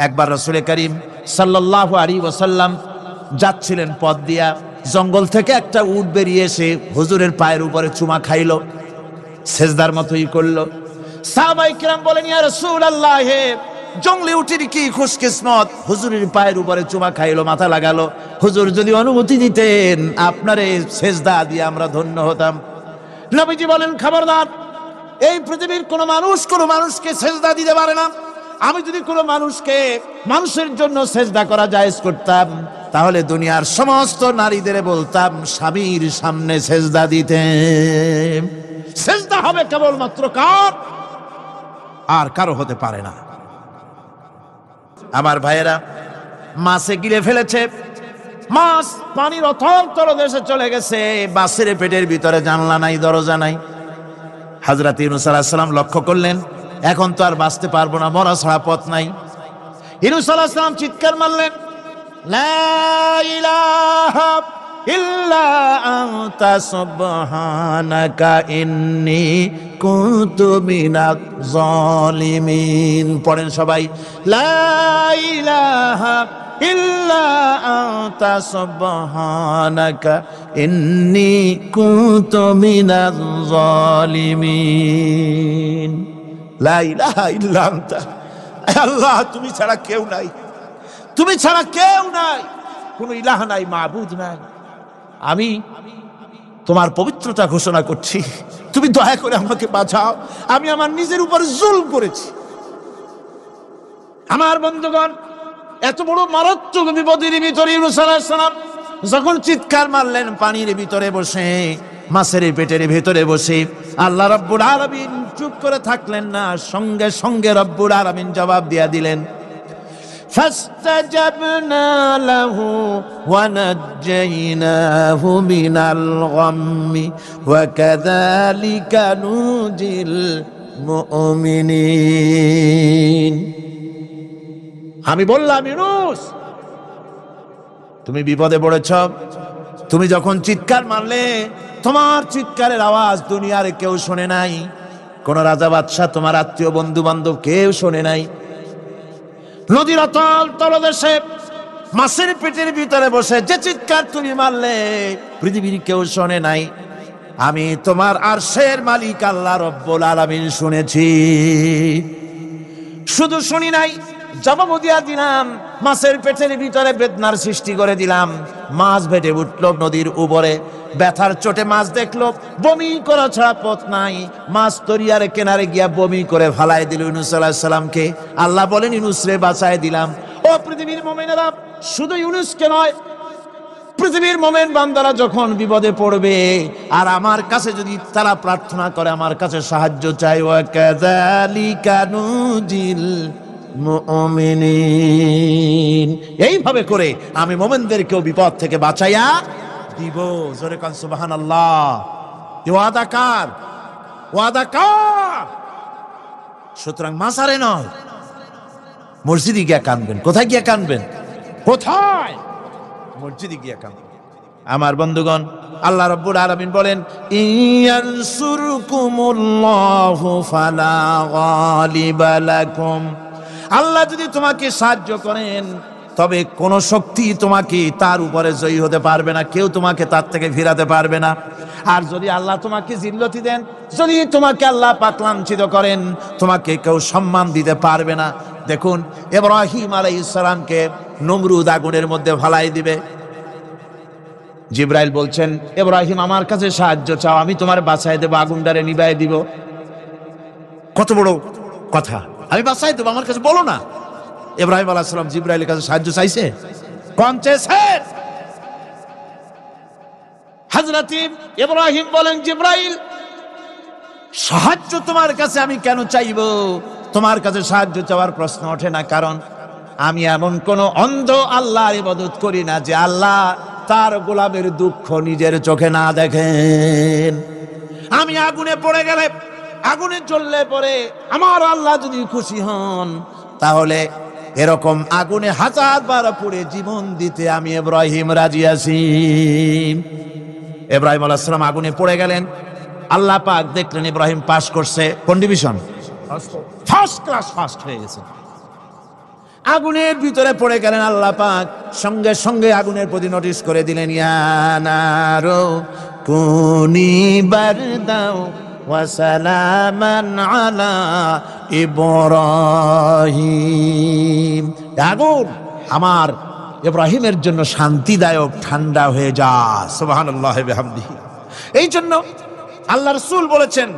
একবার রাসূল করিম সাল্লাল্লাহু আলাইহি ওয়াসাল্লাম যাচ্ছিলেন পথ দিয়া, জঙ্গল থেকে একটা উট বেরিয়ে এসে হুজুরের পায়ের উপরে চুমা খাইলো, সেজদার মতোই করলো। সাহাবায়ে কেরাম বলেন, ইয়া রাসূলুল্লাহ, জঙ্গলি উটের কি খুশকিসমত, হুজুরের পায়ের উপরে চুমা খাইলো, মাথা লাগালো। হুজুর যদি অনুমতি দিতেন আপনার এই সেজদা দিয়ে আমরা ধন্য হতাম। নবীজি বলেন, খবরদার, এই পৃথিবীর কোনো মানুষকে সেজদা দিতে পারে না। আমি যদি কোনো মানুষের জন্য সেজদা করা জায়েজ করতাম, তাহলে দুনিয়ার সমস্ত নারীদের বলতাম স্বামীর সামনে সেজদা দিতে। সেজদা হবে কেবলমাত্র কার? আর কারো হতে পারে না। আমার ভাইয়েরা, মাছে গিলে ফেলেছে, মাছ পানির অথল তলদেশে চলে গেছে, মাছের পেটের ভিতরে জানলা নাই, দরজা নাই। হযরত ইউনূস আলাইহিস সালাম লক্ষ্য করলেন, এখন তো আর বাঁচতে পারবো না, মরা ছাড়া পথ নাই। ইউনূস আলাইহিস সালাম চিৎকার মারলেন, লা ইলাহা ইল্লা আনতা সুবহানাকা ইন্নী কুনতু মিনাজ জালিমিন। পড়েন সবাই, লা ইলাহা ইল্লা আনতা সুবহানাকা ইন্নী কুনতু মিনাজ জালিমিন। লা ইলাহা ইল্লা আনতা, আল্লাহ তুমি ছাড়া কেউ নাই, তুমি ছাড়া কেউ নাই, কোনো ইলাহ নাই, মাবুদ নাই। আমি তোমার পবিত্রতা ঘোষণা করছি, তুমি দয়া করে আমাকে বাঁচাও, আমি আমার নিজের উপর জুলম করেছি। আমার বন্ধুগণ, এত বড় মারাত্মক বিপদের ভিতরে ইউনূস আলাইহিস সালাম যখন চিৎকার মারলেন, পানির ভিতরে বসে, মাছের পেটের ভিতরে বসে, আল্লাহ রাব্বুল আলামিন চুপ করে থাকলেন না, সঙ্গে সঙ্গে রব্বুল আলামিন জবাব দিয়া দিলেন, ফাস্তাজাবনা লাহু ওয়া নাজ্জাইনাহু মিনাল গাম্মি ওয়া কাযালিকা নুজিল মুমিনিন। আমি বললাম, ইউনূস, তুমি বিপদে পড়েছ। তুমি যখন চিৎকার মারলে, তোমার চিৎকারের আওয়াজ দুনিয়ার কেউ শোনে নাই, কোন রাজা বাদশাহ, তোমার আত্মীয় বন্ধু বান্ধব কেউ শোনে নাই। নদীর অতল তলদেশে মাছের পেটের ভিতরে বসে যে চিৎকার তুমি মারলে, পৃথিবীর কেউ শোনে নাই। আমি তোমার আরশের মালিক আল্লাহ রব্বুল আলামিন শুনেছি। শুধু শুনি নাই, জবাব দিয়া দিলাম, মাছের পেটের ভিতরে বেদনার সৃষ্টি করে দিলাম। মাছ ভেটে উঠল নদীর উপরে, ব্যথার চোটে মাছ দেখলো, বমি করা ছাড়া পথ নাই। মাছ দরিয়ার কিনারে গিয়া বমি করে ফালাই দিল ইউনূস আলাইহিস সালামকে। আল্লাহ বলেন, ইউনূস রে বাঁচায় দিলাম। ও পৃথিবীর মুমিনেরা, শুধু ইউনূসকে নয়, পৃথিবীর মুমিন বান্দারা যখন বিপদে পড়বে আর আমার কাছে যদি তারা প্রার্থনা করে, আমার কাছে সাহায্য চাই, ওয়া কাযালিকা নুজিল মুমিনিন, এইভাবে করে আমি মুমিনদেরকেও বিপদ থেকে বাঁচাইয়া দিব। জোরে কান সুবহানাল্লাহ। ওয়াদা কার? ওয়াদা কার? সুতরাং মাসারে নয়, মসজিদে গিয়া কাঁদবেন। কোথায় গিয়া কাঁদবেন? কোথায়? মসজিদে গিয়া কাঁদবেন। আমার বন্ধুগণ, আল্লাহ রাব্বুল আলামিন বলেন, ইয়ানসুরকুমুল্লাহু ফালা গালিবা লাকুম। আল্লাহ যদি তোমাকে সাহায্য করেন, তবে কোন শক্তি তোমাকে তার উপরে জয়ী হতে পারবে না, কেউ তোমাকে তার থেকে ফিরাতে পারবে না। আর যদি আল্লাহ তোমাকে জিল্লতি দেন, যদি তোমাকে আল্লাহ পাক লাঞ্ছিত করেন, তোমাকে কেউ সম্মান দিতে পারবে না। দেখুন, ইব্রাহিম আলাইহিস সালামকে নমরুদ আগুনের মধ্যে ফালাই দিবে। জিবরাইল বলছেন, ইব্রাহিম আমার কাছে সাহায্য চাও, আমি তোমার বাঁচাই দেব, আগুনটারে নিভাই দিব। কত বড় কথা, আমি বাঁচাই দেব, আমার কাছে বলো না। ইব্রাহিম আলাইহিস সালাম জিবরাইলের কাছে সাহায্য চাইছে, কোন চেয়েছে? হযরত ইব্রাহিম বলেন, জিবরাইল, সাহায্য তোমার কাছে আমি কেন চাইব? তোমার কাছে সাহায্য চাওয়ার প্রশ্ন ওঠে না, কারণ আমি এমন কোন অন্ধ আল্লাহর ইবাদত করি না যে আল্লাহ তার গোলামের দুঃখ নিজের চোখে না দেখেন। আমি আগুনে পড়ে গেলে, আগুনে জ্বললে পরে আমার আল্লাহ যদি খুশি হন, তাহলে এরকম আগুনে 1000 বার পড়ে জীবন দিতে আমি ইব্রাহিম রাজি আছি। ইব্রাহিম আলাইহিস সালাম আগুনে পড়ে গেলেন। আল্লাহ পাক দেখলেন ইব্রাহিম পাস করছে, কোন ডিভিশন? ফার্স্ট ক্লাস ফার্স্ট হয়ে গেছে। আগুনের ভিতরে পড়ে গেলেন। আল্লাহ পাক সঙ্গে সঙ্গে আগুনের প্রতি নোটিশ করে দিলেন, ইয়া নারু কুনি বারদাও ওয়া সালামান আলা ইব্রাহিম। আগুন, আমার ইব্রাহিমের জন্য শান্তিদায়ক, ঠান্ডা হয়ে যা। সুবহানাল্লাহ বিহামদিহি। এই জন্য আল্লাহ রাসূল বলেছেন,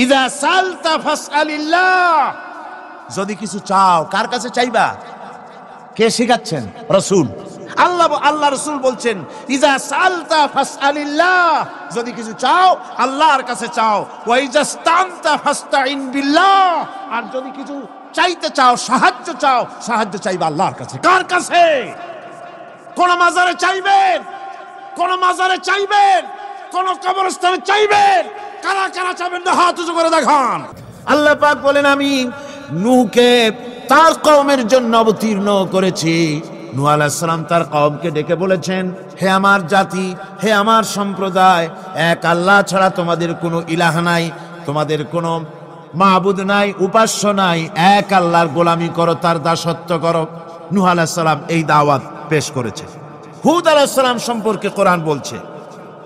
ইযা সালতা ফাসআলিল্লাহ, যদি কিছু চাও কার কাছে চাইবা? কে শিখাচ্ছেন? রাসূল। আল্লাহ রাসূল বলছেন, ইযা সালতা ফাসআলিল্লাহ, যদি কিছু চাও আল্লাহর কাছে চাও। ওয়া ইযা ইসতানতা ফাসতাইন বিল্লাহ, আর যদি কিছু চাইতে চাও, সাহায্য চাও, সাহায্য চাইবা আল্লাহর কাছে। কার কাছে? কোন মাজারে চাইবেন? কোন মাজারে চাইবেন? কোন কবরস্থানে চাইবেন? কারা কারা চাইবেন না হাত উঁচু করে দেখান। আল্লাহ পাক বলেন, আমি নূহকে তার কওমের জন্য অবতীর্ণ করেছি। নূহ আলাইহিস সালাম তার কওমকে ডেকে বলেছেন, হে আমার জাতি, হে আমার সম্প্রদায়, এক আল্লাহ ছাড়া তোমাদের কোনো ইলাহ নাই, তোমাদের কোনো মাবুদ নাই, উপাস্য নাই, এক আল্লাহর গোলামি করো, তার দাসত্ব করো। নূহ আলাইহিস সালাম এই দাওয়াত পেশ করেছে। হুদ আলাইহিস সালাম সম্পর্কে কোরআন বলছে,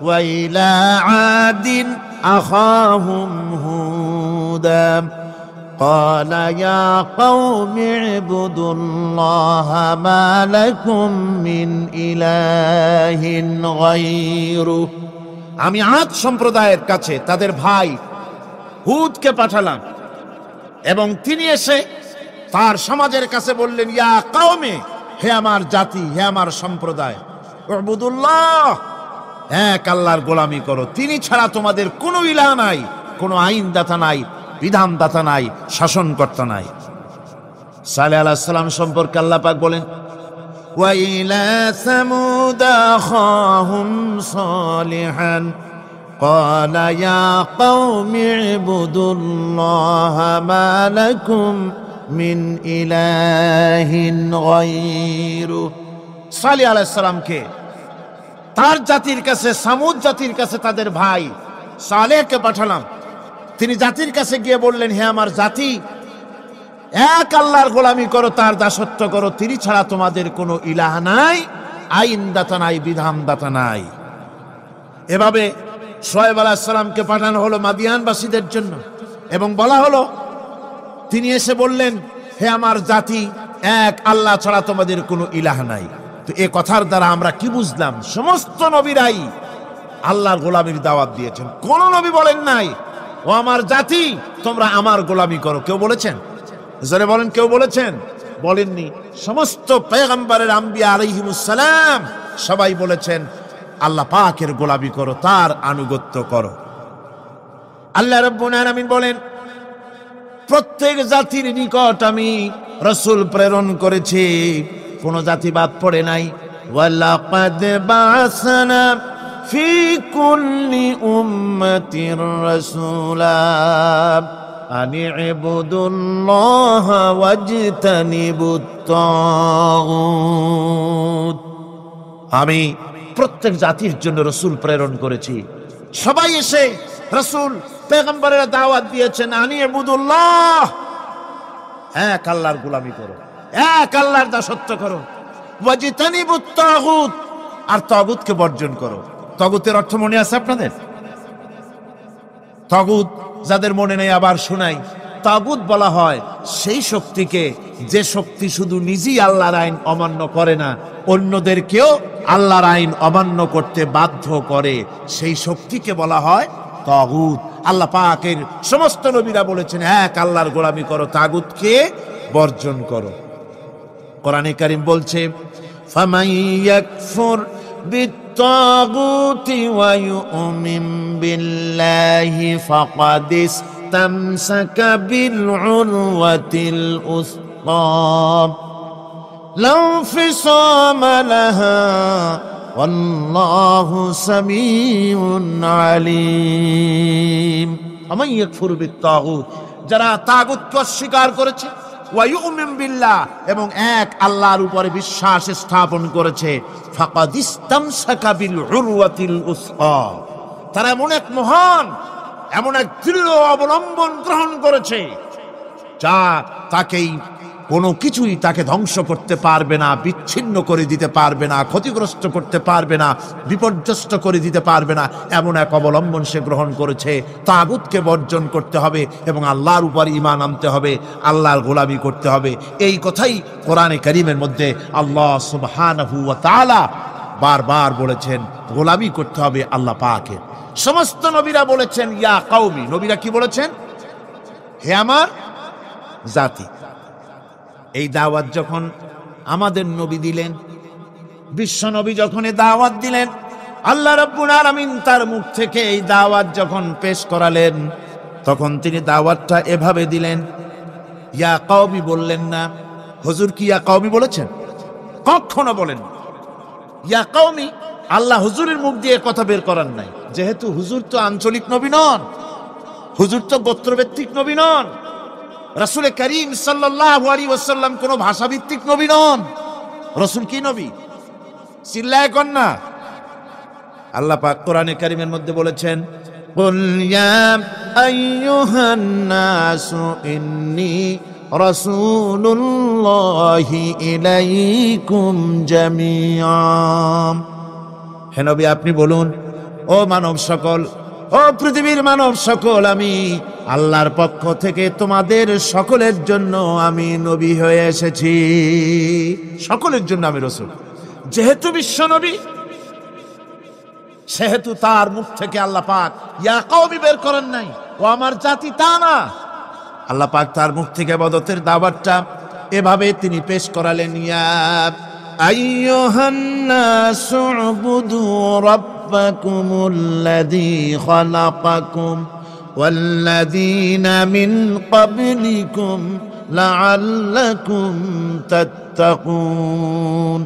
ওয়া ইলা আদিন আখাহুম হুদা قال يا قوم اعبدوا الله ما لكم من إله غيره। আমি আদ সম্প্রদায়ের কাছে তাদের ভাই হুদকে পাঠালাম, এবং তিনি এসে তার সমাজের কাছে বললেন, ইয়া কওমে, হে আমার জাতি, হে আমার সম্প্রদায়, উবুদুল্লাহ, এক আল্লাহর গোলামি করো, তিনি ছাড়া তোমাদের কোনো ইলাহ নাই, কোনো আইনদাতা নাই, বিধানদাতা নাই, শাসনকর্তা নাই। সালেহ আলাইহিস সালাম সম্পর্কে আল্লাহ পাক বলেন, ওয়া ইলা সামুদ আখাহুম সালিহান قال يا قوم اعبدوا الله ما لكم من إله غيره। সালেহ আলাইহিস সালামকে তার জাতির কাছে, সামুদ জাতির কাছে তাদের ভাই সালেহকে পাঠালাম। তিনি জাতির কাছে গিয়ে বললেন, হে আমার জাতি, এক আল্লাহর গোলামি করো, তার দাসত্ব করো, তিনি ছাড়া তোমাদের কোনো ইলাহ নাই, আইনদাতা নাই, বিধানদাতা নাই। এভাবে শুআয়ব আলাইহিস সালামকে পাঠানো হলো মাদিয়ানবাসীদের জন্য, এবং বলা হলো, তিনি এসে বললেন, হে আমার জাতি, এক আল্লাহ ছাড়া তোমাদের কোনো ইলাহ নাই। তো এ কথার দ্বারা আমরা কি বুঝলাম? সমস্ত নবীরাই আল্লাহর গোলামির দাওয়াত দিয়েছেন। কোন নবী বলেন নাই, ও আমার জাতি, তোমরা আমার গোলামি করো। কেউ বলেছেন? জোরে বলেন, কেউ বলেছেন? বলেননি। সমস্ত পয়গম্বরের, আম্বিয়া আলাইহিমুস সালাম, সবাই বলেছেন আল্লাহ পাকের গোলামি করো, তার আনুগত্য করো। আল্লাহ রাব্বুল আলামিন বলেন, প্রত্যেক জাতির নিকট আমি রাসূল প্রেরণ করেছি, কোন জাতি বাদ পড়ে নাই। ওয়ালাকাদ বা'সনা ফি কুল্লি উম্মাতির রাসূলা আন ইবুদুল্লাহা ওয়াজতানিবুত তাগুত। আমি প্রত্যেক জাতির জন্য রাসূল প্রেরণ করেছি। সবাই এসে রাসূল, পয়গম্বরেরা দাওয়াত দিয়েছেন, আন ইবুদুল্লাহ, এক আল্লাহর গোলামি করো, এক আল্লাহর দাসত্ব করো, ওয়াজতানিবুত তাগুত, আর তাগুতকে বর্জন করো। তাগুতের অর্থ মনে আছে আপনাদের? তাগুত যাদের মনে নেই আবার শোনাই। তাগুত বলা হয় সেই শক্তিকে, যে শক্তি শুধু নিজেই আল্লাহর আইন অমান্য করে না, অন্যদেরকেও আল্লাহর আইন অমান্য করতে বাধ্য করে, সেই শক্তিকে বলা হয় তাগুত। আল্লাহ পাকের সমস্ত নবীরা বলেছেন, এক আল্লাহর গোলামি করো, তাগুতকে বর্জন করো। কোরআনে কারীম বলছে, ফামান ইয়াকফুর বিত্তাগুতি ওয়া ইউমিন বিল্লাহি ফাকাদ ইসতামসাকা বিল উরওয়াতিল উসকা লা ইনফিসামা লাহা ওয়াল্লাহু সামিউন আলিম। ফামান ইয়াকফুর বিত্তাগুত, যারা তাগুতকে অস্বীকার করেছে, ওয়া ইউমিন বিল্লাহ, এবং এক আল্লাহর উপরে বিশ্বাস স্থাপন করেছে, ফাকাদ ইসতামসাকা বিল উরওয়াতিল উসকা, তারা এমন এক মহান, এমন এক দৃঢ় অবলম্বন গ্রহণ করেছে, যা তাকেই কোনো কিছুই তাকে ধ্বংস করতে পারবে না, বিচ্ছিন্ন করে দিতে পারবে না, ক্ষতিগ্রস্ত করতে পারবে না, বিপর্যস্ত করে দিতে পারবে না, এমন এক অবলম্বন সে গ্রহণ করেছে। তাগুতকে বর্জন করতে হবে এবং আল্লাহর উপর ঈমান আনতে হবে, আল্লাহর গোলামি করতে হবে। এই কথাই কোরআনে কারীমের মধ্যে আল্লাহ সুবহানাহু ওয়া তাআলা বারবার বলেছেন, গোলামি করতে হবে আল্লাহ পাকের। সমস্ত নবীরা বলেছেন ইয়া কওমি, নবীরা কি বলেছেন? হে আমার জাতি। এই দাওয়াত যখন আমাদের নবী দিলেন, বিশ্ব নবী যখন এই দাওয়াত দিলেন, আল্লাহ রাব্বুল আলামিন তার মুখ থেকে এই দাওয়াত যখন পেশ করালেন, তখন তিনি দাওয়াতটা এভাবে দিলেন, ইয়া কওমি বললেন না। হুজুর কি ইয়া কওমি বলেছেন? কখনো বলেন না। ইয়া কওমি আল্লাহ হুজুরের মুখ দিয়ে কথা বের করার নাই, যেহেতু হুজুর তো আঞ্চলিক নবী নন, হুজুর তো গোত্রভিত্তিক নবী নন, রাসূল করিম সাল্লাল্লাহু আলাইহি ওয়াসাল্লাম কোন ভাষাভিত্তিক নবী নন। রাসূল কি নবী? চিল্লায় কোন না। আল্লাহ পাক কোরআনে কারীমের মধ্যে বলেছেন, কুল ইয়া আইয়ুহান নাসু ইন্নী রাসূলুল্লাহি ইলাইকুম জামিআ। হে নবী আপনি বলুন, ও মানব সকল, ও পৃথিবীর মানব সকল, আমি আল্লাহর পক্ষ থেকে তোমাদের সকলের জন্য আমি নবী হয়ে এসেছি। সকলের জন্য আমি রাসূল। যেহেতু বিশ্ব নবী, সেহেতু তার মুখ থেকে আল্লাহ পাক ইয়া কওমি বের করেন নাই, ও আমার জাতি, তা না। আল্লাহ পাক তার মুখ থেকে ইবাদতের দাওয়াতটা এভাবে তিনি পেশ করালেন, ইয়া আইয়ুহান নাসু উবুদু রাব্বাকুমুল্লাযী খালাকাকুম ওয়াল্লাযীনা মিন ক্বাবলিকুম লাআল্লাকুম তাত্তাকুন।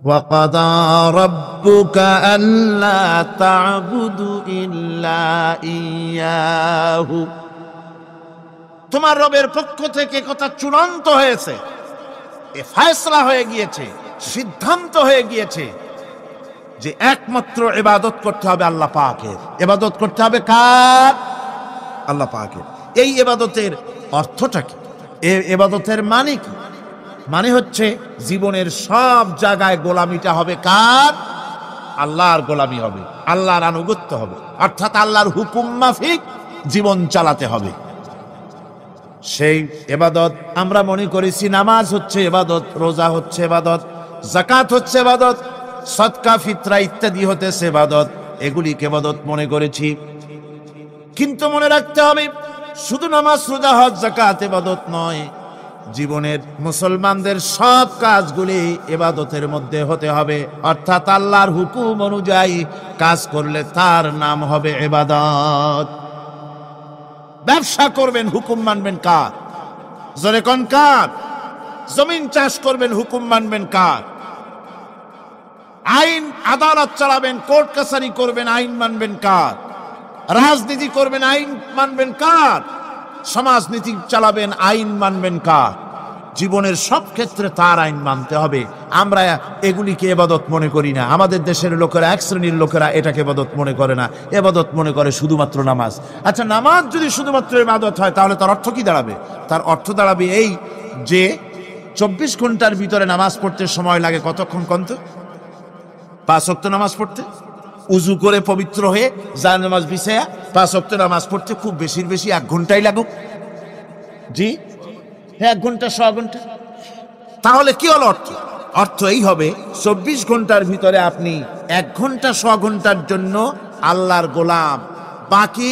وَقَضَى رَبُّكَ أَلَّا تَعْبُدُوا إِلَّا إِيَّاهُ। তোমার রবের পক্ষ থেকে কথা চূড়ান্ত হয়েছে, এ ফয়সালা হয়ে গিয়েছে, সিদ্ধান্ত হয়ে গিয়েছে যে একমাত্র ইবাদত করতে হবে আল্লাহ পাকের। ইবাদত করতে হবে কার? আল্লাহ পাকের। এই ইবাদতের অর্থটা কি? এই ইবাদতের মানে কি? মানে হচ্ছে জীবনের সব জায়গায় গোলামিটা হবে কার? আল্লাহর গোলামি হবে, আল্লাহর আনুগত্য হবে, অর্থাৎ আল্লাহর হুকুম মাফিক জীবন চালাতে হবে। সেই ইবাদত আমরা মনে করেছি নামাজ হচ্ছে ইবাদত, রোজা হচ্ছে ইবাদত, যাকাত হচ্ছে ইবাদত, সদকা ফিতরা ইত্যাদি হতেছে ইবাদত, এগুলিকে ইবাদত মনে করেছি। কিন্তু মনে রাখতে হবে শুধু নামাজ, রোজা, হজ, যাকাত ইবাদত নয়। জীবনের মুসলমানদের সব কাজগুলি ইবাদতের মধ্যে হতে হবে, অর্থাৎ আল্লাহর হুকুম অনুযায়ী কাজ করলে তার নাম হবে ইবাদত। ব্যবসা করবেন, হুকুম মানবেন কার? জোরে কোন কার? জমিন চাষ করবেন, হুকুম মানবেন কার? আইন আদালত চালাবেন, কোর্ট কাছারি করবেন, আইন মানবেন কার? রাজনীতি করবেন, আইন মানবেন কার? সমাজনীতি চালাবেন, আইন মানবেন কার? জীবনের সব ক্ষেত্রে তার আইন মানতে হবে। আমরা এগুলিকে ইবাদত মনে করি না। আমাদের দেশের লোকেরা, এক শ্রেণীর লোকেরা এটাকে ইবাদত মনে করে না, ইবাদত মনে করে শুধুমাত্র নামাজ। আচ্ছা, নামাজ যদি শুধুমাত্র ইবাদত হয় তাহলে তার অর্থ কি দাঁড়াবে? তার অর্থ দাঁড়াবে এই যে 24 ঘন্টার ভিতরে নামাজ পড়তে সময় লাগে কতক্ষণ? কত? 5 ওয়াক্ত নামাজ পড়তে, উজু করে পবিত্র হয়ে জানাজা নামাজ বিছায়া 5 ওয়াক্ত নামাজ পড়তে খুব বেশির বেশি 1 ঘন্টাই লাগুক। জি, 1 ঘন্টা, 100 ঘন্টা। তাহলে কি হলো অর্থ? অর্থ এই হবে 24 ঘন্টার ভিতরে আপনি 1 ঘন্টা 100 ঘন্টার জন্য আল্লাহর গোলাম, বাকি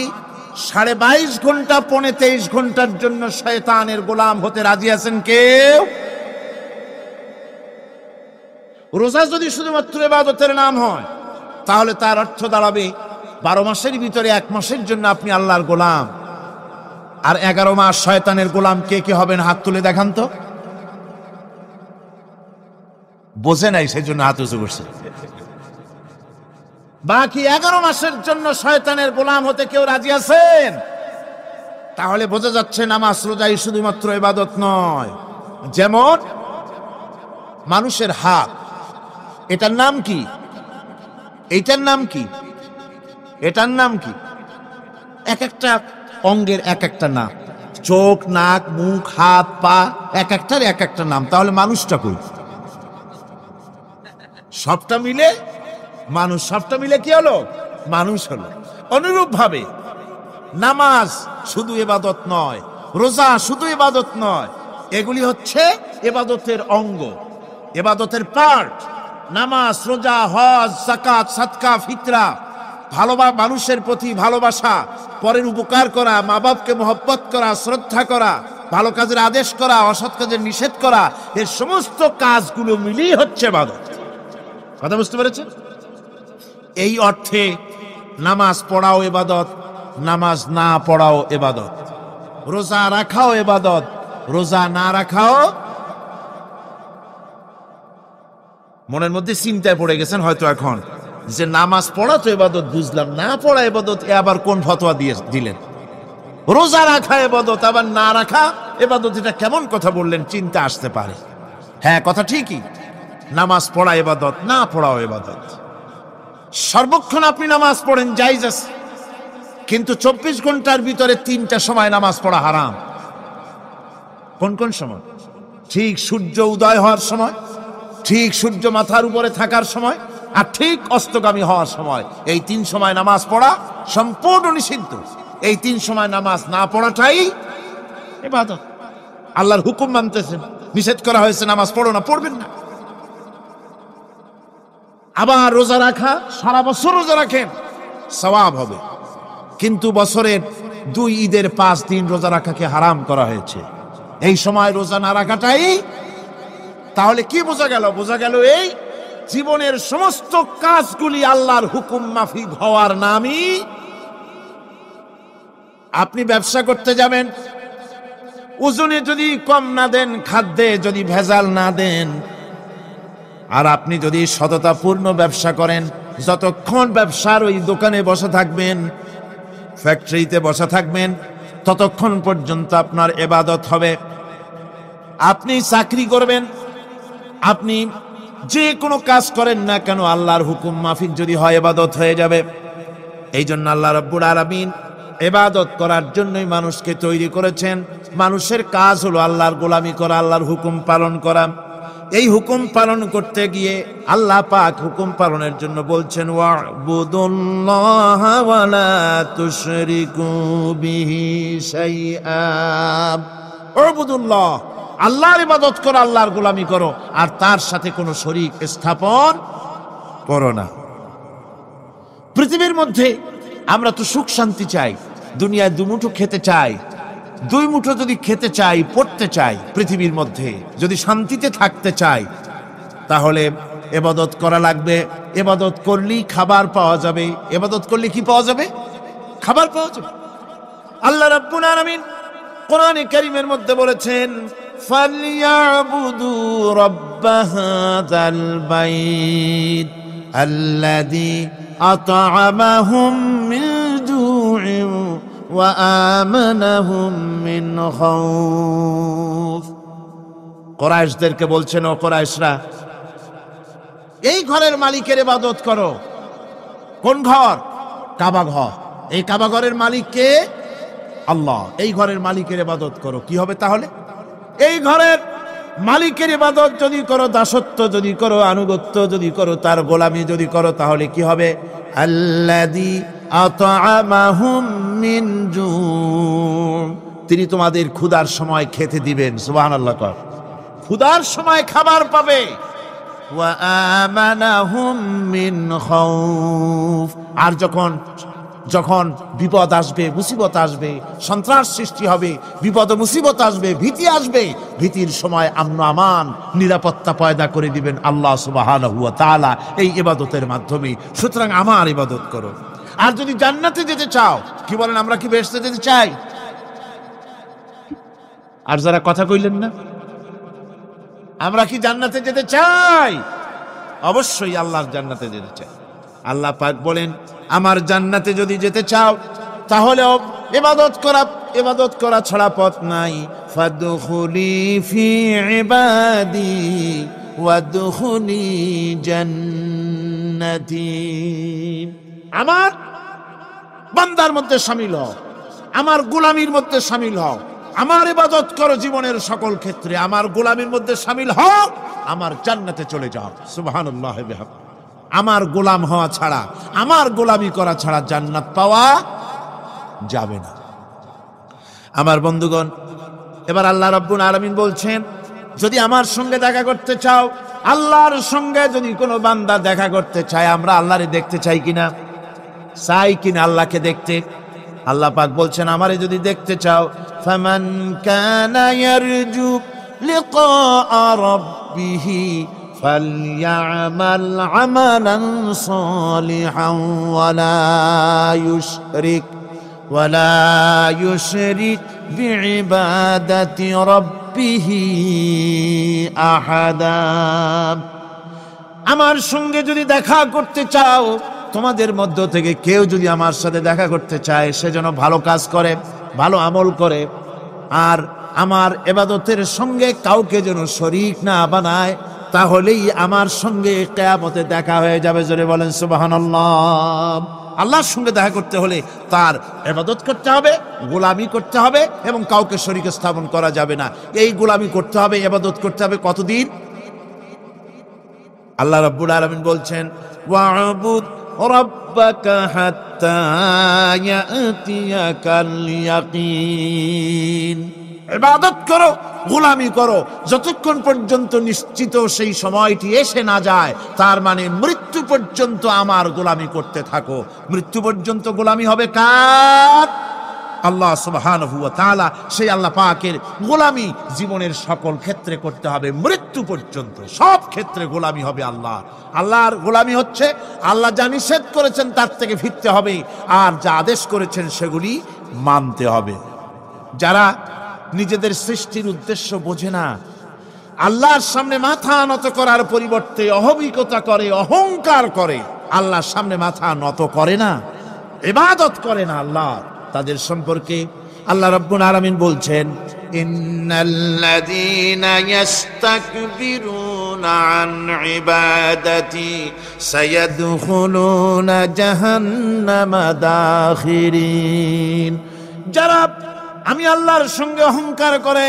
22.5 ঘন্টা 23 ঘন্টার জন্য শয়তানের গোলাম হতে রাজি আছেন কেউ? রোজা যদি শুধুমাত্র ইবাদতের নাম হয় তাহলে তার অর্থ দাঁড়াবে 12 মাসের ভিতরে 1 মাসের জন্য আপনি আল্লাহর গোলাম। আর 11 মাস শয়তানের গোলাম কে কে হবেন? হাত তুলে দেখান তো। বোঝে নাই সেজন্য হাত উঁচু করছে। বাকি 11 মাসের জন্য শয়তানের গোলাম হতে কেউ রাজি আছেন? তাহলে বোঝা যাচ্ছে নামাজ রোজাই শুধুমাত্র ইবাদত নয়। যেমন মানুষের হাত, এটার নাম কি? এইটার নাম কি? এটার নাম কি? এক একটা অঙ্গের এক একটা নাম। চোখ, নাক, মুখ, হাত, পা, এক একটার এক একটা নাম। তাহলে মানুষটা কই? সবটা মিলে মানুষ, সবটা মিলে কি হলো? মানুষ হলো। অনুরূপ ভাবে নামাজ শুধু ইবাদত নয়, রোজা শুধু ইবাদত নয়, এগুলি হচ্ছে ইবাদতের অঙ্গ, ইবাদতের পার্ট। নামাজ, রোজা, হজ, যাকাত, সাদকা, ফিতরা, ভালোবাসা, মানুষের প্রতি ভালোবাসা, পরের উপকার করা, মা বাপকে মহব্বত করা, শ্রদ্ধা করা, ভালো কাজের আদেশ করা, অসৎ কাজের নিষেধ করা, এর সমস্ত কাজগুলো মিলিয়ে হচ্ছে ইবাদত। কথা বুঝতে পেরেছেন? এই অর্থে নামাজ পড়াও ইবাদত, নামাজ না পড়াও ইবাদত। রোজা রাখাও ইবাদত, রোজা না রাখাও। মনের মধ্যে চিন্তায় পড়ে গেছেন হয়তো এখন যে নামাজ পড়া তো ইবাদত বুঝলাম, না পড়া ইবাদত, এ আবার কোন ফতোয়া দিলেন? রোজা রাখা ইবাদত আবার না রাখা ইবাদত, এটা কেমন কথা বললেন? চিন্তা আসতে পারে। হ্যাঁ, কথা ঠিকই, নামাজ পড়া ইবাদত, না পড়াও ইবাদত। সর্বক্ষণ আপনি নামাজ পড়েন জায়েজ আছে, কিন্তু 24 ঘন্টার ভিতরে 3টা সময় নামাজ পড়া হারাম। কোন কোন সময়? ঠিক সূর্য উদয় হওয়ার সময়, ঠিক সূর্য মাথার উপরে থাকার সময়, আর ঠিক অস্তগামী হওয়ার সময়। এই 3 সময় নামাজ পড়া সম্পূর্ণ নিষিদ্ধ। এই 3 সময় নামাজ না পড়াটাই ইবাদত। আল্লাহর হুকুম মানতেছেন, নিষেধ করা হয়েছে নামাজ পড়ো না, পড়বেন না। আবার রোজা রাখা, সারা বছর রোজা রাখেন, সওয়াব হবে, কিন্তু বছরের 2 ঈদের 5 দিন রোজা রাখাকে হারাম করা হয়েছে। এই সময় রোজা না রাখাটাই, তাহলে কি বোঝা গেল? বোঝা গেল এই জীবনের সমস্ত কাজগুলি আল্লাহর হুকুম মাফিক হওয়ার নামই। আপনি ব্যবসা করতে যাবেন, ওজনে যদি কম না দেন, খাদ্যে যদি ভেজাল না দেন, আর আপনি যদি সততাপূর্ণ ব্যবসা করেন, যতক্ষণ ব্যবসার ওই দোকানে বসে থাকবেন, ফ্যাক্টরিতে বসে থাকবেন, ততক্ষণ পর্যন্ত আপনার ইবাদত হবে। আপনি চাকরি করবেন, আপনি যে কোনো কাজ করেন না কেন, আল্লাহর হুকুম মাফিক যদি হয়, ইবাদত হয়ে যাবে। এই জন্য আল্লাহ রাব্বুল আলামিন ইবাদত করার জন্যই মানুষকে তৈরি করেছেন। মানুষের কাজ হলো আল্লাহর গোলামি করা, আল্লাহর হুকুম পালন করা। এই হুকুম পালন করতে গিয়ে আল্লাহ পাক হুকুম পালনের জন্য বলছেন, ওয়া'বুদুল্লাহা ওয়া লা তুশরিকু বিহি শাইআ। ওয়া'বুদুল্লাহ, আল্লাহর ইবাদত করো, আল্লাহর গোলামি করো, আর তার সাথে কোনো শরীক স্থাপন করো না। পৃথিবীর মধ্যে আমরা তো সুখ শান্তি চাই, দুনিয়ায় দুমুঠো খেতে চাই। 2 মুঠো যদি খেতে চাই, পড়তে চাই, পৃথিবীর মধ্যে যদি শান্তিতে থাকতে চাই, তাহলে ইবাদত করা লাগবে। ইবাদত করলেই খাবার পাওয়া যাবে। ইবাদত করলে কি পাওয়া যাবে? খাবার পাওয়া যাবে। আল্লাহ রাব্বুল আলামিন কোরআনে কারীমের মধ্যে বলেছেন, ফালইয়াবুদু রাব্ব হাযাল বাইত আল্লাযী আত'আমাহুম মিন জু'ইন ওয়া আমানাহুম মিন খাউফ। কুরাইশদেরকে বলছেন, ও কুরাইশরা, এই ঘরের মালিকের ইবাদত করো। কোন ঘর? কাবা ঘর। এই কাবা ঘরের মালিক কে? আল্লাহ। এই ঘরের মালিকের ইবাদত করো। কি হবে তাহলে? এই ঘরের মালিকের ইবাদত যদি করো, দাসত্ব যদি করো, আনুগত্য যদি করো, তার গোলামি যদি করো, তাহলে কি হবে? আল্লাযী আত'আমাহুম মিন জু', তিনি তোমাদের ক্ষুধার সময় খেতে দিবেন। সুবহানাল্লাহ। ক্ষুধার সময় খাবার পাবে। ওয়া আমানাহুম মিন খাউফ, আর যখন বিপদ আসবে, মুসিবত আসবে, সন্ত্রাস সৃষ্টি হবে, বিপদ মুসিবত আসবে, ভীতি আসবে, ভীতির সময় আমন আমান, নিরাপত্তা পয়দা করে দিবেন আল্লাহ সুবহানাহু ওয়া তাআলা এই ইবাদতের মাধ্যমে। সুতরাং আমার ইবাদত করো। আর যদি জান্নাতে যেতে চাও, কি বলেন, আমরা কি বেহেশতে যেতে চাই? আর যারা কথা কইলেন না, আমরা কি জান্নাতে যেতে চাই? অবশ্যই আল্লাহর জান্নাতে যেতে চাই। আল্লাহ পাক বলেন, আমার জান্নাতে যদি যেতে চাও, তাহলে ইবাদত করা ছাড়া পথ নাই। ফাদখুলি ফি ইবাদি ওয়াদখুলি জান্নাতি, আমার বান্দার মধ্যে শামিল হও, আমার গোলামির মধ্যে শামিল হও, আমার ইবাদত করো জীবনের সকল ক্ষেত্রে, আমার গোলামির মধ্যে শামিল হও, আমার জান্নাতে চলে যাও। সুবহানাল্লাহ বিহামদিহি। আমার গোলাম হওয়া ছাড়া, আমার গোলামি করা ছাড়া জান্নাত পাওয়া যাবে না। আমার বন্ধুগণ, এবার আল্লাহ রাব্বুল আলামিন বলছেন, যদি আমার সঙ্গে দেখা করতে চাও, আল্লাহর সঙ্গে যদি কোনো বান্দা দেখা করতে চায়, আমরা আল্লাহরে দেখতে চাই কিনা, চাই কিনা আল্লাহকে দেখতে? আল্লাহ পাক বলছেন, আমারে যদি দেখতে চাও, ফামান কানা ইয়ারজু লিকা রাব্বিহি ফালইআমাল আমালান সালিহান ওয়ালা ইউশরিক বিইবাদাতি রাব্বিহি আহাদা। আমার সঙ্গে যদি দেখা করতে চাও, তোমাদের মধ্য থেকে কেউ যদি আমার সাথে দেখা করতে চায়, সে যেন ভালো কাজ করে, ভালো আমল করে, আর আমার ইবাদতের সঙ্গে কাউকে যেন শরীক না বানায়, তাহলেই আমার সঙ্গে কিয়ামতে দেখা হয়ে যাবে। জোরে বলেন সুবহানাল্লাহ। আল্লাহর সঙ্গে দেখা করতে হলে তার ইবাদত করতে হবে, গোলামি করতে হবে, এবং কাউকে শরীক স্থাপন করা যাবে না। এই গোলামি করতে হবে, ইবাদত করতে হবে কতদিন? আল্লাহ রাব্বুল আলামিন বলছেন, ওয়া'বুদ রাব্বাকা হাত্তা ইয়াতিয়াকাল ইয়াকিন। ইবাদত করো, গোলামি করো, যতক্ষণ পর্যন্ত নিশ্চিত সেই সময়টি এসে না যায়, তার মানে মৃত্যু পর্যন্ত আমার গোলামি করতে থাকো। মৃত্যু পর্যন্ত গোলামি হবে কার? আল্লাহ সুবহানাহু ওয়া তাআলা। সেই আল্লাহ পাকের গোলামি জীবনের সকল ক্ষেত্রে করতে হবে, মৃত্যু পর্যন্ত সব ক্ষেত্রে গোলামি হবে আল্লাহ। আল্লাহর গোলামি হচ্ছে আল্লাহ যা নিষেধ করেছেন তার থেকে ফিরতে হবে, আর যা আদেশ করেছেন সেগুলি মানতে হবে। যারা নিজেদের সৃষ্টির উদ্দেশ্য বোঝে না, আল্লাহর সামনে মাথা নত করার পরিবর্তে অহমিকতা করে, অহংকার করে, আল্লাহর সামনে মাথা নত করে না, ইবাদত করে না আল্লাহ, তাদের সম্পর্কে আল্লাহ রাব্বুল আলামিন বলছেন, ইন্নাল্লাযীনা ইস্তাকবিরুনা আন ইবাদাতি সায়াদখুলুনা জাহান্নামা দাখিরিন। যারা আমি আল্লাহর সঙ্গে অহংকার করে,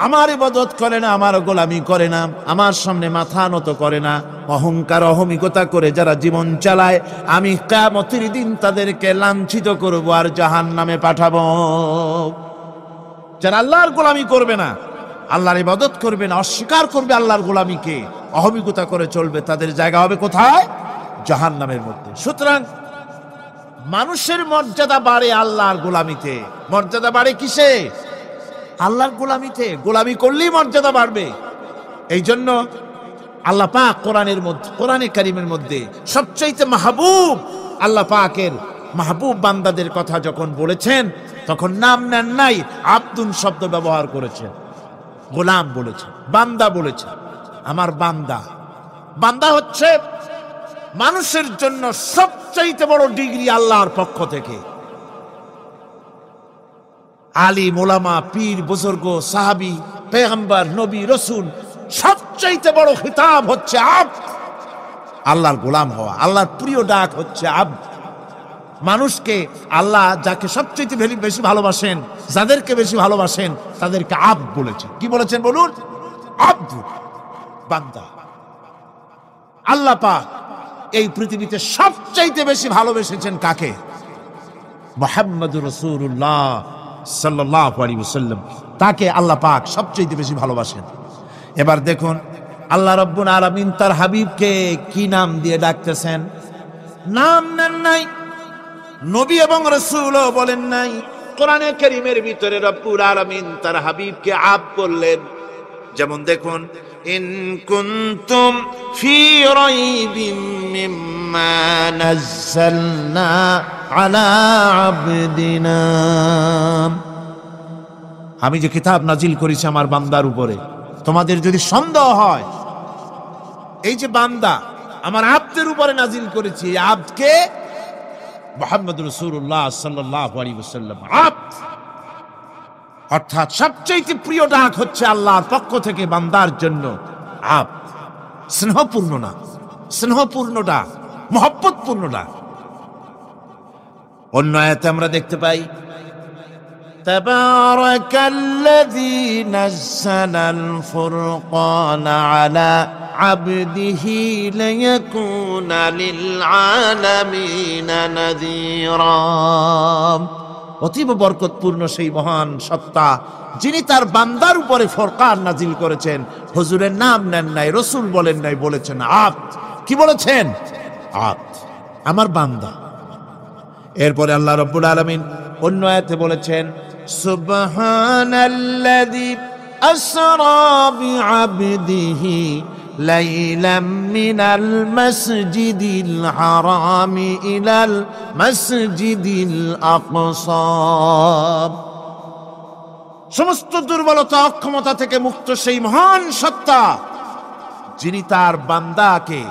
আমার ইবাদত করে না, আমার গোলামি করে না, আমার সামনে মাথা নত করে না, অহংকার অহমিকতা করে যারা জীবন চালায়, আমি কিয়ামতের দিন তাদেরকে লাঞ্ছিত করব আর জাহান্নামে পাঠাবো। যারা আল্লাহর গোলামি করবে না, আল্লাহর ইবাদত করবে না, অস্বীকার করবে আল্লাহর গোলামিকে, অহমিকতা করে চলবে, তাদের জায়গা হবে কোথায়? জাহান্নামের মধ্যে। সুতরাং মানুষের মর্যাদা বাড়ে আল্লাহর গোলামিতে। মর্যাদা বাড়ে কিসে? আল্লাহর গোলামিতে। গোলামি করলেই মর্যাদা বাড়বে। এই জন্য আল্লাহ পাক কোরআনের মধ্যে, কোরআনে কারীমের মধ্যে সবচাইতে মাহবুব, আল্লাহ পাকের মাহবুব বান্দাদের কথা যখন বলেছেন, তখন নাম নেন নাই, আব্দুন শব্দ ব্যবহার করেছেন, গোলাম বলেছেন, বান্দা বলেছেন। আমার বান্দা। বান্দা হচ্ছে মানুষের জন্য সবচাইতে বড় ডিগ্রি আল্লাহর পক্ষ থেকে। আলিম, ওলামা, পীর, বুজুর্গ, সাহাবী, পেগম্বর, নবী, রসুল, সবচাইতে বড় খিতাব হচ্ছে আব্দ। আল্লাহর গোলাম হওয়া, আল্লাহর প্রিয় ডাক হচ্ছে আব্দ। মানুষকে আল্লাহ যাকে সবচাইতে বেশি ভালোবাসেন, যাদেরকে বেশি ভালোবাসেন, তাদেরকে আব্দ বলেছেন। কি বলেছেন বলুন? আব্দ, বান্দা। আল্লাহ পাক এই পৃথিবীতে সবচাইতে বেশি ভালোবেসেছেন কাকে? মুহাম্মদুর রাসূলুল্লাহ সাল্লাল্লাহু আলাইহি ওয়াসাল্লাম। তাকে আল্লাহ পাক সবচাইতে বেশি ভালোবাসেন। এবার দেখুন আল্লাহ রাব্বুল আলামিন তার হাবিবকে কি নাম দিয়ে ডাকতেছেন? নাম নেন নাই, নবী এবং রাসূলও বলেন নাই। কোরআনে কারীমের ভিতরে রব্বুল আলামিন তার হাবিবকে আব্দ বললেন। যেমন দেখুন, ইন কুনতুম ফি রাইবিম মিম্মা নাযালনা আলা আবদিনা। আমি যে কিতাব নাজিল করেছি আমার বান্দার উপরে, তোমাদের যদি সন্দেহ হয়, এই যে বান্দা আমার আব্দের উপরে নাজিল করেছি, এই আব্দকে মুহাম্মদ রাসূলুল্লাহ সাল্লাল্লাহু আলাইহি ওয়াসাল্লাম আব্দ, অর্থাৎ সবচেয়ে প্রিয় ডাক হচ্ছে আল্লাহর পক্ষ থেকে বান্দার জন্য আব্দ। স্নেহপূর্ণ না, স্নেহপূর্ণ ডাক, মহব্বতপূর্ণ ডাক। অন্য আয়াতে আমরা দেখতে পাই তাবারাকাল্লাযী নাযালাল ফুরকানা আলা আবদিহি লিয়াকুনা লিল আলামিনা নাযীরা। অতীব বরকতপূর্ণ সেই মহান সত্তা যিনি তার বান্দার উপরে ফুরকান নাজিল করেছেন। হুজুরের নাম নেন নাই, রাসূল বলেন নাই, বলেছেন আব্দ। কি বলেছেন? আব্দ, আমার বান্দা। এরপরে আল্লাহ রাব্বুল আলামিন অন্য আয়াতে বলেছেন সুবহানাল্লাযী আসরা বিআবদিহি লাইলাম মিনাল মাসজিদিল হারামি ইলাল মাসজিদিল আকসা। সমস্ত দুর্বলতা অক্ষমতা থেকে মুক্ত সেই মহান সত্তা যিনি তার বান্দাকে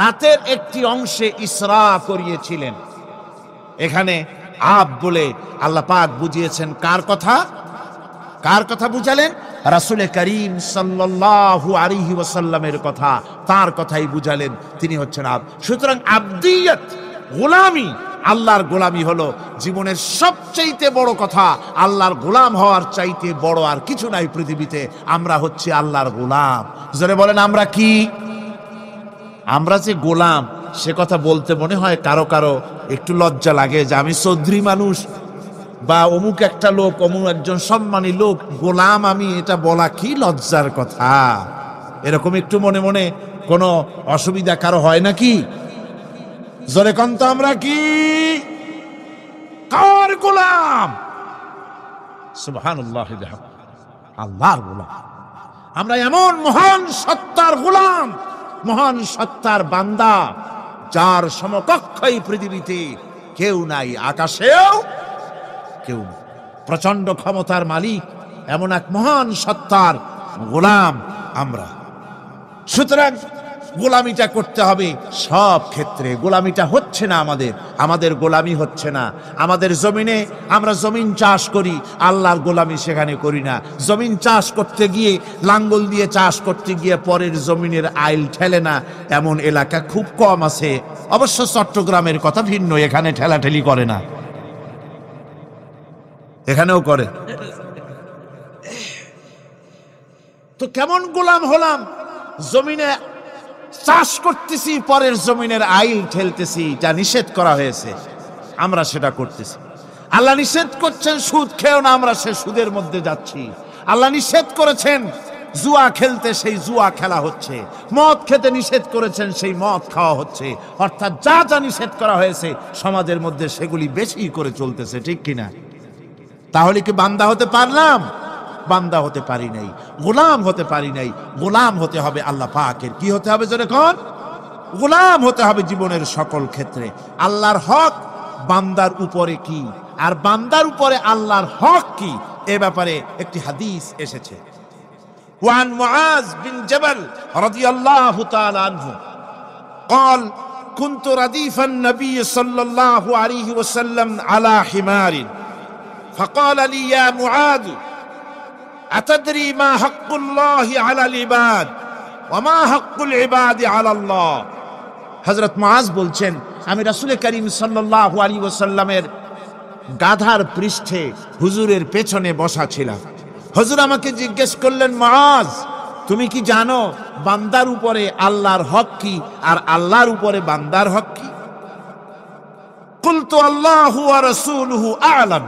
রাতের একটি অংশে ইসরা করিয়েছিলেন। এখানে আব বলে আল্লাহ পাক বুঝিয়েছেন কার কথা? কার কথা বুঝালেন? রাসূল করিম সাল্লাল্লাহু আলাইহি ওয়াসাল্লামের কথা, তার কথাই বুঝালেন। তিনি হচ্ছেন আব। সুতরাং আবদিয়ত, গোলামি, আল্লাহর গোলামি হলো জীবনের সবচাইতে বড় কথা। আল্লাহর গোলাম হওয়ার চাইতে বড় আর কিছু নাই পৃথিবীতে। আমরা হচ্ছে আল্লাহর গোলাম। জোরে বলেন আমরা কি? আমরা যে গোলাম সে কথা বলতে মনে হয় কারো কারো একটু লজ্জা লাগে যে আমি চৌধুরী মানুষ বা অমুক একটা লোক, অমুক একজন সম্মানী লোক, গোলাম আমি, এটা বলা কি লজ্জার কথা। এরকম একটু মনে মনে কোনো অসুবিধা কারো হয় নাকি? জোরে কোন তো আমরা কি? কার গোলাম? সুবহানাল্লাহি বিহামদিহি, আল্লাহর গোলাম। আমরা এমন মহান সত্তার গোলাম, মহান সত্তার বান্দা যার সমকক্ষ এই পৃথিবীতে কেউ নাই, আকাশেও কেউ নাই। প্রচন্ড ক্ষমতার মালিক এমন এক মহান সত্তার গোলাম আমরা। সুতরাং গোলামিটা করতে হবে সব ক্ষেত্রে। গোলামিটা হচ্ছে না আমাদের গোলামি হচ্ছে না। আমাদের জমিনে আমরা জমিন চাষ করি, আল্লাহর গোলামি সেখানে করি না। জমিন চাষ করতে গিয়ে, লাঙ্গল দিয়ে চাষ করতে গিয়ে পরের জমিনের আইল ঠেলে না, এমন এলাকা খুব কম আছে। অবশ্য চট্টগ্রামের কথা ভিন্ন, এখানে ঠেলাঠেলি করে না, এখানেও করে। তো কেমন গোলাম হলাম? জমিনে চাষ করতেছি, পরের জমিনের আইল ঠেলতেছি, যা নিষেধ করা হয়েছে আমরা সেটা করতেছি। আল্লাহ নিষেধ করছেন সুদ খেও না, আমরা সে সুদের মধ্যে যাচ্ছি। আল্লাহ নিষেধ করেছেন জুয়া খেলতে, সেই জুয়া খেলা হচ্ছে। মদ খেতে নিষেধ করেছেন, সেই মদ খাওয়া হচ্ছে। অর্থাৎ যা যা নিষেধ করা হয়েছে সমাজের মধ্যে সেগুলি বেশি করে চলতেছে, ঠিক কিনা? তাহলে কি বান্দা হতে পারলাম? বান্দা হতে পারি নাই, গোলাম হতে পারি নাই। গোলাম হতে হবে আল্লাহ পাকের। কি হতে হবে জোরে কোন? গোলাম হতে হবে জীবনের সকল ক্ষেত্রে। আল্লাহর হক বান্দার উপরে কি, আর বান্দার উপরে আল্লাহর হক কি, এ ব্যাপারে একটি হাদিস এসেছে। ওয়ান মুআজ বিন জাবাল রাদিয়াল্লাহু তাআলা আনহু قال كنت رديف النبي صلى الله عليه وسلم على حمار فقال لي يا معاذ أتدري ما حق الله على العباد وما حق العباد على الله। হযরত মুআজ বলছেন আমি রাসূল করিম সাল্লাল্লাহু আলাইহি ওয়াসাল্লামের গাধার পৃষ্ঠে হুজুরের পেছনে বসা ছিলাম। হুজুর আমাকে জিজ্ঞেস করলেন, মুআজ তুমি কি জানো বান্দার উপরে আল্লাহর হক কি আর আল্লাহর উপরে বান্দার হক কি? কুলতু আল্লাহু ওয়া রাসূলুহু আ'লাম।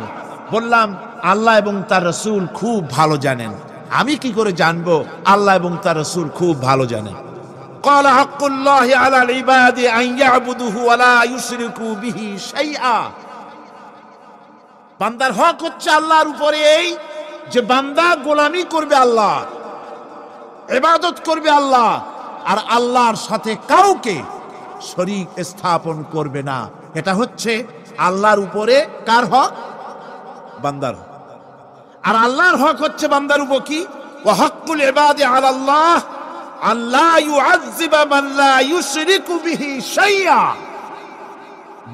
বললাম আল্লাহ এবং তার রাসূল খুব ভালো জানেন। আমি কি করে জানবো? আল্লাহ এবং তার রাসূল খুব ভালো জানেন। ক্বালা হাক্কুল্লাহি আলাল ইবাদি আন ইয়াবুদুহু ওয়া লা ইউশরিকু বিহি শাইআ। বান্দার হক হচ্ছে আল্লাহর উপরে এই যে বান্দা গোলামি করবে আল্লাহ, ইবাদত করবে আল্লাহ, আর আল্লাহর সাথে কাউকে শরীক স্থাপন করবে না। এটা হচ্ছে আল্লাহর উপরে কার হক? বান্দার হক। আর আল্লাহর হক হচ্ছে বান্দার উপর কি? ওয়া হাক্কুল ইবাদি আলাল্লাহ আল্লা ইউআযযিবা মান লা ইউশরিকু বিহি শাইআ।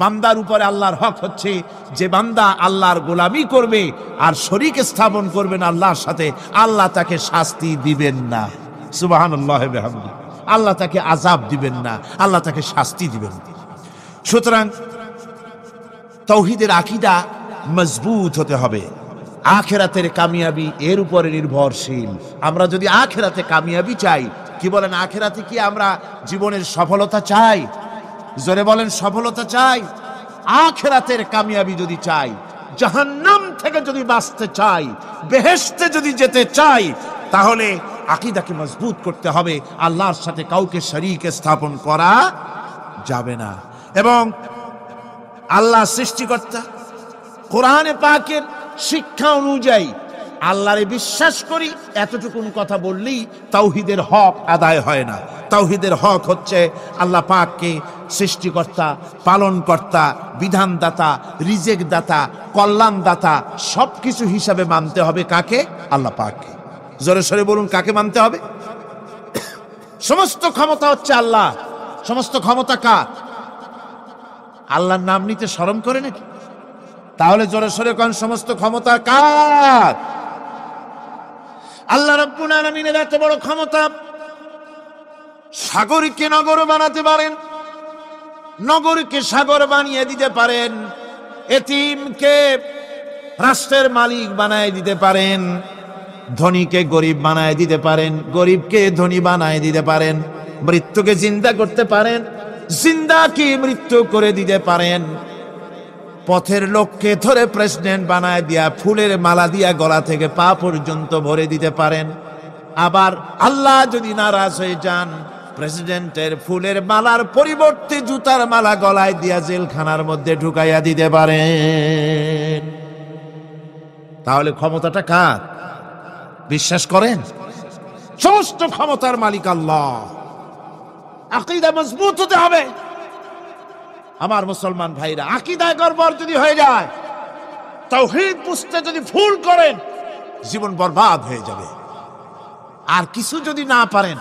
বান্দার উপরে আল্লাহর হক হচ্ছে যে বান্দা আল্লাহর গোলামি করবে আর শরীক স্থাপন করবে না আল্লাহর সাথে, আল্লাহ তাকে শাস্তি দিবেন না। সুবহানাল্লাহি ওয়া বিহামদিহি। আল্লাহ তাকে আযাব দিবেন না, আল্লাহ তাকে শাস্তি দিবেন। সুতরাং তাওহীদের আকীদা মজবুত হতে হবে। আখিরাতের কামিয়াবি এর উপরে নির্ভরশীল। আমরা যদি আখিরাতে কামিয়াবি চাই, কি বলেন, আখিরাতে কি আমরা জীবনের সফলতা চাই? জোরে বলেন, সফলতা চাই? আখিরাতের কামিয়াবি যদি চাই, জাহান্নাম থেকে যদি বাঁচতে চাই, বেহেশতে যদি যেতে চাই, তাহলে আকীদাকে মজবুত করতে হবে। আল্লাহর সাথে কাউকে শরীক স্থাপন করা যাবে না। এবং আল্লাহ সৃষ্টিকর্তা, কোরআনে পাকের শিক্ষা অনুযায়ী আল্লাহরে বিশ্বাস করি এতটুকুন কথা বললেই তাওহীদের হক আদায় হয় না। তাওহীদের হক হচ্ছে আল্লাহ পাককে সৃষ্টিকর্তা, পালনকর্তা, বিধানদাতা, রিজেক দাতা, কল্যাণদাতা সবকিছু হিসাবে মানতে হবে। কাকে? আল্লাহ পাককে। জোরে সরে বলুন, কাকে মানতে হবে? সমস্ত ক্ষমতা হচ্ছে আল্লাহ। সমস্ত ক্ষমতা কার? আল্লাহর নাম নিতে শরম করে নাকি? তাহলে জোরে সরে কোন সমস্ত ক্ষমতা কার? আল্লাহ রাব্বুল আলামিনের এত বড় ক্ষমতা, সাগরকে নগর বানাতে পারেন, নগরকে সাগর বানিয়ে দিতে পারেন, এতিমকে রাষ্ট্রের মালিক বানায় দিতে পারেন, ধনীকে গরিব বানায় দিতে পারেন, গরিবকে ধনী বানায় দিতে পারেন, মৃত্যুকে জিন্দা করতে পারেন, জিন্দাকে মৃত্যু করে দিতে পারেন, পথের লোককে ধরে প্রেসিডেন্ট বানায় দিয়া ফুলের মালা দিয়া গলা থেকে পা পর্যন্ত ভরে দিতে পারেন। আবার আল্লাহ যদি নারাজ হয়ে যান, প্রেসিডেন্টের ফুলের মালার পরিবর্তে জুতার মালা গলায় দিয়া জেলখানার মধ্যে ঢুকাইয়া দিতে পারেন। তাহলে ক্ষমতাটা কার? বিশ্বাস করেন? সমস্ত ক্ষমতার মালিক আল্লাহ। আকীদা মজবুত হতে হবে। আমার মুসলমান ভাইরা, আকীদায় গড়বড় যদি হয়ে যায়, তাওহীদ বুঝতে যদি ভুল করেন, জীবন বরবাদ হয়ে যাবে। আর কিছু যদি না পারেন,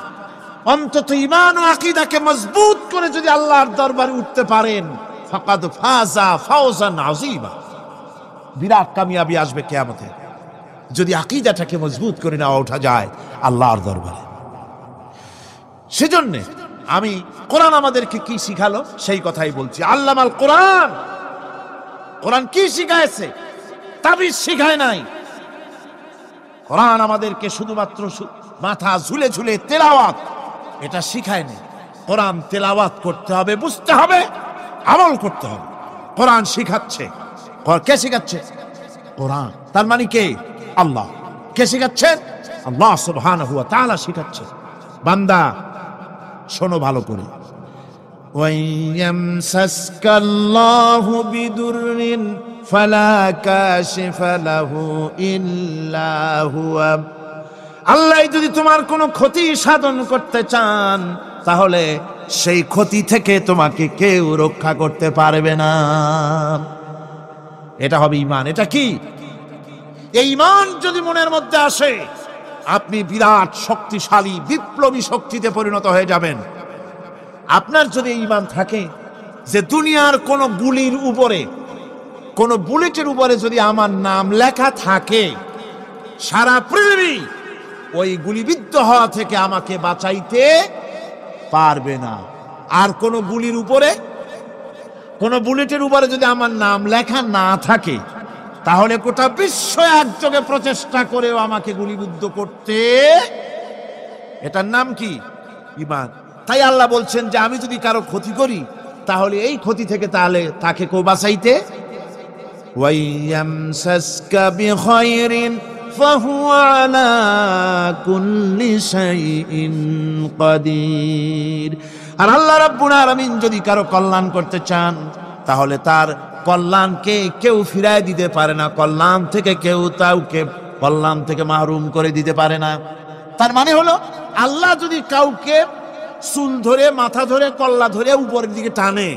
অন্তত ঈমান ও আকীদাকে মজবুত করে যদি আল্লাহর দরবারে উঠতে পারেন, ফাকাদ ফাজা ফাওজান আযীমা, বিরাট কামিয়াবি আসবে কিয়ামতে। যদি আকীদাটাকে মজবুত করে না ওঠা যায় আল্লাহর দরবারে। সেজন্য আমি কোরআন আমাদেরকে কি শিখালো সেই কথাই বলছি। আল্লামাল কোরআন, কোরআন কি শিখায়ছে? তাবিজ শিখায় নাই। কোরআন আমাদেরকে শুধুমাত্র মাথা ঝুলে ঝুলে তেলাওয়াত, এটা শিখায় না। কোরআন তেলাওয়াত করতে হবে, বুঝতে হবে, আমল করতে হবে। কোরআন শিখাচ্ছে। কে শিখাচ্ছে? কোরআন। তার মানে কে? আল্লাহ। কে শিখাচ্ছেন? আল্লাহ সুবহানাহু ওয়া তাআলা শিখাচ্ছেন। বান্দা শোনো ভালো করে। ওয়াইয়ামসাসকাল্লাহু বিদুররিন ফালা কাশিফা লাহু ইল্লা হুয়া। আল্লাহ যদি তোমার কোনো ক্ষতি সাধন করতে চান, তাহলে সেই ক্ষতি থেকে তোমাকে কেউ রক্ষা করতে পারবে না। এটা হবে ঈমান। এটা কি? এই ঈমান যদি মনের মধ্যে আসে, আপনি বিরাট শক্তিশালী বিপ্লবী শক্তিতে পরিণত হয়ে যাবেন। আপনার যদি ঈমান থাকে যে দুনিয়ার কোন গুলির উপরে, কোন বুলেটের উপরে যদি আমার নাম লেখা থাকে, সারা পৃথিবী ওই গুলিবিদ্ধ হওয়া থেকে আমাকে বাঁচাইতে পারবে না। আর কোন গুলির উপরে, কোন বুলেটের উপরে যদি আমার নাম লেখা না থাকে, তাহলে গোটা বিশ্ব একযোগে প্রচেষ্টা করেও আমাকে গুলিবিদ্ধ করতে, এটার নাম কি? ঈমান। তাই আল্লাহ বলছেন যে আমি যদি কারো ক্ষতি করি, তাহলে এই ক্ষতি থেকে তাহলে তাকে কেউ বাঁচাইতে। ওয়াইয়ামসাসকা বিখাইরিন ফাহুয়া আলা কুল্লি শাইইন কাদির। আর আল্লাহ রাব্বুল আলামিন যদি কারো কল্যাণ করতে চান, তাহলে তার কল্যাণকে কেউ ফিরায় দিতে পারে না। কল্যাণ থেকে কেউ কাউকে কল্যাণ থেকে মাহরুম করে দিতে পারে না। তার মানে হলো, আল্লাহ যদি কাউকে চুল ধরে, মাথা ধরে, কল্লা ধরে উপরের দিকে টানে,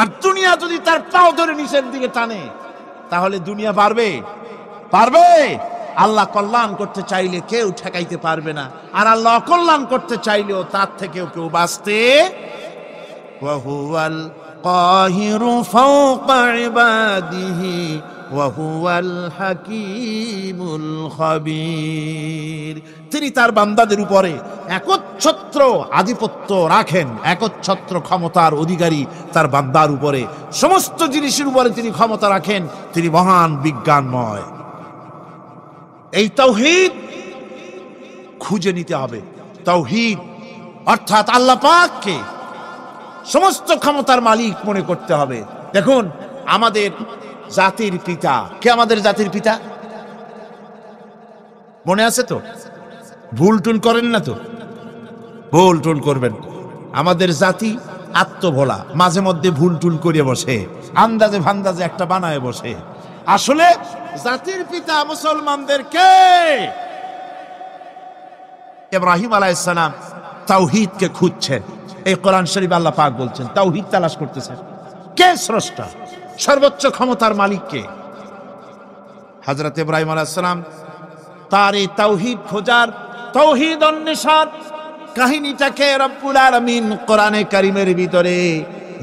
আর দুনিয়া যদি তার পাও ধরে নিচের দিকে টানে, তাহলে দুনিয়া পারবে? পারবে? আল্লাহ কল্যাণ করতে চাইলে কেউ ঠেকাইতে পারবে না, আর আল্লাহ অকল্যাণ করতে চাইলেও তার থেকেও কেউ বাঁচতে। ওয়া হুয়াল কাহিরু ফাওকা ইবাদিহি ওয়া হুয়াল হাকীমুল খাবীর। তিনি তার বান্দাদের উপরে একচ্ছত্র আধিপত্য রাখেন, একচ্ছত্র ক্ষমতার অধিকারী তার বান্দার উপরে, সমস্ত জিনিসের উপরে তিনি ক্ষমতা রাখেন। তিনি মহান বিজ্ঞানময়। এই তাওহীদ খুঁজে নিতে হবে। তাওহীদ অর্থাৎ আল্লাহ পাককে সমস্ত ক্ষমতার মালিক মনে করতে হবে। দেখুন, আমাদের জাতির পিতা কে? আমাদের জাতির পিতা মনে আছে তো? ভুল টুল করেন না তো? ভুল টুল করবেন। আমাদের জাতি আত্মভোলা, মাঝে মধ্যে ভুল টুল করে বসে, আন্দাজে ভান্দাজে একটা বানায় বসে। আসলে জাতির পিতা মুসলমানদের কে? ইব্রাহিম আলাইহিস সালাম তাওহীদকে খুঁজছেন। এই কোরআন শরীফ আল্লাহ পাক বলছেন তাওহীদ তালাশ করতেছেন। কে স্রষ্টা? সর্বোচ্চ ক্ষমতার মালিক কে? হযরত ইব্রাহিম আলাইহিস সালাম তার এই তাওহীদ খোঁজার, তাওহীদ অন্বেষণ কাহিনীটাকে রব্বুল আলামিন কোরআনে কারীমের ভিতরে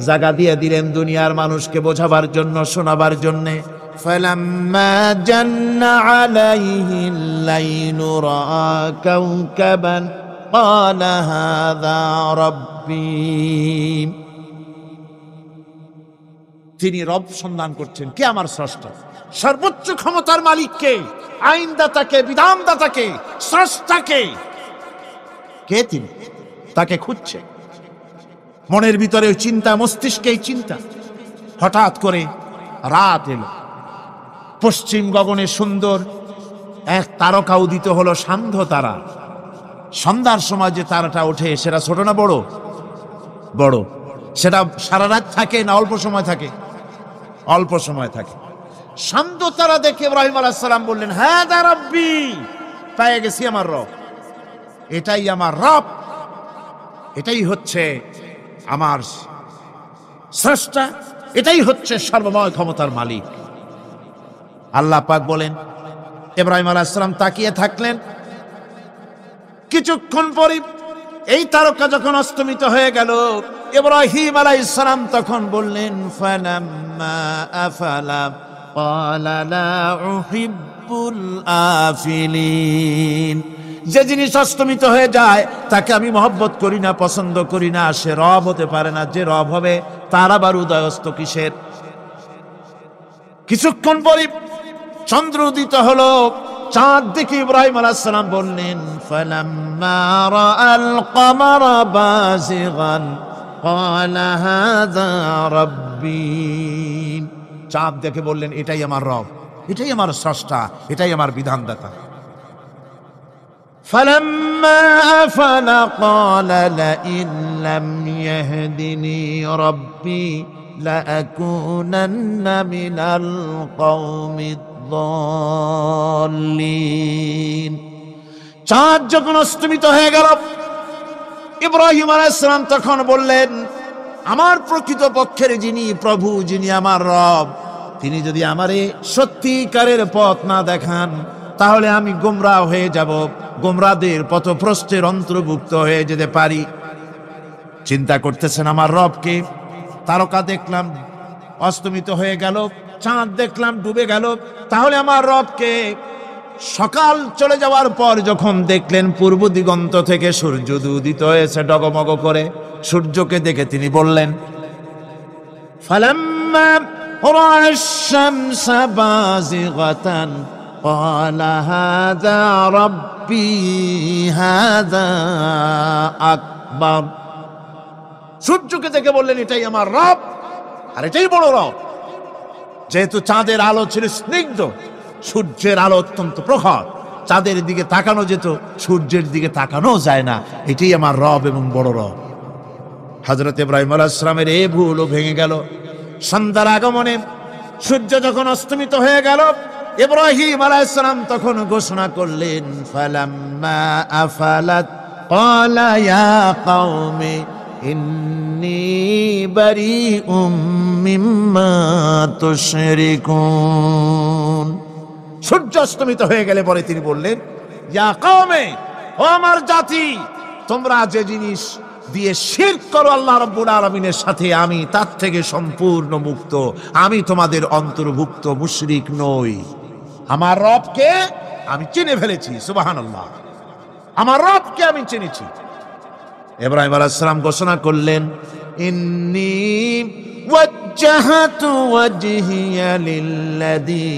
জায়গা দিয়ে দিলেন দুনিয়ার মানুষকে বোঝাবার জন্য, শোনাবার জন্য। فَلَمَّا جَنَّ عَلَيْهِ اللَّيْلُ رَأَىٰ كَوْكَبًا قَالَ هَٰذَا رَبِّي। তিনি রব সন্ধান করছেন, কে আমার স্রষ্টা? সর্বোচ্চ ক্ষমতার মালিককে, আইনদাতাকে, বিধানদাতাকে, স্রষ্টাকে কে? তিনি তাকে খুঁজছে। মনের ভিতরে চিন্তা, মস্তিষ্কে চিন্তা। হঠাৎ করে রাত এলো, পশ্চিম গগনে সুন্দর এক তারকা উদিত হলো, সান্ধ্য তারা। সন্ধ্যার সময় যে তারাটা ওঠে সেটা ছোট না বড়? বড়। সেটা সারা রাত থাকে না অল্প সময় থাকে? অল্প সময় থাকে। সান্ধ্য তারা দেখে ইব্রাহিম আলাইহিস সালাম বললেন, হাযা রাব্বি, পেয়ে গেছি আমার রব, এটাই আমার রব, এটাই হচ্ছে আমার স্রষ্টা, এটাই হচ্ছে সর্বময় ক্ষমতার মালিক। আল্লাহ পাক বলেন, ইব্রাহিম আলাইহিস সালাম তাকিয়ে থাকলেন। কিছুক্ষণ পরে এই তারকা যখন অস্তমিত হয়ে গেল, ইব্রাহিম আলাইহিস সালাম তখন বললেন, ফালাম্মা আফালা ক্বালা লা উহিব্বুল আফিলিন। যে জিনিস অস্তমিত হয়ে যায় তাকে আমি মহব্বত করি না, পছন্দ করি না, সে রব হতে পারে না। যে রব হবে তার আবার উদয়স্ত কিসের? কিছুক্ষণ পরে চন্দ্র উদিত হলো, চাঁদ দেখে ইব্রাহিম আলাইহিস সালাম বললেন, ফালাম্মা রাআল কমারা বাযিগান ক্বালা হাযা রাব্বি। চাঁদ দেখে বললেন, এটাই আমার রব, এটাই আমার স্রষ্টা, এটাই আমার বিধানদাতা। فلما أفل قال لئن لم يهدني ربي لأكونن من القوم الضالين। চাঁদ যখন অস্তমিত হয়ে গেল, ইব্রাহিম আলাইহিস সালাম তখন বললেন, আমার প্রকৃত পক্ষের যিনি প্রভু, যিনি আমার রব, তিনি যদি আমারে সত্যিকারের পথ না দেখান তাহলে আমি গোমরাহ হয়ে যাব, গোমরাদের পথভ্রষ্টের অন্তর্ভুক্ত হয়ে যেতে পারি। চিন্তা করতেছেন আমার রবকে। তারকা দেখলাম অস্তমিত হয়ে গেল, চাঁদ দেখলাম ডুবে গেল, তাহলে আমার রবকে? সকাল চলে যাওয়ার পর যখন দেখলেন পূর্ব দিগন্ত থেকে সূর্য উদিত হয়েছে ডগমগ করে, সূর্যকে দেখে তিনি বললেন, ফালাম্মা রাআশ শামসা বাযিগাতান ক্বালা হাযা রাব্বি হাযা আকবার। সূর্যকে দেখে বললেন, এটাই আমার রব, আর এটাই বড় রব। যেহেতু চাঁদের আলো ছিল স্নিগ্ধ, সূর্যের আলো অত্যন্ত প্রখর, চাঁদের দিকে তাকানো যেত, সূর্যের দিকে তাকানো যায় না। এটাই আমার রব এবং বড় রব। হযরত ইব্রাহিম আলাইহিস সালামের এই ভুলও ভেঙে গেল। সন্ধ্যার আগমনে সূর্য যখন অস্তমিত হয়ে গেল, ইব্রাহিম আলাইহিস সালাম তখন ঘোষণা করলেন, ফালাম্মা আফালাত ক্বালা ইয়া কওমি ইন্নী বারীউম মিম্মা তুশরিকুন। সূর্য অস্তমিত হয়ে গেলে পরে তিনি বললেন, ইয়া কওমি, ও আমার জাতি, তোমরা যে জিনিস দিয়ে শিরক করো আল্লাহ রাব্বুল আলামিনের সাথে, আমি তার থেকে সম্পূর্ণ মুক্ত, আমি তোমাদের অন্তর্ভুক্ত, মুশরিক নই। আমার রবকে আমি চিনে ফেলেছি, সুবহানাল্লাহ, আমার রবকে আমি চিনেছি। ইব্রাহিম আলাইহিস সালাম ঘোষণা করলেন, ইন্নী ওয়াজ্জাহতু ওয়াজহিয়া লিল্লাযী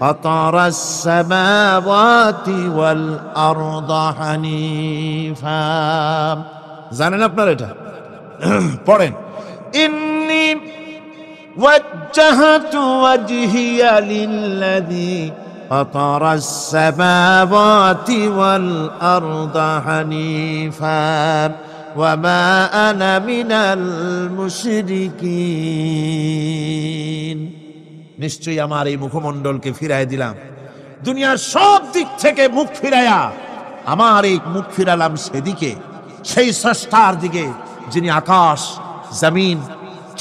ফাতারাস সামাওয়াতি ওয়াল আরদা হানিফা। জানেন আপনারা এটা? পড়েন, ইন্নী ওয়াজ্জাহতু ওয়াজহিয়া লিল্লাযী ফাতারাস সামাওয়াতি ওয়াল আরদা হানিফা ওয়া মা আনা মিনাল মুশরিকিন। নিশ্চয়ই আমার এই মুখমণ্ডলকে ফিরাই দিলাম, দুনিয়ার সব দিক থেকে মুখ ফিরাইয়া আমার এই মুখ ফিরালাম সেদিকে, সেই স্রষ্টার দিকে যিনি আকাশ জমিন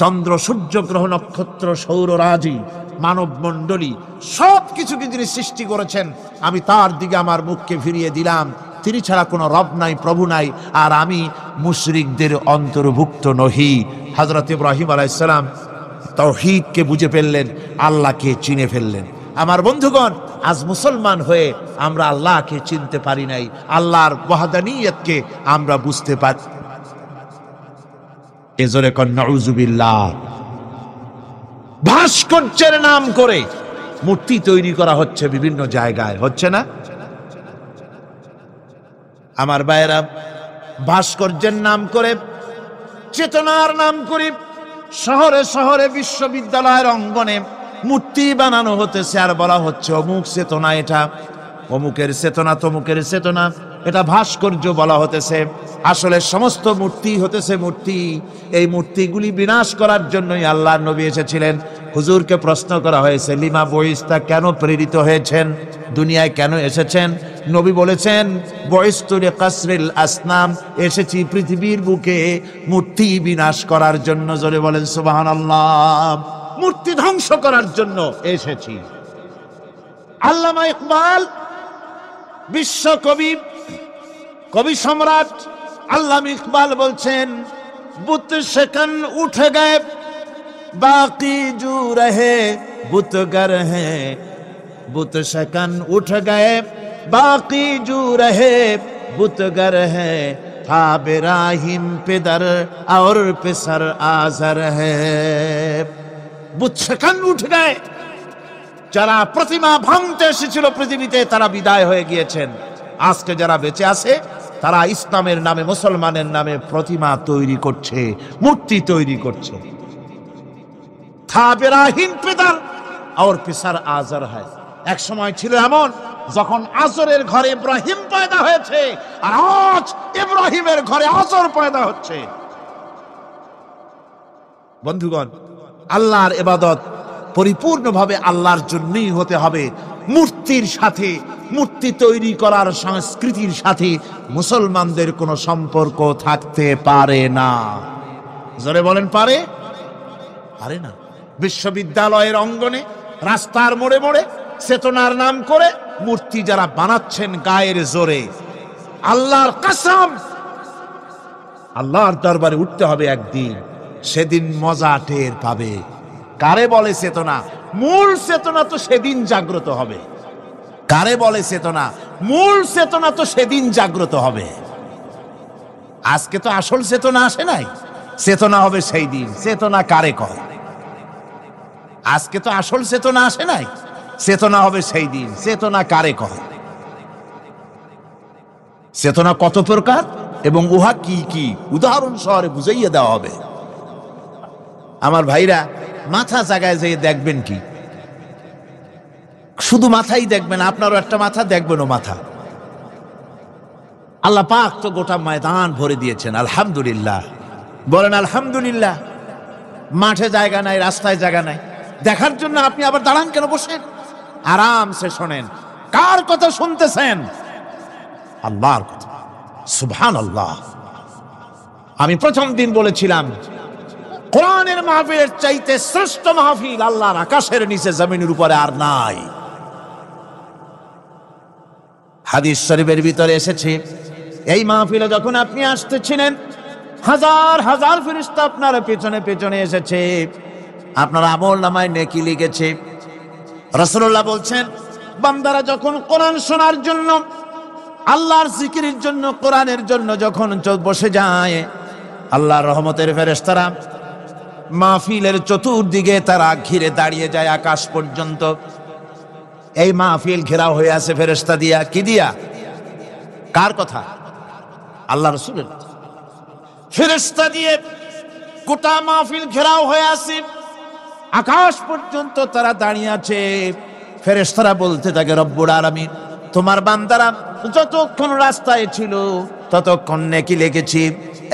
চন্দ্র সূর্য গ্রহ নক্ষত্র সৌররাজি মানব মণ্ডলী সব কিছুকে যিনি সৃষ্টি করেছেন, আমি তার দিকে আমার মুখকে ফিরিয়ে দিলাম। তিনি ছাড়া কোনো রব নাই, প্রভু নাই, আর আমি মুশরিকদের অন্তর্ভুক্ত নহি। হযরত ইব্রাহিম আলাইহিস সালাম তাওহীদকে বুঝে ফেললেন, আল্লাহকে চিনে ফেললেন। আমার বন্ধুগণ, আজ মুসলমান হয়ে আমরা আল্লাহকে চিনতে পারি নাই, আল্লাহর ওয়াহদানিয়তকে আমরা বুঝতে পারি। এজরে কন নাউযুবিল্লাহ। ভাস্কর্যের নাম করে মূর্তি তৈরি করা হচ্ছে বিভিন্ন জায়গায়, হচ্ছে না? আমার ভাইয়েরা, ভাস্কর্যের নাম করে, চেতনার নাম করে শহরে শহরে বিশ্ববিদ্যালয়ের অঙ্গনে মূর্তি বানানো হতেছে, আর বলা হচ্ছে অমুক চেতনা, এটা অমুকের চেতনা, তমুকের চেতনা, এটা ভাস্কর্য বলা হতেছে। আসলে সমস্ত মূর্তি হতেছে মূর্তি। এই মূর্তিগুলি বিনাশ করার জন্যই আল্লাহর নবী এসেছিলেন। হুজুরকে প্রশ্ন করা হয়েছে, লিমা বইস্তা, কেন প্রেরিত হয়েছেন, দুনিয়ায় কেন এসেছেন? নবী বলেছেন, বইস্তু লিকাসরিল আসনাম, এসেছি পৃথিবীর বুকে মূর্তি বিনাশ করার জন্য। জোরে বলেন সুবহানাল্লাহ। মূর্তি ধ্বংস করার জন্য এসেছি। আল্লামা ইকবাল, বিশ্ব কবি, কবি সম্রাট আল্লামা ইকবাল বলছেন, বুত সেকন উঠে গয়ে বাকি জু রহে বুতগর হ্যাঁ, বুত সেকন উঠ গয়ে বাকি জু রহে বুতগর হ্যাঁ, था बिराहिम पिदर और पिसर आजर है। বুত সেকন উঠ গয়ে, যারা প্রতিমা ভাঙতে এসেছিল পৃথিবীতে তারা বিদায় হয়ে গিয়েছেন। আজকে যারা বেঁচে আছে তারা ইসলামের নামে, মুসলমানের নামে প্রতিমা তৈরি করছে, মূর্তি তৈরি করছে। থা বিরাহিম পিদর और পিসার আজর হয়। এক সময় ছিল এমন যখন আজরের ঘরে ইব্রাহিম পয়দা হয়েছে, আর আজ ইব্রাহিমের ঘরে আজর পয়দা হচ্ছে। বন্ধুগণ, আল্লাহর ইবাদত পরিপূর্ণভাবে আল্লাহর জন্যই হতে হবে। মূর্তির সাথে, মূর্তি তৈরি করার সংস্কৃতির সাথে মুসলমানদের কোনো সম্পর্ক থাকতে পারে না। জোরে বলেন, পারে? পারে না। বিশ্ববিদ্যালয়ের অঙ্গনে, রাস্তার মোড়ে মোড়ে চেতনার নাম করে মূর্তি যারা বানাচ্ছেন গায়ের জোরে, আল্লাহর কসম, আল্লাহর দরবারে উঠতে হবে একদিন, সেদিন মজা টের পাবে। কারে বলে চেতনা? মূল চেতনা তো সেদিন জাগ্রত হবে। কারে বলে চেতনা? মূল চেতনা তো সেদিন জাগ্রত হবে। আজকে তো আসল চেতনা আসে নাই, চেতনা হবে সেই দিন। চেতনা কারে কয়? আজকে তো আসল চেতনা আসে নাই, চেতনা হবে সেই দিন। চেতনা কারে কয়? চেতনা কত প্রকার এবং উহা কি কি উদাহরণ সহকারে বুঝাইয়া দেওয়া হবে। আমার ভাইরা, মাথা জায়গায় যেয়ে দেখবেন কি? শুধু মাথাই দেখবেন, আপনারও একটা মাথা, দেখবেনও মাথা। আল্লাহ পাক তো গোটা ময়দান ভরে দিয়েছেন, আলহামদুলিল্লাহ। বলেন আলহামদুলিল্লাহ। মাঠে জায়গা নাই, রাস্তায় জায়গা নাই, দেখার জন্য আপনি আবার দাঁড়ান কেন? বসেন, আরামসে শোনেন। কার কথা শুনতেছেন? আল্লাহর কথা। সুবহানাল্লাহ। আমি প্রথম দিন বলেছিলাম, কোরআনের মাহফিলের চাইতে শ্রেষ্ঠ মাহফিল আল্লাহর আকাশের নিচে জমিনের উপরে আর নাই। হাদিস শরীফের ভিতরে এসেছে, এই মাহফিলে যখন আপনি আসতেছিলেন, হাজার হাজার ফেরেশতা আপনার পেছনে পেছনে এসেছে, আপনার আমল নামায় নেকি লিখেছে। রাসূলুল্লাহ বলছেন, বান্দারা যখন কোরআন শোনার জন্য, আল্লাহর জিকিরের জন্য, কোরআনের জন্য যখন বসে যায়, আল্লাহর রহমতের ফেরেশতারা মাহফিলের চতুর্দিকে তারা ঘিরে দাঁড়িয়ে যায় আকাশ পর্যন্ত। এই মাহফিল ঘেরাও হয়ে আছে ফেরেশতা দিয়া। কি দিয়া? কার কথা? আল্লাহ রাসূলের। ফেরেশতা দিয়ে গোটা মাহফিল ঘেরাও হয়ে আছে, আকাশ পর্যন্ত তারা দাঁড়িয়ে আছে। ফেরেশতারা বলতে থাকে, রব্বুল আলামিন, তোমার বান্দারা যতক্ষণ রাস্তায় ছিল ততক্ষণ নেকি লিখেছি,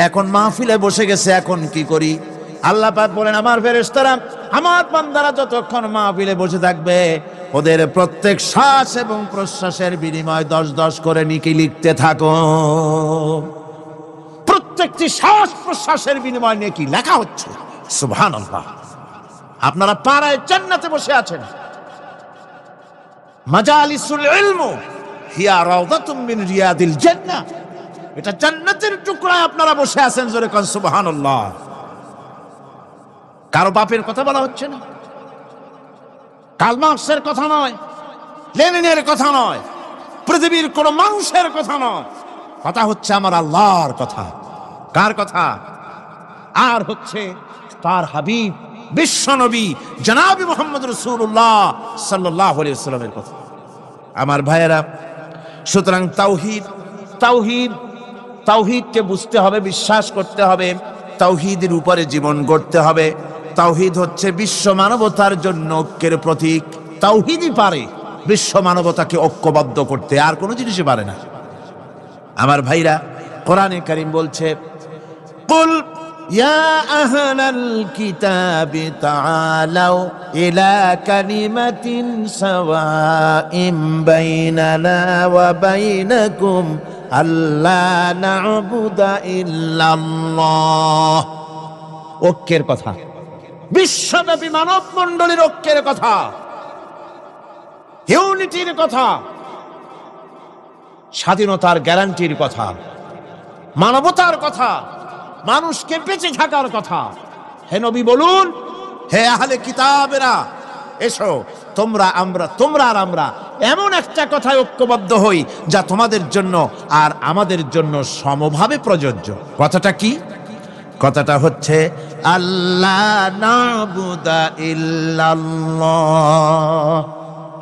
এখন মাহফিলে বসে গেছে, এখন কি করি? আল্লাহ পাক বলেন, আমার ফেরেশতারা, আমার বান্দারা যতক্ষণ মাহফিলে বসে থাকবে ওদের প্রত্যেক শ্বাস এবং প্রশ্বাসের বিনিময়ে 10-10 করে নেকি লিখতে থাকো। প্রত্যেকটি শ্বাস প্রশ্বাসের বিনিময়ে নেকি লেখা হচ্ছে। সুবহানাল্লাহ। আপনারা পাড়ায় জান্নাতে বসে আছেন। মাজালিসুল ইলম হিয়া রাউদাতুম মিন রিয়াদিল জান্নাহ, এটা জান্নাতের টুকরায় আপনারা বসে আছেন। জোরে কোন সুবহানাল্লাহ। কারো বাপের কথা বলা হচ্ছে না, কার্ল মার্কসের কথা নয়, লেনিনের কথা নয়, পৃথিবীর কোন মানুষের কথা নয়, কথা হচ্ছে আমার আল্লাহর কথা। কার কথা? আর হচ্ছে তার হাবিব বিশ্ব নবী জনাবে মুহাম্মদ রাসূলুল্লাহ সাল্লাল্লাহু আলাইহি ওয়াসাল্লামের কথা। আমার ভাইয়েরা, সুতরাং তাওহীদ তাওহীদ তাওহীদকে বুঝতে হবে, বিশ্বাস করতে হবে, তাওহীদের উপরে জীবন গড়তে হবে। তাওহীদ হচ্ছে বিশ্ব মানবতার জন্য ঐক্যের প্রতীক। তাওহীদই পারে বিশ্ব মানবতাকে ঐক্যবদ্ধ করতে, আর কোনো জিনিসই পারে না। আমার ভাইরা, কোরআনে কারীম বলছে, কুল ইয়া আহলাল কিতাবি তাআলাউ ইলা কালিমাতিন সাওয়াইম বাইনানা ওয়া বাইনাকুম আল্লা না'বুদা ইল্লাল্লাহ। ঐক্যের কথা, বিশ্বব্যাপী মানব মণ্ডলীর ঐক্যের কথা, ইউনিটির কথা, স্বাধীনতার গ্যারান্টির কথা, মানবতার কথা, মানুষকে বেঁচে থাকার কথা। হে নবী বলুন, হে আহলে কিতাবেরা, এসো তোমরা আর আমরা এমন একটা কথায় ঐক্যবদ্ধ হই যা তোমাদের জন্য আর আমাদের জন্য সমভাবে প্রযোজ্য। কথাটা কি? কথাটা হচ্ছে আল্লাহ না'বুদা ইল্লাল্লাহ,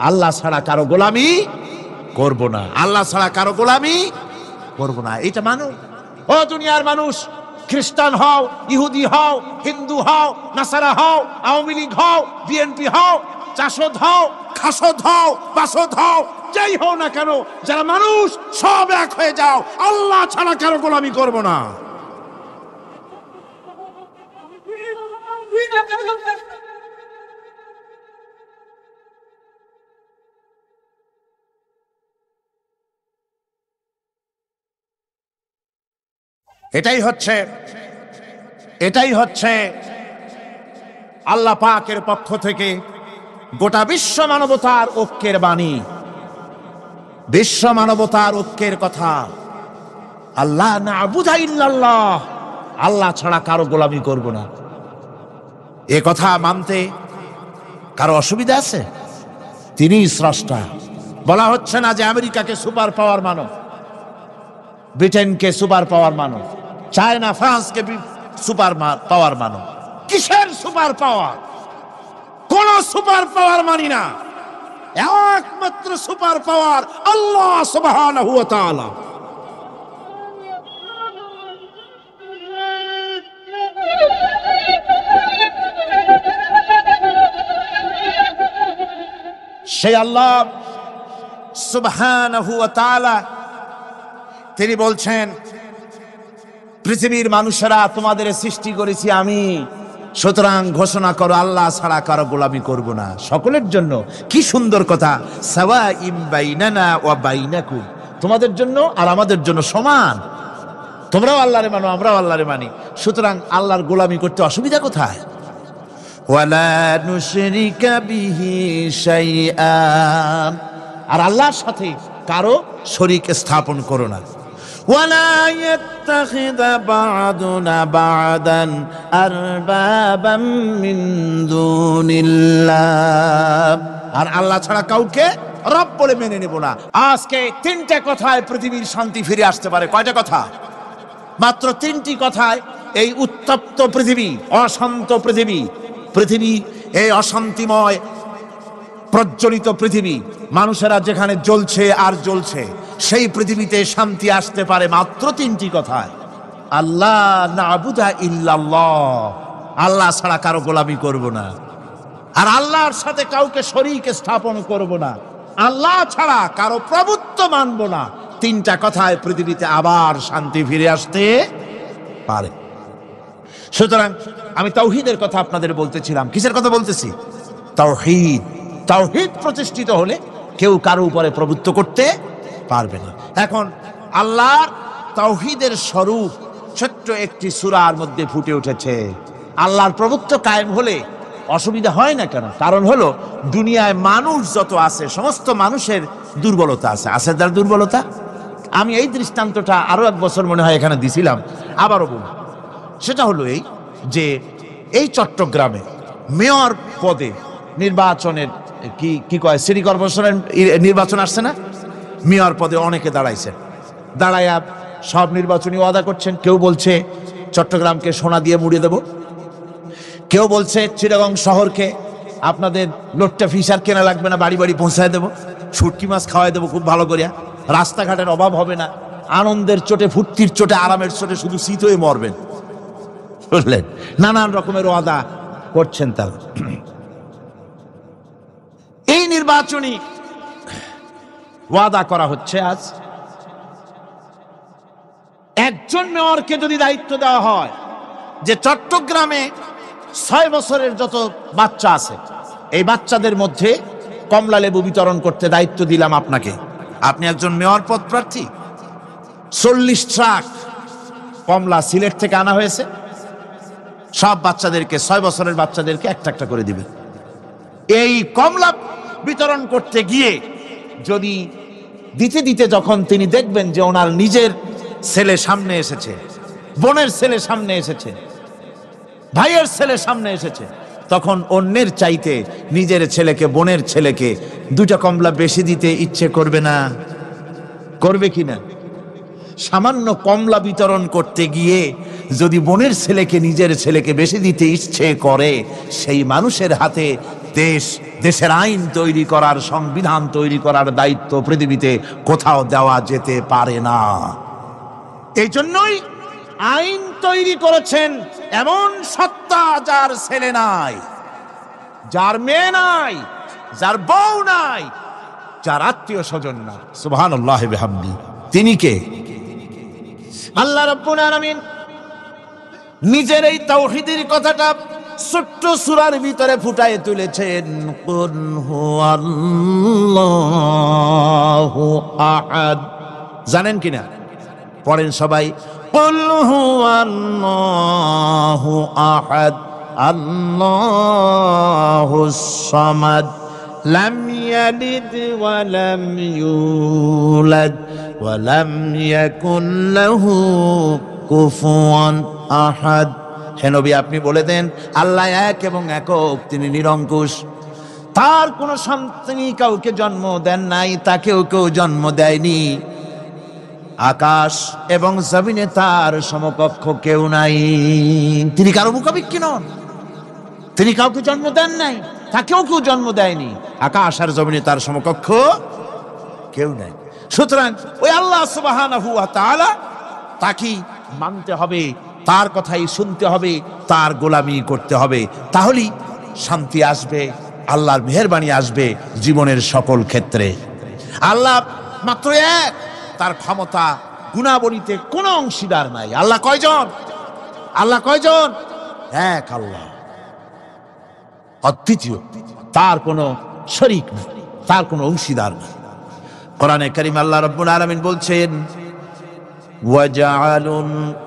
আল্লাহ ছাড়া কারো গোলামি করব না, আল্লাহ ছাড়া কারো গোলামি করব না। এটা মানো। ও দুনিয়ার মানুষ, খ্রিস্টান হও, ইহুদি হও, হিন্দু হও, নাসারা হও, আওয়ামী লীগ হও, বিএনপি হও, চাষদ হও, খাসদ হও, বাসদ হও, যাই হও না কেন, যারা মানুষ সব এক হয়ে যাও, আল্লাহ ছাড়া কারো গোলামি করব না। এটাই হচ্ছে আল্লাহ পাকের পক্ষ থেকে গোটা বিশ্ব মানবতার ঐক্যের বাণী, বিশ্ব মানবতার ঐক্যের কথা। আল্লাহ না'বুদা ইল্লাল্লাহ, আল্লাহ ছাড়া কারো গোলামি করব না। এ কথা মানতে কারো অসুবিধা আছে? তিনি স্রষ্টা। বলা হচ্ছে না যে আমেরিকাকে সুপার পাওয়ার মানো, ব্রিটেনকে সুপার পাওয়ার মানো, চায়না ফ্রান্সকে সুপার পাওয়ার মানো। কিসের সুপার পাওয়ার? কোন সুপার পাওয়ার মানি না। একমাত্র সুপার পাওয়ার আল্লাহ সুবহানাহু ওয়া তাআলা। সেই আল্লাহ সুবহানাহু ওয়া তাআলা তিনি বলছেন, পৃথিবীর মানুষেরা তোমাদের সৃষ্টি করেছি আমি, সুতরাং ঘোষণা করো আল্লাহ ছাড়া কারো গোলামি করব না। সকলের জন্য কি সুন্দর কথা, সাওয়াইম বাইনানা ওয়া বাইনাকুম, তোমাদের জন্য আর আমাদের জন্য সমান। তোমরাও আল্লাহরে মানো, আমরাও আল্লাহরে মানি, সুতরাং আল্লাহর গোলামি করতে অসুবিধা কোথায়? ওয়ালা নুশরিকা বিহি শাইআ, আর আল্লাহর সাথে কারো শরীক স্থাপন করো না। ولا يتخذ بعضنا بعضا أربابا من دون الله, আর আল্লাহ ছাড়া কাউকে রব বলে মেনে নেব না। আজকে তিনটা কথায় পৃথিবীর শান্তি ফিরে আসতে পারে। কয়টা কথা? মাত্র তিনটি কথায় এই উত্তপ্ত পৃথিবী, অশান্ত পৃথিবী, এই অশান্তিময় প্রজ্বলিত পৃথিবী মানুষেরা যেখানে জ্বলছে আর জ্বলছে, সেই পৃথিবীতে শান্তি আসতে পারে মাত্র তিনটি কথায়: আল্লাহ নাবুদা ইল্লাল্লাহ, আল্লাহ ছাড়া কারো গোলামি করব না, আর আল্লাহর সাথে কাউকে শরীক স্থাপন করব না, আল্লাহ ছাড়া কারো প্রভুত্ব মানব না। তিনটা কথায় পৃথিবীতে আবার শান্তি ফিরে আসতে পারে। সুতরাং আমি তাওহীদের কথা আপনাদের বলতেছিলাম। কিসের কথা বলতেছি? তাওহীদ। তাওহীদ প্রতিষ্ঠিত হলে কেউ কারো উপরে প্রভুত্ব করতে পারবে না। এখন আল্লাহর তাওহীদের স্বরূপ ছোট্ট একটি সূরার মধ্যে ফুটে উঠেছে। আল্লাহর প্রভুত্ব কায়েম হলে অসুবিধা হয় না কেন? কারণ হলো, দুনিয়ায় মানুষ যত আছে, সমস্ত মানুষের দুর্বলতা আছে। আছে তার দুর্বলতা। আমি এই দৃষ্টান্তটা আরো এক বছর মনে হয় এখানে দিছিলাম, আবারও বলব। সেটা হলো এই যে, এই চট্টগ্রামে মেয়র পদে নির্বাচনের কি কয়, সিটি কর্পোরেশনের নির্বাচন আসছে না? মেয়র পদে অনেকে দাঁড়াইছেন। দাঁড়াইয়া সব নির্বাচনী ওয়াদা করছেন। কেউ বলছে চট্টগ্রামকে সোনা দিয়ে মুড়িয়ে দেব, কেউ বলছে চিটাগং শহরকে আপনাদের লোট্টা ফিশার কেনা লাগবে না, বাড়ি বাড়ি পৌঁছায় দেবো, শুটকি মাছ খাওয়াই দেবো খুব ভালো করিয়া, রাস্তাঘাটের অভাব হবে না, আনন্দের চোটে, ফুর্তির চোটে, আরামের চোটে শুধু শীত হয়ে মরবেন। বুঝলেন? নানান রকমের ওয়াদা করছেন তারা। এই নির্বাচনী ওয়াদা করা হচ্ছে। আজ একজন মেয়রকে যদি দায়িত্ব দেওয়া হয় যে চট্টগ্রামে 6 বছরের যত বাচ্চা আছে, এই বাচ্চাদের মধ্যে কমলা লেবু বিতরণ করতে দায়িত্ব দিলাম আপনাকে, আপনি একজন মেয়র পদ প্রার্থী, 40 ট্রাক কমলা সিলেট থেকে আনা হয়েছে, সব বাচ্চাদেরকে, 6 বছরের বাচ্চাদেরকে একটা একটা করে দিবেন। এই কমলা বিতরণ করতে গিয়ে যদি দিতে দিতে যখন তিনি দেখবেন যে ওনার নিজের ছেলে সামনে এসেছে, বোনের ছেলে সামনে এসেছে, ভাইয়ের ছেলে সামনে এসেছে, তখন অন্যের চাইতে নিজের ছেলেকে, বোনের ছেলেকে 2টা কমলা বেশি দিতে ইচ্ছে করবে না? করবে কিনা? সামান্য কমলা বিতরণ করতে গিয়ে যদি বোনের ছেলেকে, নিজের ছেলেকে বেশি দিতে ইচ্ছে করে, সেই মানুষের হাতে দেশের আইন তৈরি করার, সংবিধান তৈরি করার দায়িত্ব পৃথিবীতে কোথাও দেওয়া যেতে পারে না। এই জন্যই আইন তৈরি করেছেন এমন সত্তা যার ছেলে নাই, যার মেয়ে নাই, যার বউ নাই, যার আত্মীয় স্বজন নাই। সুবহানাল্লাহি ওয়া বিহামদি। তিনি কে? আল্লাহ রাব্বুল আলামিন নিজের এই তাওহীদের কথাটা ছোট্ট সূরার ভিতরে ফুটায়ে তুলেছেন। কুল হুয়াল্লাহু আহাদ। জানেন কিনা? পড়েন সবাই। কুল হুয়াল্লাহু আহাদ, আল্লাহুস সামাদ, লাম ইয়ালিদ ওয়া লাম ইউলাদ ওয়া লাম ইয়াকুল লাহু কুফুয়ান আহাদ। হে নবী, আপনি বলে দেন, আল্লাহ এক এবং একক, তিনি নিরঙ্কুশ, তার কোনো সন্তানই কাউকে জন্ম দেন নাই, তাকেও কেউ জন্ম দেয়নি। আকাশ এবং জমিনে তার সমকক্ষ কেউ নাই। তিনি কারো মুখাপেক্ষী নন, তিনি কাউকে জন্ম দেন নাই, তাকেও কেউ জন্ম দেয়নি। আকাশ আর জমিনে তার সমকক্ষ কেউ নাই। সুতরাং ওই আল্লাহ সুবহানাহু ওয়া তাআলা, তাকেই মানতে হবে, তার কথাই শুনতে হবে, তার গোলামি করতে হবে। তাহলেই শান্তি আসবে, আল্লাহর মেহেরবানি আসবে জীবনের সকল ক্ষেত্রে। আল্লাহ মাত্র এক, তার ক্ষমতা গুণাবলীতে কোনো অংশীদার নাই। আল্লাহ কয়জন? আল্লাহ কয়জন? এক আল্লাহ, অদ্বিতীয়, তার কোনো শরীক নেই, তার কোনো অংশীদার নেই। কোরআনে কারীম আল্লাহ রাব্বুল আলামিন বলছেন,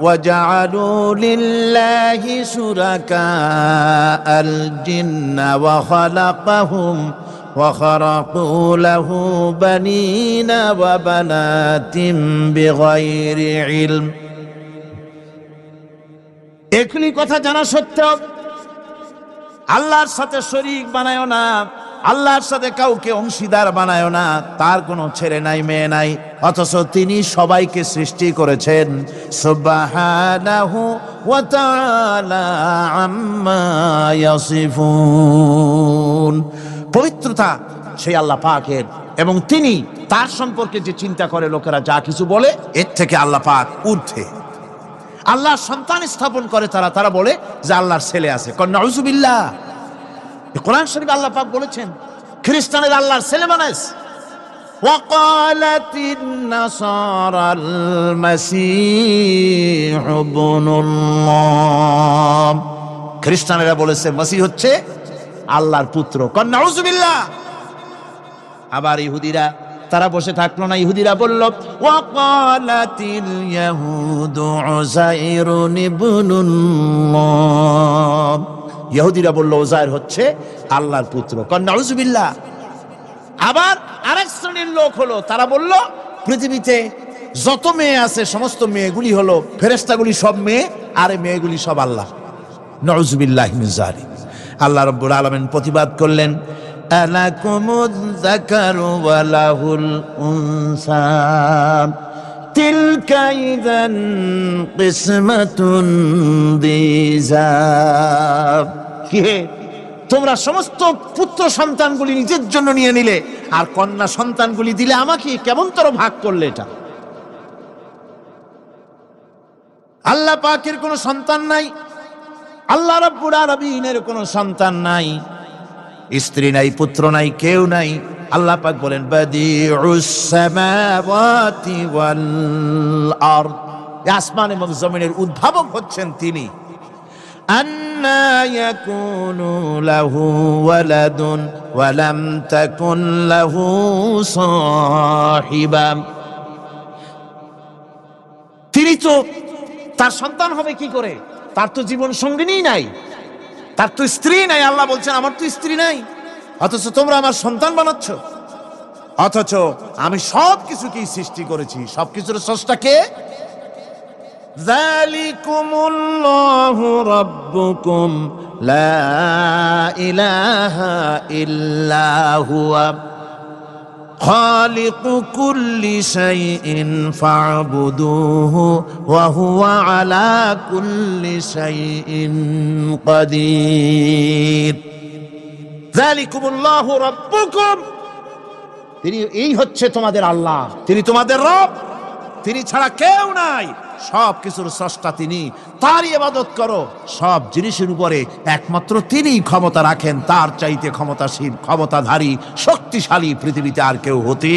وَجَعَلُوا لِلَّهِ شُرَكَاءَ الْجِنَّ وَخَلَقَهُمْ وَخَرَقُوا لَهُ بَنِينَ وَبَنَاتٍ بِغَيْرِ عِلْمٍ। এখনি কথা জানা সত্ত্বেও আল্লাহর সাথে শরীক বানায়ো না, আল্লাহর সাথে কাউকে অংশীদার বানায়ো না। তার কোনো ছেলে নাই, মেয়ে নাই, অথচ তিনি সবাইকে সৃষ্টি করেছেন। সুবহানাহু ওয়া তাআলা আম্মা ইয়াসিফুন। পবিত্রতা সেই আল্লাহ পাকের, এবং তিনি তার সম্পর্কে যে চিন্তা করে লোকেরা যা কিছু বলে এর থেকে আল্লাহ পাক ঊর্ধ্বে। আল্লাহ সন্তান স্থাপন করে তারা বলে যে আল্লাহর ছেলে আছে। নাউযুবিল্লাহ। কোরআন শরীফে আল্লাহ পাক বলেছেন খ্রিস্টানের আল্লাহর ছেলে বানাইছে। وقالت النصارى المسيح ابن الله, খ্রিস্টানেরা বলেছে মসিহ হচ্ছে আল্লাহর পুত্র। নাউযুবিল্লাহ। আবার ইহুদিরা তারা বসে থাকলো না, ইহুদিরা বলল ওয়াকালাতিল ইয়াহুদু উযাইরুন ইবনুল্লাহ, ইহুদিরা বলল উযাইর হচ্ছে আল্লাহর পুত্র। নাউযুবিল্লাহ। আবার আরেক শ্রেণীর লোক হলো, তারা বলল পৃথিবীতে যত মেয়ে আছে সমস্ত মেয়েগুলি হলো ফেরেশতাগুলি সব মেয়ে, আর মেয়েগুলি সব আল্লাহ। নাউযুবিল্লাহি মিন যালিক। আল্লাহ রাব্বুল আলামিন প্রতিবাদ করলেন আলাকুমুয যাকারু ওয়া লাহুল উনসা তিলকা ইযান কিসমাতুন দিযা। কি হে, তোমরা সমস্ত পুত্র সন্তানগুলি নিজের জন্য নিয়ে নিলে আর কন্যা সন্তানগুলি দিলে আমাকে, কেমন তোর ভাগ করলে এটা? আল্লাহ পাকের কোনো সন্তান নাই, আল্লাহ রাব্বুল আলামিনের কোনো সন্তান নাই, স্ত্রী নাই, পুত্র নাই, কেউ নাই। আল্লাহ পাক বলেন বাদিউস সামাওয়াতি ওয়াল আরদ, আসমান এবং জমিনের উদ্ভাবক হচ্ছেন তিনি। আন্না ইয়াকুনু লাহু ওয়ালাদুন ওয়া লাম তাকুন লাহু সাহিবা, তিনি তো তার সন্তান হবে কি করে? তার তো জীবন সঙ্গিনী নাই, তার তো স্ত্রী নাই। আল্লাহ বলছেন আমার তো স্ত্রী নাই, অথচ তোমরা আমার সন্তান বানাচ্ছ। অথচ আমি সব কিছুকেই সৃষ্টি করেছি। সবকিছুর স্রষ্টা কে? যালিকুমুল্লাহু রাব্বুকুম লা ইলাহা ইল্লা হুয়া খালিকু কুল্লি শাইইন ফা'বুদুহু ওয়া হুয়া আলা কুল্লি শাইইন কাদির। যালিকুমুল্লাহু রাব্বুকুম, তিনি এই হচ্ছে তোমাদের আল্লাহ, তিনি তোমাদের রব, তিনি ছাড়া কেউ নাই। সব কিছুর স্রষ্টা তিনি, তারই ইবাদত করো। সব জিনিসের উপরে একমাত্র তিনিই ক্ষমতা রাখেন, তার চাইতে ক্ষমতাশীল, ক্ষমতাধারী, শক্তিশালী পৃথিবীতে আর কেউ হতে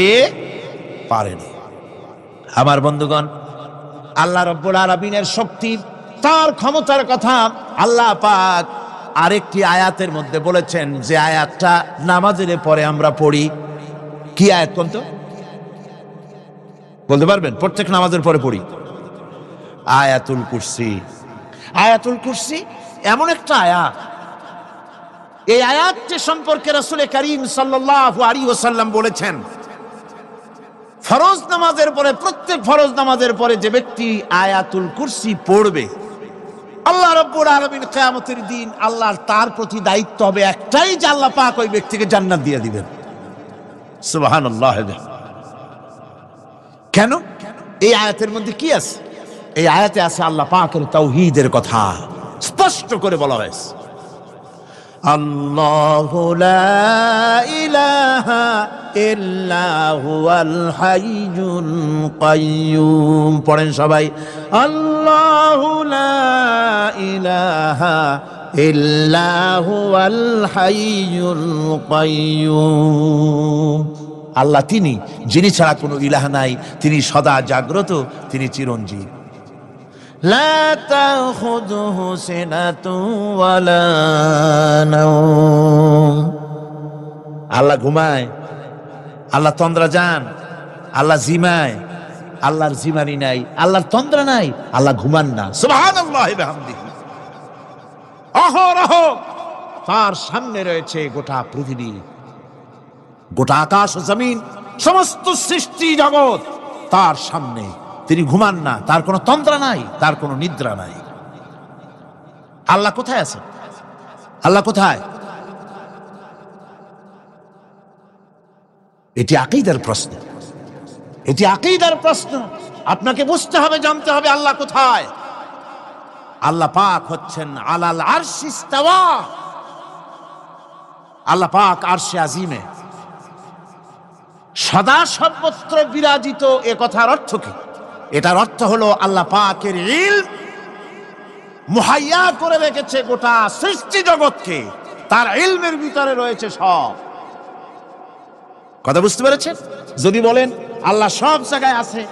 পারেনি। আমার বন্ধুগণ, আল্লাহ রাব্বুল আলামিনের শক্তি, তার ক্ষমতার কথা আল্লাহ পাক আরেকটি আয়াতের মধ্যে বলেছেন, যে আয়াতটা নামাজের পরে আমরা পড়ি। কি আয়াত কোন তো বলতে পারবেন? প্রত্যেক নামাজের পরে পড়ি আয়াতুল কুরসি। আয়াতুল কুরসি এমন একটা আয়াত, এই আয়াতটি সম্পর্কে রাসূল করিম সাল্লাল্লাহু আলাইহি ওয়াসাল্লাম বলেছেন, ফরজ নামাজের পরে, প্রত্যেক ফরজ নামাজের পরে যে ব্যক্তি আয়াতুল কুরসি পড়বে, আল্লাহ রাব্বুল আলামিন কিয়ামতের দিন আল্লাহর তার প্রতি দায়িত্ব হবে একটাই, যে আল্লাহ পাক ওই ব্যক্তিকে জান্নাত দিয়ে দিবেন। সুবহানাল্লাহ। কেন? এই আয়াতের মধ্যে কি আছে? এই আয়াতে আছে আল্লাহ পাকের তাওহীদের কথা স্পষ্ট করে বলা হয়েছে। আল্লাহু লা ইলাহা ইল্লা হুয়াল হাইয়ুল কাইয়্যুম। পড়েন সবাই, আল্লাহু লা ইলাহা ইল্লা হুয়াল হাইয়ুল কাইয়্যুম। আল্লাহ তিনি, যিনি ছাড়া কোনো ইলাহ নাই, তিনি সদা জাগ্রত, তিনি চিরঞ্জীব। লা তাখুযুহু সিনাতুন ওয়ালা নাওম। আল্লাহ ঘুমায়, আল্লাহ তন্দ্রা যান, আল্লাহ জিমায়, আল্লাহর জিমানি নাই, আল্লাহর তন্দ্রা নাই, আল্লাহ ঘুমান না। সুবহানাল্লাহি ওয়া বিহামদিহি। অহরহ তার সামনে রয়েছে গোটা পৃথিবী, গোটা আকাশ ও জমিন, সমস্ত সৃষ্টি জগৎ তার সামনে। তিনি ঘুমান না, তার কোনো তন্দ্রা নাই, তার কোনো নিদ্রা নাই। আল্লাহ কোথায় আছে? আল্লাহ কোথায়? এটি আকীদার প্রশ্ন, এটি আকীদার প্রশ্ন। আপনাকে বুঝতে হবে, জানতে হবে আল্লাহ কোথায়। আল্লাহ পাক হচ্ছেন আলাল আরশি ইস্তাওয়া। আল্লাহ পাক আরশে আজিমে, সদা সর্বত্র বিরাজিত, এ কথার অর্থ কি? এটার অর্থ হলো আল্লাহ পাকের ইলম মুহাইয়া করে রেখেছে গোটা সৃষ্টি জগৎকে, তার ইলমের ভিতরে রয়েছে সব। কথা বুঝতে পেরেছেন? যদি বলেন আল্লাহ সব জায়গায় আছে,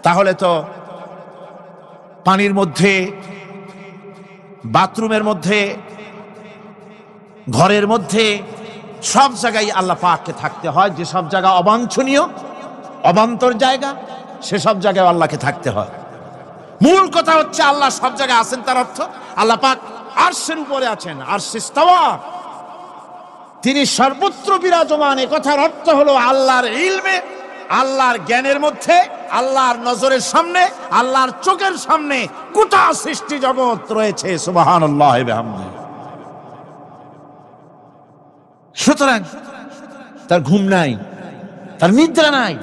তাহলে তো পানির মধ্যে, বাথরুমের মধ্যে, ঘরের মধ্যে, সব জায়গায় আল্লাহ পাককে থাকতে হয়। যে সব জায়গা অবাঞ্ছনীয়, অবান্তর জায়গা, সেসব জায়গায় আল্লাহকে থাকতে হয়। মূল কথা হচ্ছে আল্লাহ সব জায়গায় আছেন, তার অর্থ আল্লাহ পাক আরশের উপরে আছেন, আরশে ইস্তাওয়া, তিনি সর্বত্র বিরাজমান। এ কথার অর্থ হলো আল্লাহর ইলমে, আল্লাহর জ্ঞানের মধ্যে, আল্লাহর নজরের সামনে, আল্লাহর চোখের সামনে গোটা সৃষ্টি জগৎ রয়েছে। সুবহানাল্লাহ ওয়া বিহামদিহি। সুতরাং তার ঘুম নাই, তার নিদ্রা নাই,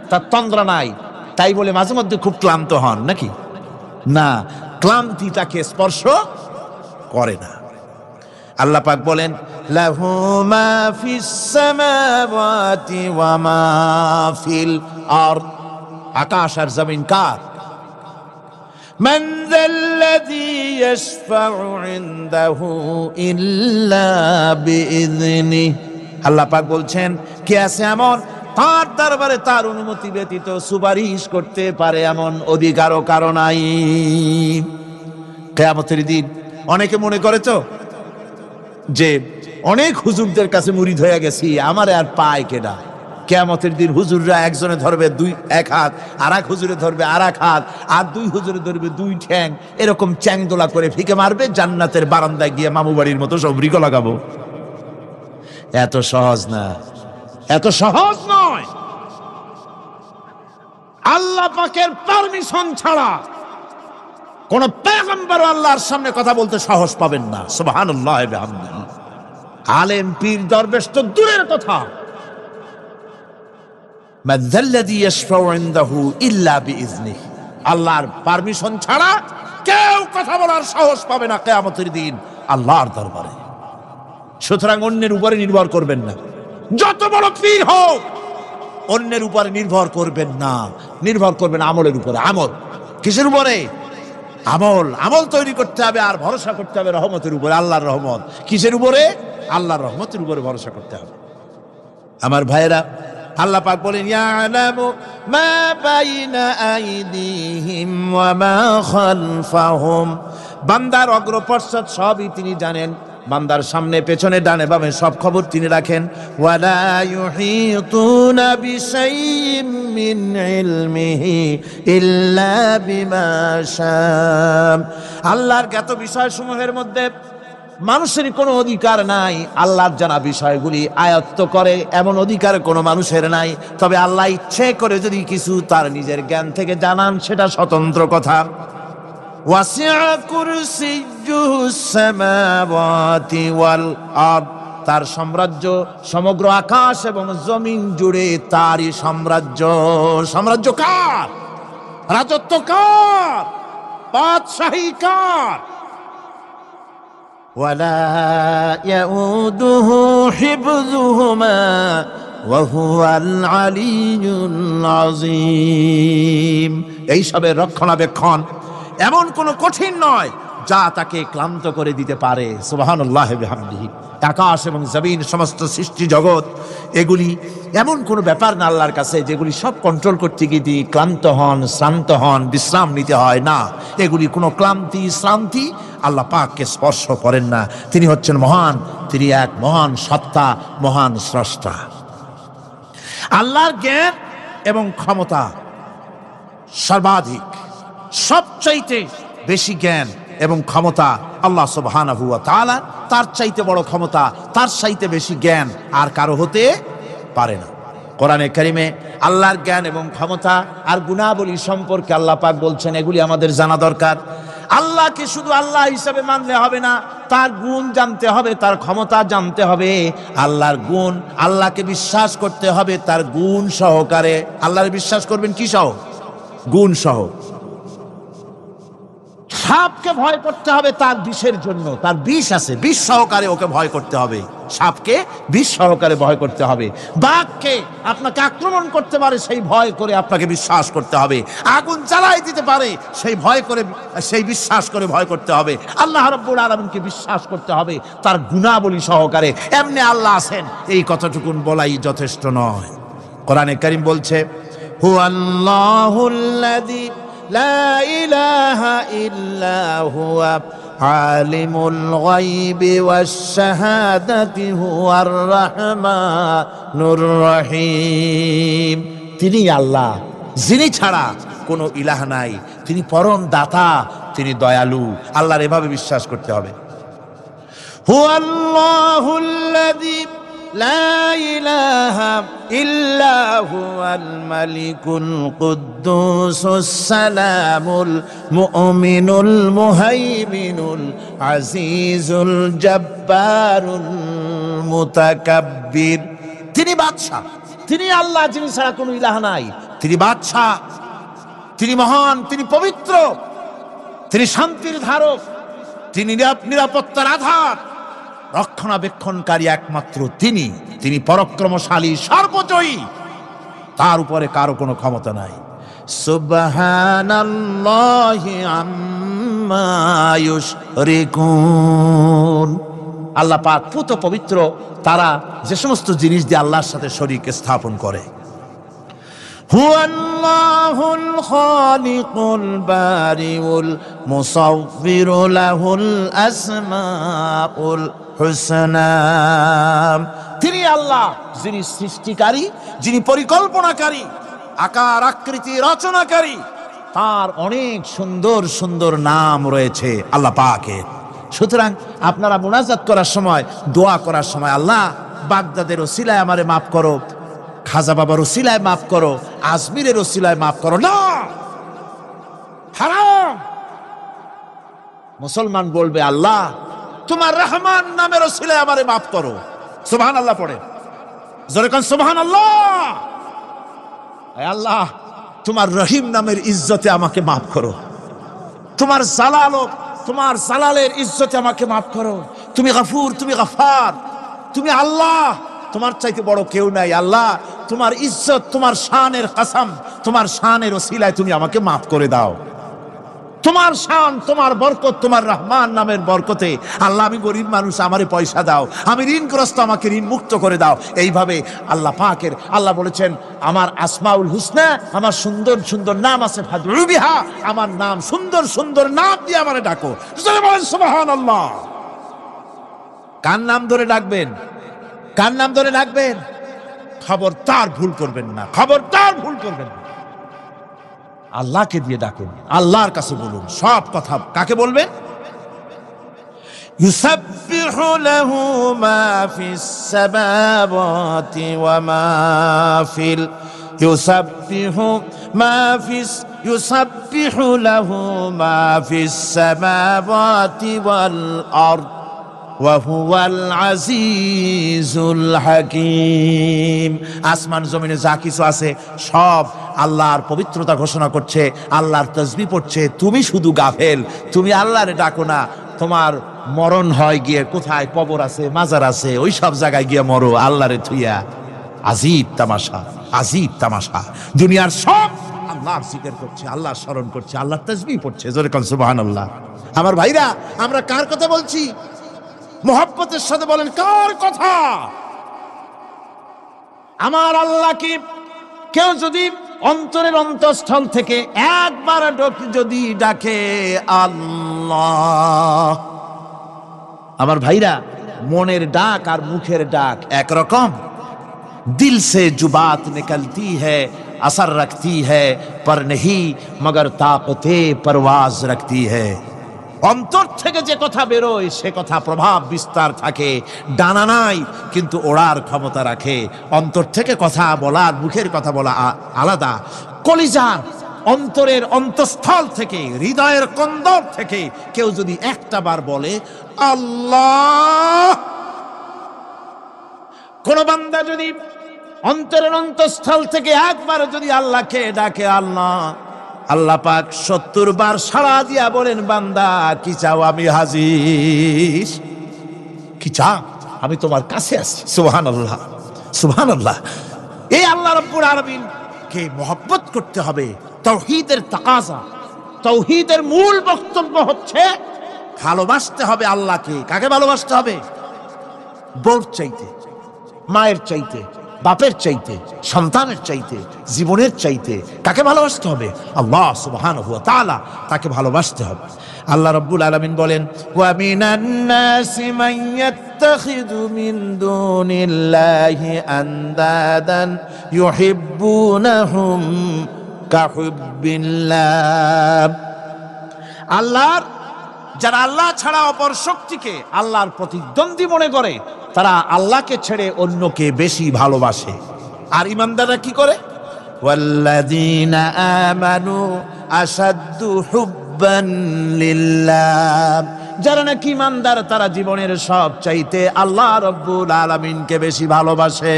তার তন্দ্রা নাই। তাই বলে মাঝে মধ্যে খুব ক্লান্ত হন নাকি? না, ক্লান্তি তাকে স্পর্শ করে না। আল্লাহ পাক বলেন, লাহু মা ফিস সামাওয়াতি ওয়া মা ফিল আরদ, আকাশ আর জমিন কার? মান যাল্লাযী ইয়াশফাউ ইনদাহু ইল্লা বিইযনিহি। আল্লাহ পাক বলছেন, কে আছে এমন তার দরবারে তার অনুমতি ব্যতীত সুপারিশ করতে পারে এমন অধিকারও কারো নাই। কিয়ামতের দিন অনেকে মনে করে তো যে অনেক হুজুরদের কাছে মুরিদ হয়ে গেছি, আমারে আর পায় কেডা। কিয়ামতের দিন হুজুররা একজনে ধরবে এক হাত, আর এক হুজুরে ধরবে আর এক হাত, আর দুই হুজুরে ধরবে দুই ঠ্যাং, এরকম চ্যাংদোলা করে ফিকে মারবে, জান্নাতের বারান্দায় গিয়ে মামু বাড়ির মতো সব রিকো লাগাবো। এত সহজ না, এত সহজ নয়। আল্লাহ পাকের পারমিশন ছাড়া কোন পয়গম্বর আল্লাহর সামনে কথা বলতে সাহস পাবেন না। সুবহানাল্লাহ ওয়া বিহামদিহি। আলেম পীর দরবেশ তো দূরের কথা, মান যাল্লাযী ইয়াশফাউ ইনদাহু ইল্লা বিইযনিহি, আল্লাহর পারমিশন ছাড়া কেউ কথা বলার সাহস পাবে না কিয়ামতের দিন আল্লাহর দরবারে। সুতরাং অন্যের উপরে নির্ভর করবেন না, যত বড় পীর হোক অন্যের উপরে নির্ভর করবেন না, নির্ভর করবেন আমলের উপরে। আমল কিসের উপরে? আমল। আমল তৈরি করতে হবে আর ভরসা করতে হবে রহমতের উপরে, আল্লাহর রহমত। কিসের উপরে? আল্লাহর রহমতের উপরে ভরসা করতে হবে। আমার ভাইয়েরা, আল্লাহ পাক বলেন, ইয়ালামু মা বাইনা আইদিহিম ওয়া মা খালফাহুম, বান্দার অগ্রপশ্চাৎ সবই তিনি জানেন, বান্দার সামনে পেছনে ডানে বামে সব খবর তিনি রাখেন। ওয়ালা ইউহিতুনা বিশাইইম মিন ইলমিহি ইল্লা বিমা শাআ, আল্লাহর জ্ঞাত বিষয়সমূহের মধ্যে মানুষের কোনো অধিকার নাই আল্লাহর জানা বিষয়গুলি আয়ত্ত করে, এমন অধিকার কোনো মানুষের নাই। তবে আল্লাহ ইচ্ছে করে যদি কিছু তার নিজের জ্ঞান থেকে জানান, সেটা স্বতন্ত্র কথা। ওয়াসিআ কুরসিয়্যুহুস সামাওয়াতি ওয়াল আরদ, তার সাম্রাজ্য সমগ্র আকাশ এবং জমিন জুড়ে তারই সাম্রাজ্য। সাম্রাজ্য কার? রাজত্ব কার? বাদশাহী কার? ওয়ালা ইয়াউদুহু হিফযুহুমা ওয়া হুয়াল আলিয়্যুল আযীম। এই সবের রক্ষণাবেক্ষণ এমন কোনো কঠিন নয় যা তাকে ক্লান্ত করে দিতে পারে। সুবহানাল্লাহ ওয়া বিহামদিহি। আকাশ এবং জমিন, সমস্ত সৃষ্টি জগৎ, এগুলি এমন কোনো ব্যাপার না আল্লাহর কাছে যেগুলি সব কন্ট্রোল করতে গিয়ে তিনি ক্লান্ত হন, শ্রান্ত হন, বিশ্রাম নিতে হয় না। এগুলি কোনো ক্লান্তি শ্রান্তি আল্লাহ পাককে স্পর্শ করেন না। তিনি হচ্ছেন মহান, তিনি এক মহান সত্তা, মহান স্রষ্টা। আল্লাহর জ্ঞান এবং ক্ষমতা সর্বাধিক, সবচাইতে বেশি জ্ঞান এবং ক্ষমতা আল্লাহ সুবহানাহু ওয়া তাআলা। তার চাইতে বড় ক্ষমতা, তার চাইতে বেশি জ্ঞান আর কারো হতে পারে না। কোরআনে কারিমে আল্লাহর জ্ঞান এবং ক্ষমতা আর গুণাবলী সম্পর্কে আল্লাহ পাক বলছেন, এগুলি আমাদের জানা দরকার। আল্লাহকে শুধু আল্লাহ হিসাবে মানলে হবে না, তার গুণ জানতে হবে, তার ক্ষমতা জানতে হবে। আল্লাহর গুণ, আল্লাহকে বিশ্বাস করতে হবে তার গুণ সহকারে। আল্লাহর বিশ্বাস করবেন কি সহ? গুণ সহ। সাপকে ভয় করতে হবে তার বিষের জন্য, তার বিষ আছে, বিষ সহকারে ওকে ভয় করতে হবে। সাপকে বিষ সহকারে ভয় করতে হবে। বাঘকে আপনাকে আক্রমণ করতে পারে, সেই ভয় করে আপনাকে বিশ্বাস করতে হবে। আগুন জ্বালাই দিতে পারে, সেই ভয় করে, সেই বিশ্বাস করে ভয় করতে হবে। আল্লাহ রাব্বুল আলামিনকে বিশ্বাস করতে হবে তার গুণাবলী সহকারে। এমনি আল্লাহ আছেন এই কথাটুকুন বলাই যথেষ্ট নয়। কোরআনে কারীম বলছে, হুয়াল্লাহুল্লাযী লা ইলাহা ইল্লা হুয়া আলিমুল গায়বি ওয়াশ শাহাদাতি হুয়ার রাহমানুর রহিম। তিনি আল্লাহ, যিনি ছাড়া কোনো ইলাহ নাই, তিনি পরম দাতা, তিনি দয়ালু। আল্লাহর এভাবে বিশ্বাস করতে হবে। হুয়াল্লাহুল্লাযী লা ইলাহা ইল্লা হুয়াল মালিকুল কুদ্দুসুস সালামুল মুমিনুল মুহাইমিনুল আজিজুল জব্বারুল মুতাকাব্বির। তিনি বাদশা, তিনি আল্লাহ, যিনি ছাড়া কোনো ইলাহ নাই। তিনি বাদশা, তিনি মহান, তিনি পবিত্র, তিনি শান্তির ধারক, তিনি নিরাপত্তার আধার, রক্ষণাবেক্ষণকারী একমাত্র তিনি। তিনি পরাক্রমশালী, সর্বজয়ী, তার উপরে কারো কোনো ক্ষমতা নাই। সুবহানাল্লাহি আম্মা ইউশরিকুন। আল্লাহ পাক পুত পবিত্র তারা যে সমস্ত জিনিস দিয়ে আল্লাহর সাথে শরীক স্থাপন করে। হুয়াল্লাহুল খালিকুল বারিউল মুসাউফিরু লাহুল আসমাউল হুসনা। তিনি আল্লাহ, যিনি সৃষ্টিকারী, যিনি পরিকল্পনাকারী, আকার আকৃতি রচনাকারী। তার অনেক সুন্দর সুন্দর নাম রয়েছে আল্লাহ পাকের। সুতরাং আপনারা মুনাজাত করার সময়, দোয়া করার সময়, আল্লাহ বাগদাদের ওসিলায় আমারে মাফ করো, খাজা বাবার ওসিলায় মাফ করো, আজমিরের ওসিলায় মাফ করো না, হারাম। মুসলমান বলবে, আল্লাহ তোমার রহমান নামের ওসিলায় আমারে মাফ করো। সুবহানাল্লাহ পড়ে, জোরে কোন সুবহানাল্লাহ। আল্লাহ তোমার রহিম নামের ইজ্জতে আমাকে মাফ করো, তোমার তোমার জালালের ইজ্জতে আমাকে মাফ করো। তুমি গফুর, তুমি গফার, তুমি আল্লাহ, তোমার চাইতে বড় কেউ নাই। আল্লাহ তোমার ইজ্জত, তোমার শানের কসম, তোমার শানের ওসিলায় তুমি আমাকে মাফ করে দাও। তোমার শান, তোমার বরকত, তোমার রহমান নামের বরকতে আল্লাহ আমি গরিব মানুষ, আমারে পয়সা দাও, আমি ঋণগ্রস্ত, আমাকে ঋণ মুক্ত করে দাও। এইভাবে আল্লাহ পাকের, আল্লাহ বলেছেন আমার আসমাউল হুসনা, আমার সুন্দর সুন্দর নাম আছে, ফাদউ বিহা, আমার নাম সুন্দর সুন্দর নাম দিয়ে আমারে ডাকো। বলেন সুবহানাল্লাহ। কার নাম ধরে ডাকবেন? কার নাম ধরে ডাকবেন? খবরদার ভুল করবেন না, খবরদার ভুল করবেন না। আল্লাহকে দিয়ে ডাকুন, আল্লাহর কাছে বলুন সব কথা। কাকে বলবেন? ইউসাব্বিহু লাহু মা ফিস সামাওয়াতি ওয়া মা ফিল ইউসাব্বিহু লাহু মা ফিস সামাওয়াতি ওয়াল আরদ ওয়া হুয়াল আজিজুল হাকীম। আসমান জমিনে যা কিছু আছে সব আল্লাহর পবিত্রতা ঘোষণা করছে, আল্লাহর তাসবিহ পড়ছে। তুমি শুধু গাফেল, তুমি আল্লাহরে ডাকো না। তোমার মরণ হয় গিয়ে কোথায়? কবর আছে, মাজার আছে, ওই সব জায়গায় গিয়ে মরো আল্লাহরে থুইয়া। আজীব তামাশা, আজীব তামাশা। দুনিয়ার সব আল্লাহর জিকির করছে, আল্লাহর স্মরণ করছে, আল্লাহর তাসবিহ পড়ছে। জোরে কোন সুবহানাল্লাহ। আমার ভাইরা, আমরা কার কথা বলছি? মোহাব্বতের সাথে বলেন, কার কথা? আমার আল্লাহ কি কেউ যদি অন্তরের অন্তঃস্থল থেকে একবার যদি ডাকে আল্লাহ, আমার ভাইরা, মনের ডাক আর মুখের ডাক একরকম। दिल से जो बात निकलती है असर रखती है पर नहीं मगर ताकते परवाज रखती है। অন্তর থেকে যে কথা বেরোয় সে কথা প্রভাব বিস্তার থাকে, ডানা নাই কিন্তু ওড়ার ক্ষমতা রাখে। অন্তর থেকে কথা বলা, মুখের কথা বলা আলাদা। কলিজার অন্তরের অন্তঃস্থল থেকে, হৃদয়ের কন্দর থেকে কেউ যদি একটা বার বলে আল্লাহ, কোন বান্দা যদি অন্তরের অন্তঃস্থল থেকে একবার যদি আল্লাহকে ডাকে আল্লাহ, আল্লাহ পাক 70 বার সাড়া দিয়া বলেন, বান্দা কি চাও, আমি হাজির। কি চাও, আমি তোমার কাছে আছি। সুবহানাল্লাহ, সুবহানাল্লাহ। এই আল্লাহ রাব্বুল আলামিন কে মহব্বত করতে হবে। তাওহীদের তাকাজা, তাওহীদের মূল বক্তব্য হচ্ছে ভালোবাসতে হবে আল্লাহকে। কাকে ভালোবাসতে হবে? বউর চাইতে, মায়ের চাইতে, বাপের চাইতে, সন্তানের চাইতে, জীবনের চাইতে কাকে ভালোবাসতে হবে? আল্লাহ সুবহানাহু ওয়া তাআলা, তাকে ভালোবাসতে হবে। আল্লাহ রাব্বুল আলামিন বলেন, ওয়া মিনান নাসি মান ইয়াত্তাখিযু মিন দুনিল্লাহি আনদাদান ইউহিব্বুনাহুম কাহুব্বিল্লাহ। আল্লাহর যারা আল্লাহ ছাড়া অপর শক্তিকে আল্লাহর প্রতিদ্বন্দ্বী মনে করে, তারা আল্লাহকে ছেড়ে অন্যকে বেশি ভালোবাসে। আর ঈমানদাররা কি করে? ওয়াল্লাযীনা আমানু আশাদ্দু হুব্বান লিল্লাহ। যারা নাকি ঈমানদার, তারা জীবনের সব চাইতে আল্লাহ রাব্বুল আলামিনকে বেশি ভালোবাসে।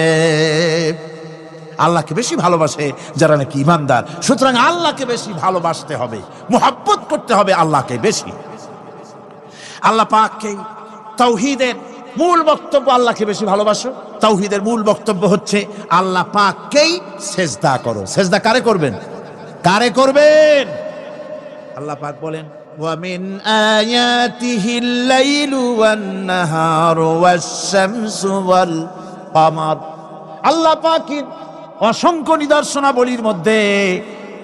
আল্লাহকে বেশি ভালোবাসে যারা নাকি ঈমানদার। সুতরাং আল্লাহকে বেশি ভালোবাসতে হবে, মুহাব্বত করতে হবে আল্লাহকে বেশি। আল্লাহ পাককে তাওহীদের মূল বক্তব্য, আল্লাহকে বেশি ভালোবাসো। তাওহীদের মূল বক্তব্য হচ্ছে আল্লাহ পাককেই সেজদা করো। সেজদা কারে করবেন? কারে করবেন? আল্লাহ পাক বলেন, ওয়া মিন আয়াতিহিল লাইলু ওয়ান নাহারু ওয়াশ-শামসু ওয়াল কমার। আল্লাহ পাকের অসংখ্য নিদর্শনাবলীর মধ্যে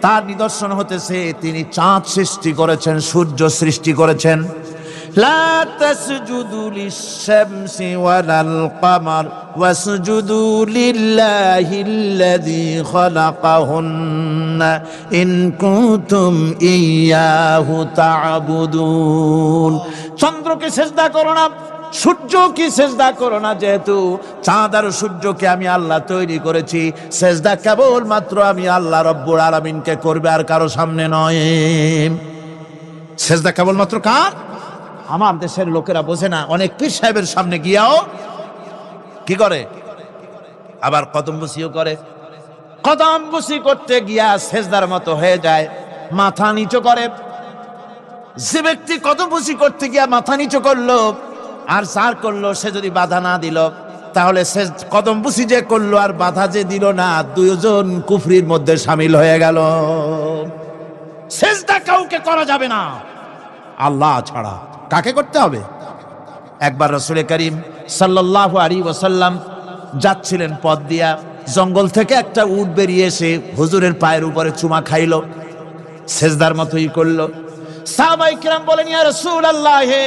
তার নিদর্শন হতেছে তিনি চাঁদ সৃষ্টি করেছেন, সূর্য সৃষ্টি করেছেন। লা তাসজুদু লিশ-শামসি ওয়ালাল কমার ওয়াসজুদু লিল্লাহিল্লাযী খালাকাহুন্না ইন কুনতুম ইয়্যাহু তা'বুদুন। চন্দ্রকে সেজদা করো না, সূর্যকে সেজদা করো না, যেহেতু চাঁদ আর সূর্যকে আমি আল্লাহ তৈরি করেছি। সেজদা কেবলমাত্র আমি আল্লাহ রাব্বুল আলামিনকে করবে, আর কারো সামনে নয়। সেজদা কেবলমাত্র কার? আমার দেশের লোকেরা বোঝে না, অনেক পীর সাহেবের সামনে গিয়াও কি করে? আবার কদমবুসিও করে। কদমবুসি করতে গিয়া সেজদার মতো হয়ে যায়, মাথা নিচু করে। যে ব্যক্তি কদমবুসি করতে গিয়া মাথা নিচু করলো আর সার করলো, সে যদি বাধা না দিল, তাহলে সে কদমবুসি যে করলো আর বাধা যে দিল না, দুইজন কুফরির মধ্যে শামিল হয়ে গেল। সেজদা কাউকে করা যাবে না আল্লাহ ছাড়া। কাকে করতে হবে? একবার রাসূল করিম সাল্লাল্লাহু আলাইহি ওয়াসাল্লাম যাচ্ছিলেন পথ দিয়া, জঙ্গল থেকে একটা উট বেরিয়ে এসে হুজুরের পায়ের উপরে চুমা খাইলো, সেজদার মতোই করলো। সাহাবায়ে কিরাম বলেন, ইয়া রাসূলুল্লাহ, হে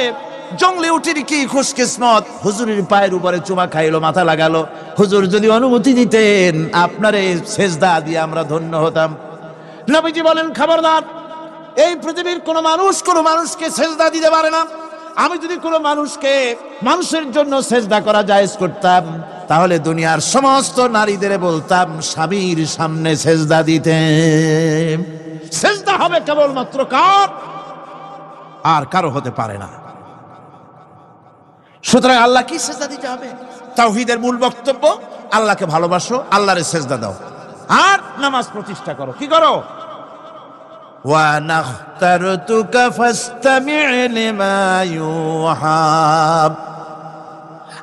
জঙ্গলে উটের কি খুশকিসমত, হুজুরের পায়ের উপরে চুমা খাইলো, মাথা লাগালো। হুজুর যদি অনুমতি দিতেন, আপনার এই সেজদা দিয়ে আমরা ধন্য হতাম। নবীজি বলেন, খবরদার, এই পৃথিবীর কোন মানুষকে সেজদা দিতে পারে না। আমি যদি কোনো মানুষের জন্য সেজদা করা জায়েজ করতাম, তাহলে দুনিয়ার সমস্ত নারীদের বলতাম স্বামীর সামনে সেজদা দিতে। সেজদা হবে কেবলমাত্র কার? আর কারো হতে পারে না। সুতরাং আল্লাহ কি সেজদা দিতে হবে? তাওহীদের মূল বক্তব্য আল্লাহকে ভালোবাসো, আল্লাহরে সেজদা দাও, আর নামাজ প্রতিষ্ঠা করো। কি করো? ওয়া নাখতারতুকা ফাসতামি' লিমা ইউহা।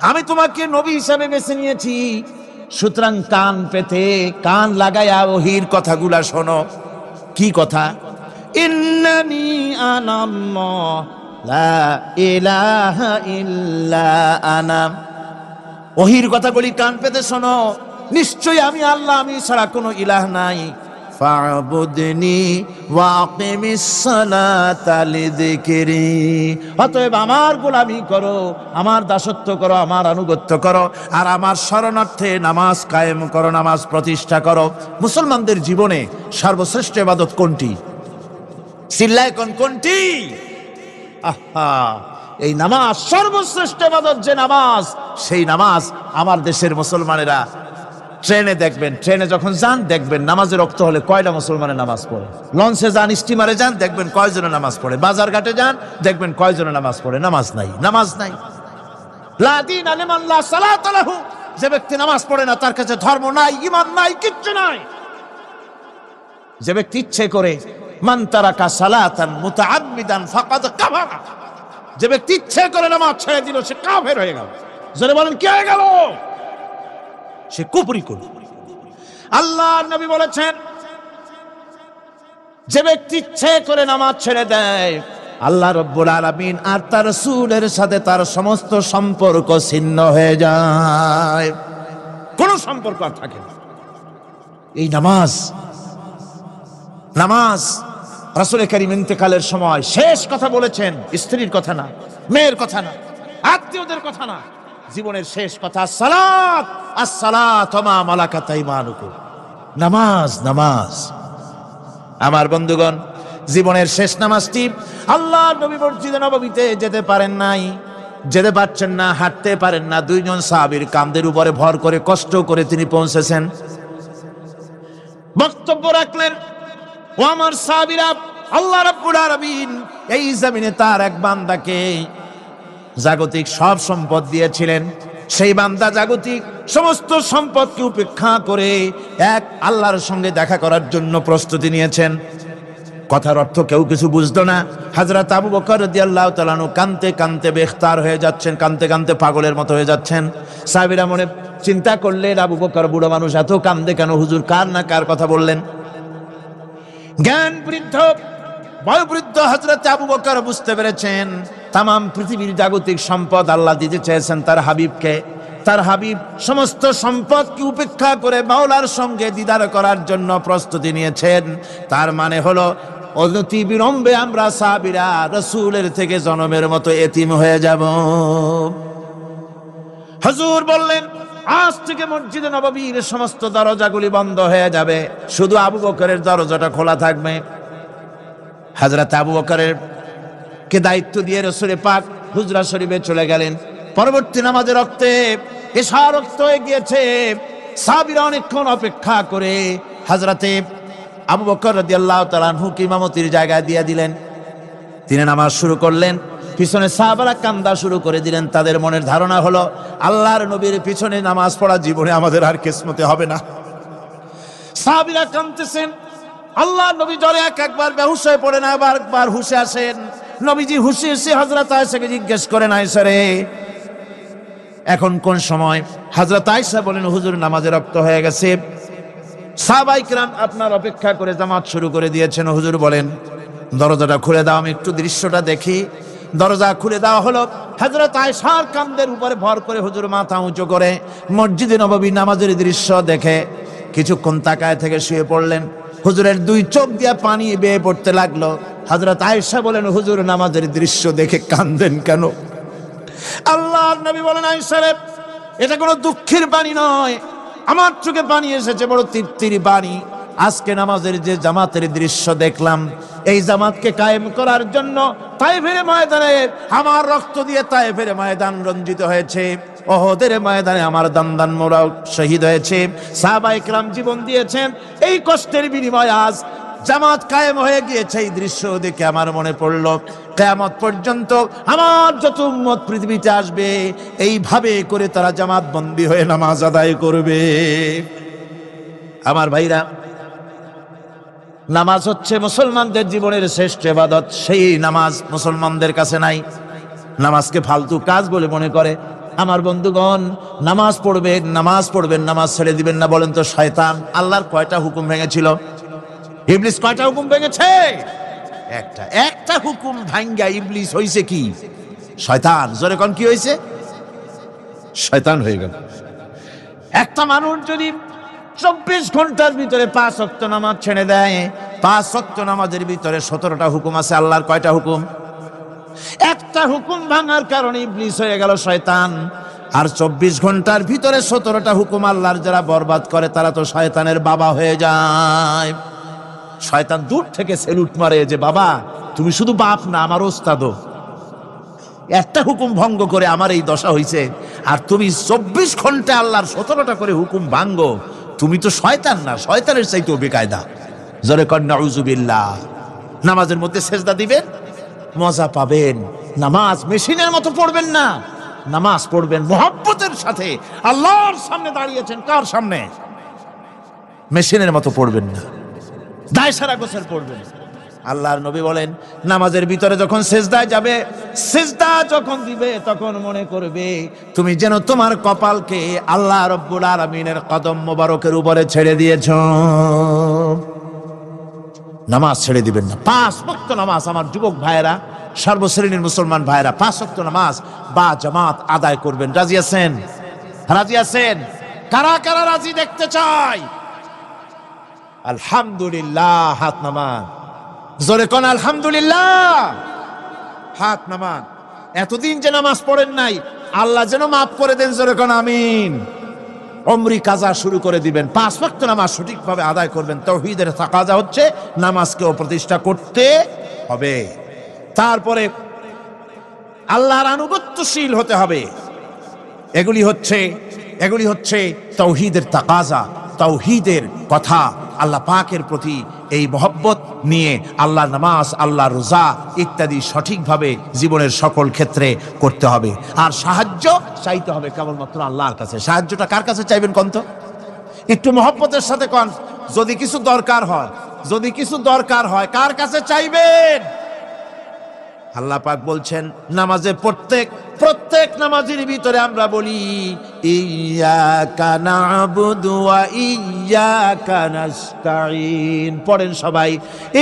আমি তোমাকে নবী হিসাবে বেছে নিয়েছি, সুতরাং কান পেতে কান লাগায়া ওহির কথাগুলা শোনো। কি কথা? ইন্নানি আনাল্লাহ লা ইলাহা ইল্লা আনা। ওহির কথাগুলি কান পেতে শোনো। নিশ্চয়ই আমি আল্লাহ, আমি ছাড়া কোনো ইলাহ নাই। ফা'বুদনি ওয়া আকিমিস সালাতা লিযিকরি। অতএব আমার গোলামি করো, আমার দাসত্ব করো, আমার আনুগত্য করো, আর আমার শরণার্থে নামাজ কায়েম করো, নামাজ প্রতিষ্ঠা করো। মুসলমানদের জীবনে সর্বশ্রেষ্ঠ ইবাদত কোনটি? চিল্লায় কোনটি? আহা, এই নামাজ সর্বশ্রেষ্ঠ ইবাদত। যে নামাজ, সেই নামাজ আমার দেশের মুসলমানেরা ট্রেনে দেখবেন, ট্রেনে যখন যান দেখবেন নামাজের ওয়াক্ত হলে কয়টা মুসলমানের নামাজ পড়ে। লঞ্চে যান, স্টিমারে যান, দেখবেন কয়জনের নামাজ পড়ে। বাজার ঘাটে যান, দেখবেন কয়জনের নামাজ পড়ে। নামাজ নাই, নামাজ নাই। লা দীনা লিমান লা সালাতা লাহু। যে ব্যক্তি নামাজ পড়ে না, তার কাছে ধর্ম নাই, ঈমান নাই, কিচ্ছু নাই। যে ব্যক্তি ইচ্ছে করে মান তারাকা সালাতান মুতাআম্মিদান ফাকাদ কাফারা, যে ব্যক্তি ইচ্ছে করে নামাজ ছেড়ে দিল সে কাফের হয়ে গেল। জোরে বলেন কি হয়ে গেল? সে কুফরি করল। আল্লাহর নবী বলেছেন, যে ব্যক্তি ইচ্ছে করে নামাজ ছেড়ে দেয়, আল্লাহ রাব্বুল আলামিন আর তার রাসূলের সাথে তার সমস্ত সম্পর্ক ছিন্ন হয়ে যায়, কোনো সম্পর্ক আর থাকে না। এই নামাজ রাসূল কারীম ইন্তেকালের সময় শেষ কথা বলেছেন, স্ত্রীর কথা না, মেয়ের কথা না, আত্মীয়দের কথা না, জীবনের শেষ কথা সালাত, আসসালাতু ওয়া মা মালাকাত আইমানুকুম, নামাজ। আমার বন্ধুগণ, জীবনের শেষ নামাজটি আল্লাহর নবী মসজিদে নববীতে যেতে পারছেন না, হাঁটতে পারেন না, দুইজন সাহাবীর কাঁধের উপরে ভর করে কষ্ট করে তিনি পৌঁছেছেন, বক্তব্য রাখলেন, ও আমার সাহাবীরা, আল্লাহ রাব্বুল আলামিন এই জমিনে তার এক বান্দাকে জাগতিক সব সম্পদ দিয়েছিলেন। সেই বান্দা জাগতিক সমস্ত সম্পদকে উপেক্ষা করে এক আল্লাহর সঙ্গে দেখা করার জন্য প্রস্তুতি নিয়েছেন। কথার অর্থ কেউ কিছু বুঝতো না। হযরত আবু বকর রাদিয়াল্লাহু তাআলা আনহু কাঁদতে কাঁদতে বেখতার হয়ে যাচ্ছেন, কাঁদতে কাঁদতে পাগলের মতো হয়ে যাচ্ছেন। সাহাবীরা মনে চিন্তা করলেন, আবু বকর বুড়ো মানুষ, এত কাঁদে কেন? হুজুর কার না কার কথা বললেন? জ্ঞান বৃদ্ধ, বয়োবৃদ্ধ হযরত আবু বকর বুঝতে পেরেছেন তামাম পৃথিবীর জাগতিক সম্পদ আল্লাহ দিতে চেয়েছেন তার হাবিবকে। তার হাবিব সমস্ত সম্পদকে উপেক্ষা করে মাওলার সঙ্গে দিদার করার জন্য প্রস্তুতি নিয়েছেন। তার মানে হলো অনতি বিলম্বে আমরা সাহাবীরা রাসূলের থেকে জনমের মতো এতিম হয়ে যাব। হুজুর বললেন, আজ থেকে মসজিদে নববীর সমস্ত দরজাগুলি বন্ধ হয়ে যাবে, শুধু আবু বকরের দরজাটা খোলা থাকবে। হযরত আবু বকরের কে দায়িত্ব দিয়ে রাসূল পাক হুজরা শরীফে চলে গেলেন। পরবর্তী নামাজে রক্তে এশা রক্ত হয়ে গিয়েছে। সাহাবীরা অনেকক্ষণ অপেক্ষা করে হযরতে আবু বকর রাদিয়াল্লাহু তাআলা আনহুকে ইমামতির জায়গায় দিয়ে দিলেন। তিনি নামাজ শুরু করলেন, পিছনে সাহাবারা কান্দা শুরু করে দিলেন। তাদের মনের ধারণা হলো আল্লাহর নবীর পিছনে নামাজ পড়া জীবনে আমাদের আর কিসমতে হবে না। সাহাবীরা কাঁদতেছেন, আল্লাহর নবী জ্বরে একবার বেহুশ হয়ে পড়েন, আবার একবার হুশে আসেন। নবীজি হুশে এসে হযরত আয়েশাকে জিজ্ঞেস করেন, আয়েশা রে, এখন কোন সময়? হযরত আয়েশা বলেন, হুজুর নামাজে রক্ত হয়ে গেছে, সাহাবায়ে কেরাম আপনার অপেক্ষা করে জামাত শুরু করে দিয়েছেন। হুজুর বলেন, দরজাটা খুলে দাও, আমি একটু দৃশ্যটা দেখি। দরজা খুলে দেওয়া হলো। হযরত আয়েশার কাঁধের উপরে ভর করে হুজুর মাথা উঁচু করে মসজিদে নববী নামাজের দৃশ্য দেখে কিছুক্ষণ তাকায় থেকে শুয়ে পড়লেন। হুজুরের দুই চোখ দিয়ে পানি বেয়ে পড়তে লাগলো। হযরত আয়েশা বলেন, হুজুর নামাজের দৃশ্য দেখে কাঁদেন কেন? আল্লাহর নবী বলেন, আয়েশা রে, এটা কোনো দুঃখের পানি নয়, আমার চোখে পানি এসেছে বড় তৃপ্তির পানি। আজকে নামাজের যে জামাতের দৃশ্য দেখলাম, এই জামাতকে কায়েম করার জন্য তায়েফের ময়দানে আমার রক্ত দিয়ে তায়েফের ময়দান রঞ্জিত হয়েছে, ওহদের ময়দানে আমার দান্দান মোরা শহীদ হয়েছে, সাহাবায়ে কেরাম জীবন দিয়েছেন। এই কষ্টের বিনিময়ে আজ জামাত কায়েম হয়ে গিয়েছে। এই দৃশ্য দেখে আমার মনে পড়লো, কিয়ামত পর্যন্ত আমার যত উম্মত পৃথিবীতে আসবে, এইভাবে করে তারা জামাত বন্দী হয়ে নামাজ আদায় করবে। আমার ভাইরা, নামাজ হচ্ছে মুসলমানদের জীবনের শ্রেষ্ঠ ইবাদত। সেই নামাজ মুসলমানদের কাছে নাই, নামাজকে ফালতু কাজ বলে মনে করে। আমার বন্ধুগণ, নামাজ পড়বেন, নামাজ ছেড়ে দিবেন না। বলেন তো, শয়তান আল্লাহর কয়টা হুকুম ভেঙেছিল? ইবলিস কয়টা হুকুম ভেঙেছে? একটা হুকুম ভাঙ্গা ইবলিস হইছে কি? শয়তান। জোরে কোন কি হইছে? শয়তান হয়ে গেল। একটা মানুষ যদি 24 ঘন্টার ভিতরে 5 ওয়াক্ত নামাজ ছেড়ে দেয়, 5 ওয়াক্ত নামাজের ভিতরে 17টা হুকুম আছে। আল্লাহর কয়টা হুকুম? একটা হুকুম ভাঙার কারণে ইবলিস হয়ে গেল শয়তান। আর 24 ঘন্টার ভিতরে 17টা হুকুম আল্লাহর যারা বরবাদ করে, তারা তো শয়তানের বাবা হয়ে যায়। শয়তান দূর থেকে সেলুট মারে যে, বাবা তুমি শুধু বাপ না, আমার ওস্তাদও। একটা হুকুম ভঙ্গ করে আমার এই দশা হইছে, আর তুমি 24 ঘন্টা আল্লাহর 17টা করে হুকুম ভাঙ্গো, তুমি তো শয়তান না, শয়তানের চাইতেও বেকায়দা। জোরে কর নাউযুবিল্লাহ। নামাজের মধ্যে সেজদা দিবেন, মজা পাবেন। নামাজ মেশিনের মতো পড়বেন না, নামাজ পড়বেন মুহাব্বতের সাথে। আল্লাহর সামনে দাঁড়িয়েছেন, কার সামনে? মেশিনের মতো পড়বেন না, দায় সারা গোছের পড়বেন। আল্লাহর নবী বলেন, নামাজের ভিতরে যখন সিজদায় যাবে, সিজদা যখন দিবে, তখন মনে করবে তুমি যেন তোমার কপালকে আল্লাহ রাব্বুল আলামিনের কদম মোবারকের উপরে ছেড়ে দিয়েছো। নামাজ ছেড়ে দিবেন না। 5 ওয়াক্ত নামাজ আমার যুবক ভাইয়েরা, সর্বশ্রেণীর মুসলমান ভাইয়েরা 5 ওয়াক্ত নামাজ বা জামাত আদায় করবেন। রাজি আছেন? রাজি আছেন? কারা কারা রাজি দেখতে চাই? আলহামদুলিল্লাহ, হাত নামান। জোরে কোন আলহামদুলিল্লাহ, হাত নামান। এতদিন যে নামাজ পড়েন নাই, আল্লাহ যেন মাফ করে দেন। জোরে কোন আমিন। উমরি কাজা শুরু করে দিবেন। 5 ওয়াক্ত নামাজ সঠিকভাবে আদায় করবেন। তাওহীদের তাকাজা হচ্ছে নামাজকেও প্রতিষ্ঠা করতে হবে। তারপরে আল্লাহর আনুগত্যশীল হতে হবে। এগুলি হচ্ছে তাওহীদের তাকাজা, তাওহীদের কথা। আল্লাহ পাকের প্রতি এই মহব্বত নিয়ে আল্লাহর নামাজ, আল্লাহর রোজা ইত্যাদি সঠিকভাবে জীবনের সকল ক্ষেত্রে করতে হবে। আর সাহায্য চাইতে হবে কেবলমাত্র আল্লাহর কাছে। সাহায্যটা কার কাছে চাইবেন কোন তো? একটু মহব্বতের সাথে কোন। যদি কিছু দরকার হয় কার কাছে চাইবেন? আল্লাহ পাক বলছেন নামাজে, প্রত্যেক নামাজের ভিতরে আমরা বলি ইয়্যাকা না'বুদু ওয়া ইয়্যাকা নাস্তাঈন। পড়েন সবাই,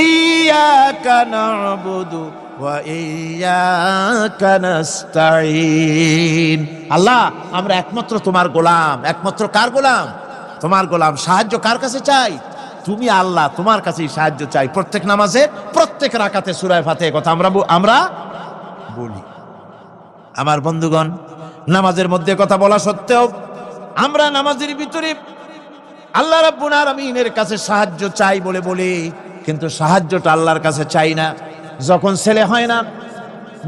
ইয়্যাকা না'বুদু ওয়া ইয়্যাকা নাস্তাঈন। আল্লাহ, আমরা একমাত্র তোমার গোলাম। একমাত্র কার গোলাম? তোমার গোলাম। সাহায্য কার কাছে চাই? তুমি আল্লাহ, তোমার কাছেই সাহায্য চাই। প্রত্যেক নামাজে, প্রত্যেক রাকাতে সূরা ফাতিহা কথা আমরা বলি। আমার বন্ধুগণ, নামাজের মধ্যে কথা বলা সত্ত্বেও আমরা নামাজের ভিতরে আল্লাহ রাব্বুল আলামিনের কাছে সাহায্য চাই বলে কিন্তু সাহায্যটা আল্লাহর কাছে চাই না। যখন ছেলে হয় না,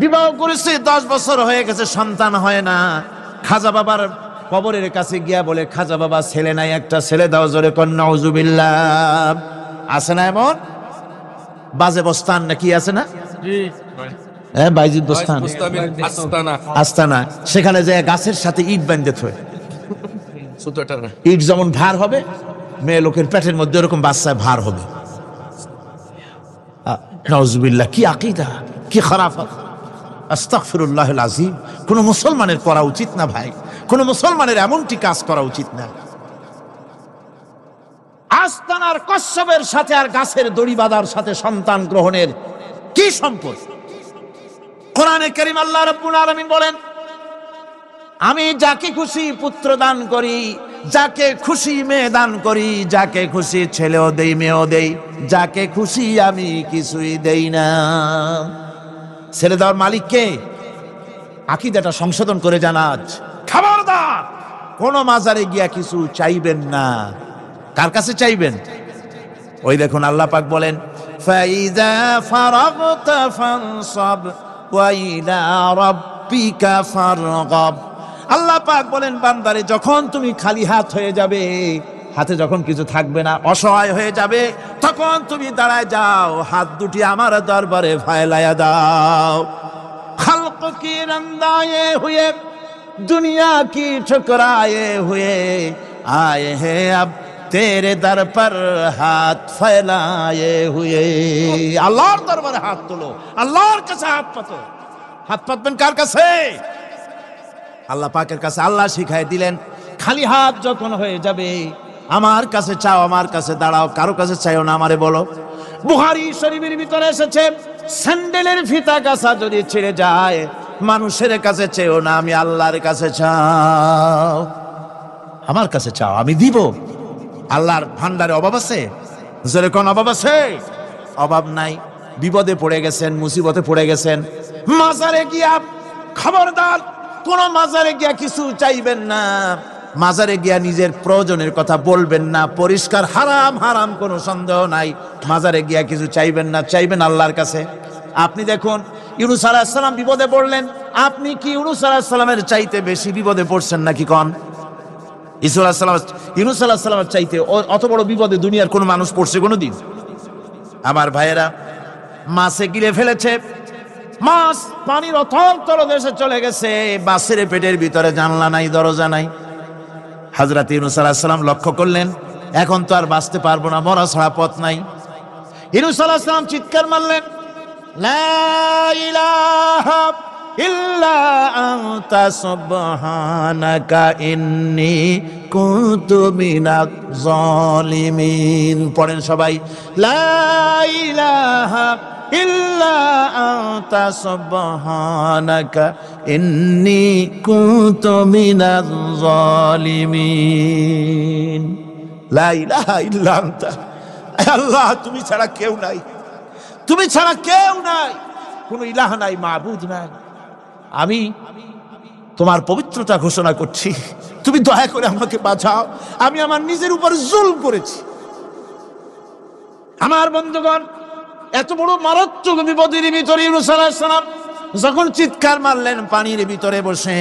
বিবাহ করেছে 10 বছর হয়ে গেছে, সন্তান হয় না, খাজা বাবার কবরের কাছে গিয়া বলে, খাজা বাবা ছেলে নাই, একটা ছেলে দাও। জোরে কোন নাউজুবিল্লাহ। আছে না এমন? বাজে বস্তান নাকি আছে না? হ্যাঁ, বাইজিদ বস্তান, আস্তানা। সেখানে যে গাছের সাথে ইট বাঁধতে থয়, ইট যেমন ভার হবে, মেয়ে লোকের পেটের মধ্যে এরকম বাচ্চায় ভার হবে। নাউজুবিল্লাহ। কি আকীদা, কি খারাফাত! আস্তাগফিরুল্লাহুল আযীম। কোন মুসলমানের করা উচিত না ভাই, কোন মুসলমানের এমনটি কাজ করা উচিত না। আস্তানার কচ্ছপের সাথে আর গাছের দড়ি বাঁধার সাথে সন্তান গ্রহণের কি সম্পর্ক? কোরআনে কারীম আল্লাহ রাব্বুল আলামিন বলেন, আমি যাকে খুশি পুত্র দান করি, যাকে খুশি মেয়ে দান করি, যাকে খুশি ছেলেও দেই, মেয়েও দেই, যাকে খুশি আমি কিছুই দেই না। ছেলে দেওয়ার মালিক কে? আকীদাটা সংশোধন করে জানাজ। খবরদার কোন মাজারে গিয়া কিছু চাইবেন না। কার কাছে চাইবেন? ওই দেখুন আল্লাহ পাক বলেন, ফাইযা ফারাগতা ফানসাব ওয়া ইলা রাব্বিকা ফারগাব। আল্লাহ পাক বলেন, বান্দারে যখন তুমি খালি হাত হয়ে যাবে, হাতে যখন কিছু থাকবে না, অসহায় হয়ে যাবে, তখন তুমি দাঁড়ায় যাও, হাত দুটি আমার দরবারে ফায়লায়া দাও। খালক কি রন্দায়ে হুয়ে, दुनिया की ठुकराए हुए आए हैं अब तेरे दर पर हाथ फैलाए हुए। আল্লাহর দরবারে হাত তোলো, আল্লাহর কাছে হাত পাতো। হাত পাতবেন কার কাছে? আল্লাহ পাকের কাছে। আল্লাহ শিখাই দিলেন, খালি হাত যখন হয়ে যাবে আমার কাছে চাও, আমার কাছে দাঁড়াও, কারো কাছে চাইও না, আমারে বলো। বুখারী শরীফের ভিতরে এসেছে, স্যান্ডেলের ফিতা কাছা যদি ছিঁড়ে যায়, মানুষের কাছে চেও না, আমি আল্লাহর কাছে চাও। আমার কাছে চাও, আমি দিব। আল্লাহর ভান্ডারে অভাব আছে? জোরে কোন অভাব আছে? অভাব নাই। বিপদে পড়ে গেছেন, মুসিবতে পড়ে গেছেন, মাজারে গিয়া, খবরদার কোন মাজারে গিয়া কিছু চাইবেন না। মাজারে গিয়া নিজের প্রয়োজনের কথা বলবেন না। পরিষ্কার হারাম, হারাম কোনো সন্দেহ নাই। মাজারে গিয়া কিছু চাইবেন না, চাইবেন আল্লাহর কাছে। আপনি দেখুন, ইউনূস আলাইহিস সালাম বিপদে পড়লেন, আপনি কি ইউনূস আলাইহিস সালামের চাইতে বেশি বিপদে পড়ছেন নাকি? কোন ইউনূস আলাইহিস সালামের চাইতে অত বড় বিপদে দুনিয়ার কোন মানুষ পড়ছে কোনদিন? আমার ভাইয়েরা, মাছে গিলে ফেলেছে, মাছ পানির অথল তলদেশে চলে গেছে, মাছের পেটের ভিতরে জানলা নাই, দরজা নাই। হযরত ইউনূস আলাইহিস সালাম লক্ষ্য করলেন, এখন তো আর বাঁচতে পারবো না, মরা ছাড়া পথ নাই। ইউনূস আলাইহিস সালাম চিৎকার মারলেন, লা ইলাহা ইল্লা আনতা সুবহানাকা ইন্নী কুনতু মিনাজ জালিমিন। পড়েন সবাই, লা ইলাহা ইল্লা আনতা সুবহানাকা ইন্নী কুনতু মিনাজ জালিমিন। লা ইলাহা ইল্লা আনতা, আল্লাহ তুমি ছাড়া কেউ নাই, তুমি ছাড়া কেউ নাই, কোন ইলাহ নাই, মাবুদ নাই। আমি তোমার পবিত্রতা ঘোষণা করছি, তুমি দয়া করে আমাকে বাঁচাও, আমি আমার নিজের উপর জুলম করেছি। আমার বন্ধুগণ, এত বড় মারাত্মক বিপদের ভিতরে ইউনূস আলাইহিস সালাম যখন চিৎকার মারলেন পানির ভিতরে বসে,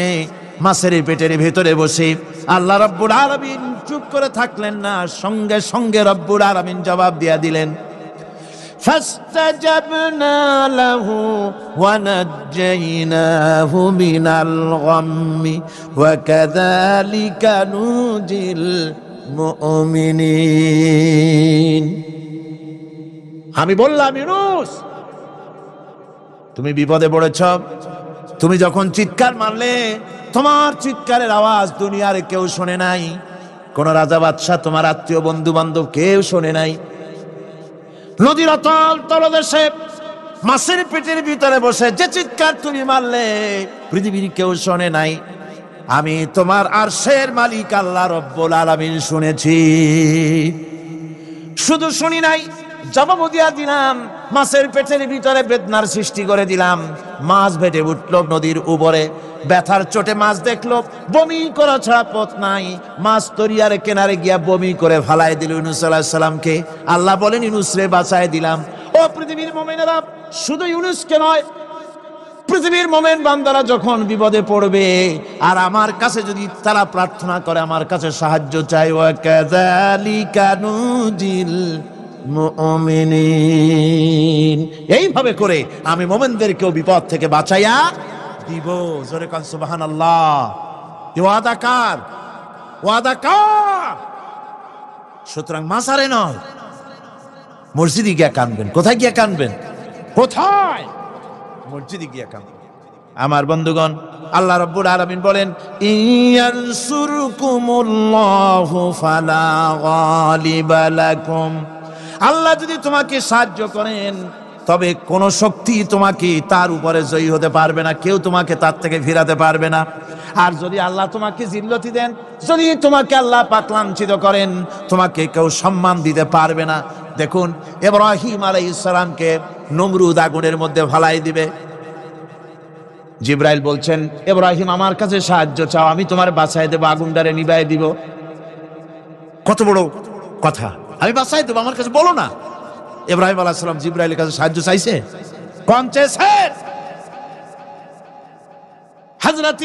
মাছের পেটের ভিতরে বসে, আল্লাহ রাব্বুল আলামিন চুপ করে থাকলেন না, সঙ্গে সঙ্গে রব্বুল আলামিন জবাব দিয়া দিলেন, فاستجبنا له ونجيناه من الغم وكذلك ننجي المؤمنين। আমি বললাম, ইউনূস তুমি বিপদে পড়েছ, তুমি যখন চিৎকার মারলে তোমার চিৎকারের আওয়াজ দুনিয়ার কেউ শোনে নাই, কোন রাজা বাদশাহ, তোমার আত্মীয় বন্ধু বান্ধব কেউ শোনে নাই। নদীর অতল তলদেশে মাছের পেটের ভিতরে বসে যে চিৎকার তুমি মারলে পৃথিবীর কেউ শোনে নাই, আমি তোমার আরশের মালিক আল্লাহ রব্বুল আলামিন শুনেছি। শুধু শুনি নাই, জবাব দিয়া দিলাম, মাছের পেটের ভিতরে বেদনার সৃষ্টি করে দিলাম। মাছ ভেটে উঠল নদীর উপরে, ব্যথার চোটে মাছ দেখলো, বমি করা ছাড়া পথ নাই। মাছ তরিয়ার কিনারে গিয়া বমি করে ফালাই দিল ইউনূস আলাইহিস সালামকে। আল্লাহ বলেন, ইউনূস রে বাঁচায় দিলাম। ও পৃথিবীর মুমিনেরা, শুধু ইউনূসকে নয়, পৃথিবীর মুমিন বান্দারা যখন বিপদে পড়বে আর আমার কাছে যদি তারা প্রার্থনা করে, আমার কাছে সাহায্য চাই, ওয়া কাযালিকা নুজিল মুমিনিন, এইভাবে করে আমি মুমিনদেরকেও বিপদ থেকে বাঁচাইয়া দিব। জোরে কান সুবহানাল্লাহ। ওয়াদা কার? ওয়াদা কার? সুতরাং মাজারে নয়, মসজিদে গিয়া কাঁদবেন। কোথায় গিয়া কাঁদবেন? কোথায়? মসজিদে গিয়া কাঁদবেন। আমার বন্ধুগণ, আল্লাহ রাব্বুল আলামিন বলেন, ইয়ানসুরকুমুল্লাহু ফালা গালিবা লাকুম, আল্লাহ যদি তোমাকে সাহায্য করেন তবে কোন শক্তি তোমাকে তার উপরে জয়ী হতে পারবে না, কেউ তোমাকে তার থেকে ফিরাতে পারবে না। আর যদি আল্লাহ তোমাকে জিল্লতি দেন, যদি তোমাকে আল্লাহ পাক লাঞ্ছিত করেন, তোমাকে কেউ সম্মান দিতে পারবে না। দেখুন, ইব্রাহিম আলাইহিস সালামকে নমরুদ আগুনের মধ্যে ফালাই দিবে, জিবরাইল বলছেন, ইব্রাহিম আমার কাছে সাহায্য চাও, আমি তোমার বাঁচাই দেব, আগুনটারে নিভাই দিব। কত বড় কথা, আমি বাঁচাই দেবো, আমার কাছে বলো না। ইব্রাহিম আলাইহিস সালাম জিবরাইলের কাছে সাহায্য চাইছে, কোন চেয়েছে? হযরত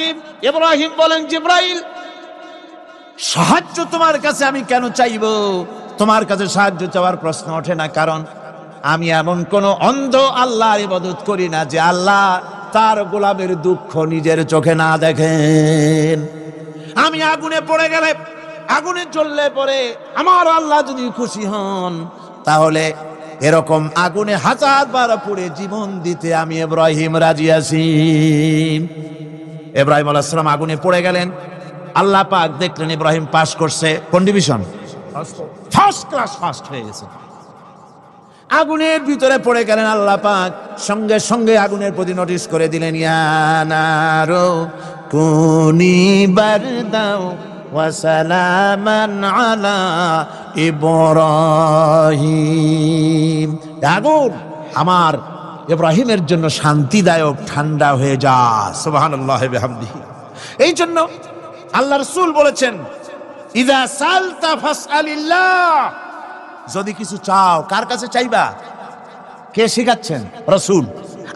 ইব্রাহিম বলেন, জিবরাইল সাহায্য তোমার কাছে আমি কেন চাইবো? তোমার কাছে সাহায্য চাওয়ার প্রশ্ন ওঠে না, কারণ আমি এমন কোন অন্ধ আল্লাহর ইবাদত করি না যে আল্লাহ তার গোলামের দুঃখ নিজের চোখে না দেখেন। আমি আগুনে পড়ে গেলে, আগুনে জ্বললে পরে আমার আল্লাহ যদি খুশি হন, তাহলে এরকম আগুনে 1000 বার পুড়ে জীবন দিতে আমি ইব্রাহিম রাজি আছি। ইব্রাহিম আলাইহিস সালাম আগুনে পড়ে গেলেন, আল্লাহ পাক দেখলেন ইব্রাহিম পাস করছে, কোন ডিভিশন? ফার্স্ট ক্লাস, ফার্স্ট হয়ে গেছে। আগুনের ভিতরে পড়ে গেলেন, আল্লাহ পাক সঙ্গে সঙ্গে আগুনের প্রতি নোটিশ করে দিলেন, ইয়া নারু কুনি বারদাও ওয়া সালামান আলা ইব্রাহিম, আগুন আমার ইব্রাহিমের জন্য শান্তিদায়ক, ঠান্ডা হয়ে যা। সুবহানাল্লাহি ওয়া বিহামদিহি। এই জন্য আল্লাহ রাসূল বলেছেন, ইযা সালতা ফাসআলিল্লাহ, যদি কিছু চাও কার কাছে চাইবা? কে শিখাচ্ছেন? রাসূল।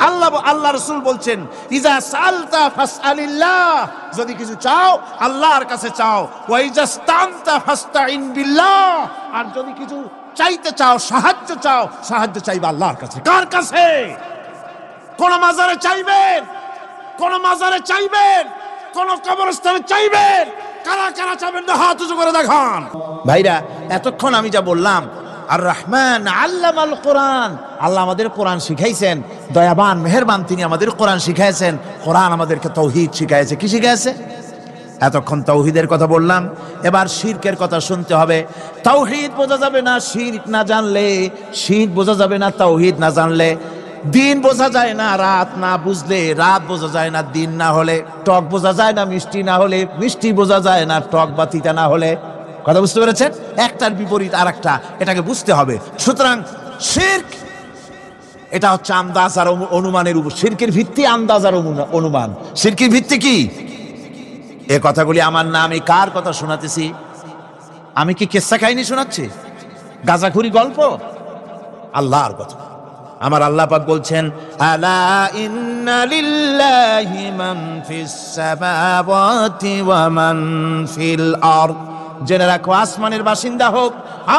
আল্লাহ রাসূল বলছেন, ইযা সালতা ফাসআলিল্লাহ, যদি কিছু চাও আল্লাহর কাছে চাও, ওয়া ইযা ইসতানতা ফাসতাইন বিল্লাহ, আর যদি কিছু চাইতে চাও, সাহায্য চাও, সাহায্য চাইবা আল্লাহর কাছে। কার কাছে? কোন মাজারে চাইবেন? কোন মাজারে চাইবেন? কোন কবরস্থানে চাইবেন? কারা কারা চাইবেন না হাত উঁচু করে দেখান। ভাইরা, এতক্ষণ আমি যা বললাম আর রহমান আল্লামাল কোরআন, আল্লাহ আমাদের কোরআন শিখাইছেন, দয়াবান মেহেরবান তিনি আমাদের কোরআন শিখাইছেন। কোরআন আমাদেরকে তৌহিদ শিখাইছে। কি শিখাইছে? এতক্ষণ তাওহীদের কথা বললাম, এবার শিরকের কথা শুনতে হবে। তাওহীদ বোঝা যাবে না শিরক না জানলে, শিরক বোঝা যাবে না তাওহীদ না জানলে। দিন বোঝা যায় না রাত না বুঝলে, রাত বোঝা যায় না দিন না হলে, টক বোঝা যায় না মিষ্টি না হলে, মিষ্টি বোঝা যায় না টক বা তিতা না হলে। কথা বুঝতে পেরেছেন? একটার বিপরীত আর একটা, এটাকে বুঝতে হবে। সুতরাং শিরক এটা হচ্ছে আন্দাজ আর অনুমানের উপর। শিরকের ভিত্তি আন্দাজ আর অনুমান। শিরকের ভিত্তি কি? এ কথাগুলি আমার না, আমি কার কথা শোনাতেছি? আমি কি কিসসা কাহিনী শোনাচ্ছি? গাঁজাখুরি গল্প? আল্লাহর কথা। আমার আল্লাহ পাক বলছেন, আলা ইন্না লিল্লাহি মান ফিস সামাওয়াতি ওয়া মান ফিল আরদ। জেনে রাখো, আসমানের বাসিন্দা হোক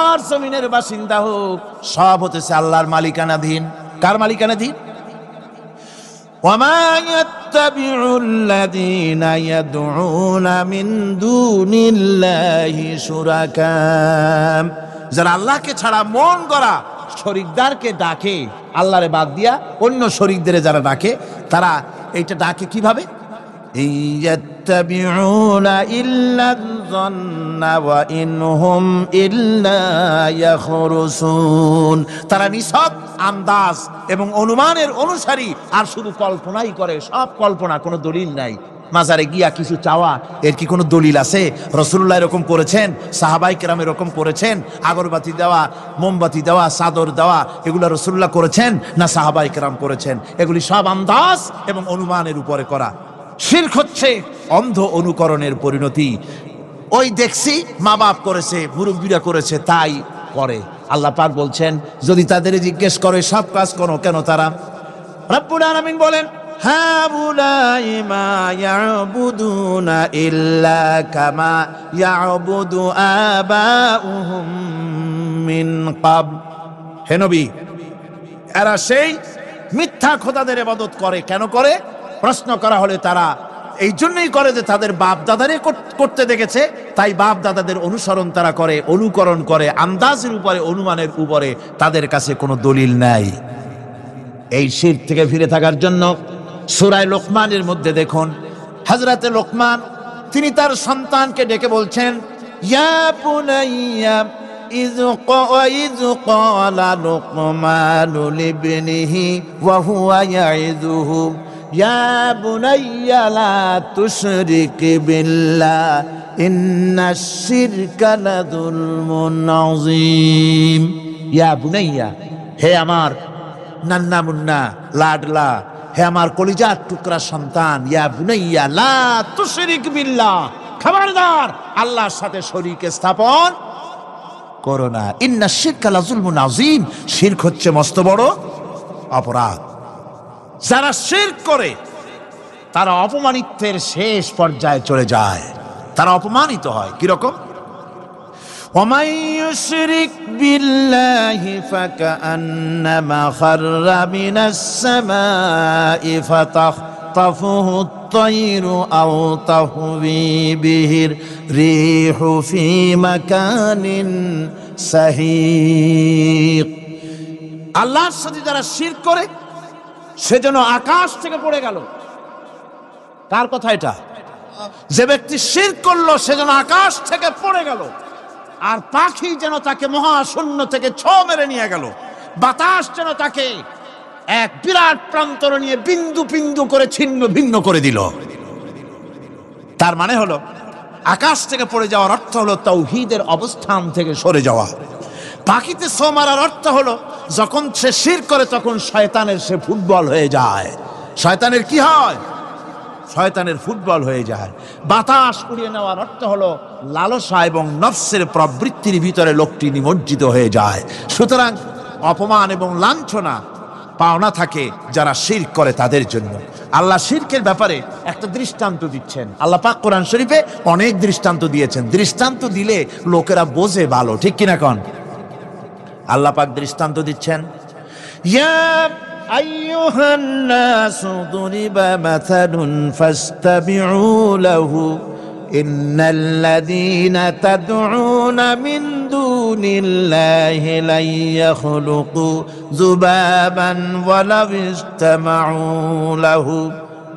আর জমিনের বাসিন্দা হোক, সব হতেছে আল্লাহর মালিকানাধীন। কার মালিকানাধীন? وما يتبع الذين يدعون من دون الله شركاء। যারা আল্লাহকে ছাড়া মন গড়া শরীকদারকে ডাকে, আল্লাহরে বাদ দিয়া অন্য শরীকদের যারা ডাকে, তারা এইটা ডাকে কিভাবে? ইয়াত্তাবিউনা ইল্লা যন্না ওয়া ইনহুম ইল্লা ইয়াখরুসুন। তারা নিছক আন্দাজ এবং অনুমানের অনুসারী, আর শুধু কল্পনাই করে। সব কল্পনা, কোনো দলিল নাই। মাজারে গিয়া কিছু চাওয়া, এর কি কোনো দলিল আছে? রাসূলুল্লাহ এরকম করেছেন, সাহাবায়ে কেরাম এরকম করেছেন? আগরবাতি দেওয়া, মোমবাতি দেওয়া, চাদর দেওয়া, এগুলো রাসূলুল্লাহ করেছেন না সাহাবায়ে কেরাম করেছেন? এগুলি সব আন্দাজ এবং অনুমানের উপরে করা। শিরক হচ্ছে অন্ধ অনুকরণের পরিণতি। ওই দেখছি মা বাপ করেছে, মুরব্বীরা করেছে, তাই করে। আল্লাহ পাক বলছেন, যদি তাদের জিজ্ঞেস করে সব কাজ করো কেন তারা? রব্বুল আলামিন বলেন, হাউলাই মা ইয়াবুদুনা ইল্লা কামা ইয়াবুদু আবাউহুম মিন ক্বাবল। হে নবী, এরা সেই মিথ্যা খোদাদের ইবাদত করে। কেন করে? প্রশ্ন করা হলে তারা এই জন্যই করে যে তাদের বাপ দাদারে করতে দেখেছে, তাই বাপ দাদাদের অনুসরণ তারা করে, অনুকরণ করে, আন্দাজের উপরে, অনুমানের উপরে। তাদের কাছে কোনো দলিল নাই। এই শিরক থেকে ফিরে থাকার জন্য সূরা লোকমানের মধ্যে দেখুন, হযরতে লোকমান তিনি তার সন্তানকে ডেকে বলছেন, ইয়া বুনাইয়া ইয ক্বালা লুকমানু লিবনিহি ওয়া হুয়া ইয়াইযুহু ইয়া বুনাইয়া লা তুশরিক বিল্লাহ ইন্নাশ শিরকা লাযুলমুন আযীম। ইয়া বুনাইয়া, হে আমার নান্না মুন্না লাডলা, হে আমার কলিজার টুকরা সন্তান, ইয়া বুনাইয়া লা তুশরিক বিল্লাহ, খবরদার আল্লাহর সাথে শরীক স্থাপন করো না। ইন্নাশ শিরকা লাযুলমুন আযীম, শিরক হচ্ছে মস্ত বড় অপরাধ। যারা শিরক করে তারা অপমানিত্বের শেষ পর্যায়ে চলে যায়, তারা অপমানিত হয়। কিরকম? ومن يشرك بالله فكأنما خر من السماء فتخطفه الطير أو تهوي به الريح في مكان سحيق। আল্লাহর সাথে যারা শিরক করে সেজন্য আকাশ থেকে পড়ে গেল। কার কথা এটা? যে ব্যক্তি শিরক করলো সেজন্য আকাশ থেকে পড়ে গেল। আর পাখি যেন তাকে মহাশূন্য থেকে ছো মেরে নিয়ে গেল। বাতাস যেন তাকে এক বিরাট প্রান্তর নিয়ে বিন্দু বিন্দু করে ছিন্ন ভিন্ন করে দিল। তার মানে হলো, আকাশ থেকে পড়ে যাওয়ার অর্থ হলো তাওহীদের অবস্থান থেকে সরে যাওয়া। পাখিতে ছো মারার অর্থ হলো, যখন সে শিরক করে তখন শয়তানের সে ফুটবল হয়ে যায়। শয়তানের কি হয়? শয়তানের ফুটবল হয়ে যায়। বাতাস উড়িয়ে নেওয়ার অর্থ হলো লালসা এবং নফসের প্রবৃত্তির ভিতরে লোকটি নিমজ্জিত হয়ে যায়। সুতরাং অপমান এবং লাঞ্ছনা পাওনা থাকে যারা শিরক করে তাদের জন্য। আল্লাহ শিরকের ব্যাপারে একটা দৃষ্টান্ত দিচ্ছেন। আল্লাহ পাক কোরআন শরীফে অনেক দৃষ্টান্ত দিয়েছেন। দৃষ্টান্ত দিলে লোকেরা বোঝে ভালো, ঠিক কিনা কন? আল্লাহ পাক দৃষ্টান্ত দিচ্ছেন, ইয়া আইয়ুহান নাসু দুরিবা মাসালুন ফাসতাবিউ লাহু ইন্নাল্লাযীনা তাদউনা মিন দুনিল্লাহি লা ইয়াখলুকু যুবাবান ওয়ালাউ ইজতামাউ লাহু।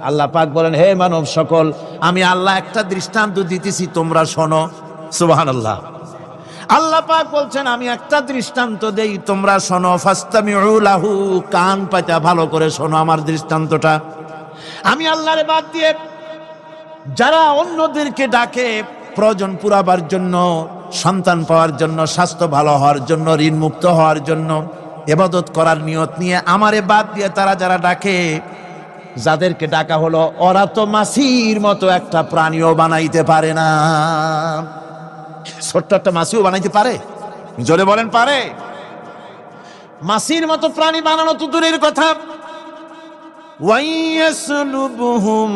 আল্লাহ পাক বলেন, হে মানব সকল, আমি আল্লাহ একটা দৃষ্টান্ত দিতেছি, তোমরা শোনো। সুবহানাল্লাহ। আল্লাহ পাক বলছেন, আমি একটা দৃষ্টান্ত দেই, তোমরা শোনো। ফাস্তামিউ লাহু, কান পাতা ভালো করে শোনো আমার দৃষ্টান্তটা। আমি আল্লাহরে বাদ দিয়ে যারা অন্যদেরকে ডাকে প্রয়োজন পুরাবার জন্য, সন্তান পাওয়ার জন্য, স্বাস্থ্য ভালো হওয়ার জন্য, ঋণ মুক্ত হওয়ার জন্য, ইবাদত করার নিয়ত নিয়ে আমারে বাদ দিয়ে তারা যারা ডাকে, যাদেরকে ডাকা হলো, ওরা তো মাছির মতো একটা প্রাণীও বানাইতে পারে না। ছোট্ট একটা মাছিও বানাইতে পারে? জোরে বলেন, পারে? মাছির মতো প্রাণী বানানো তো দূরের কথা, ওয়াইয়াসলুবুহুম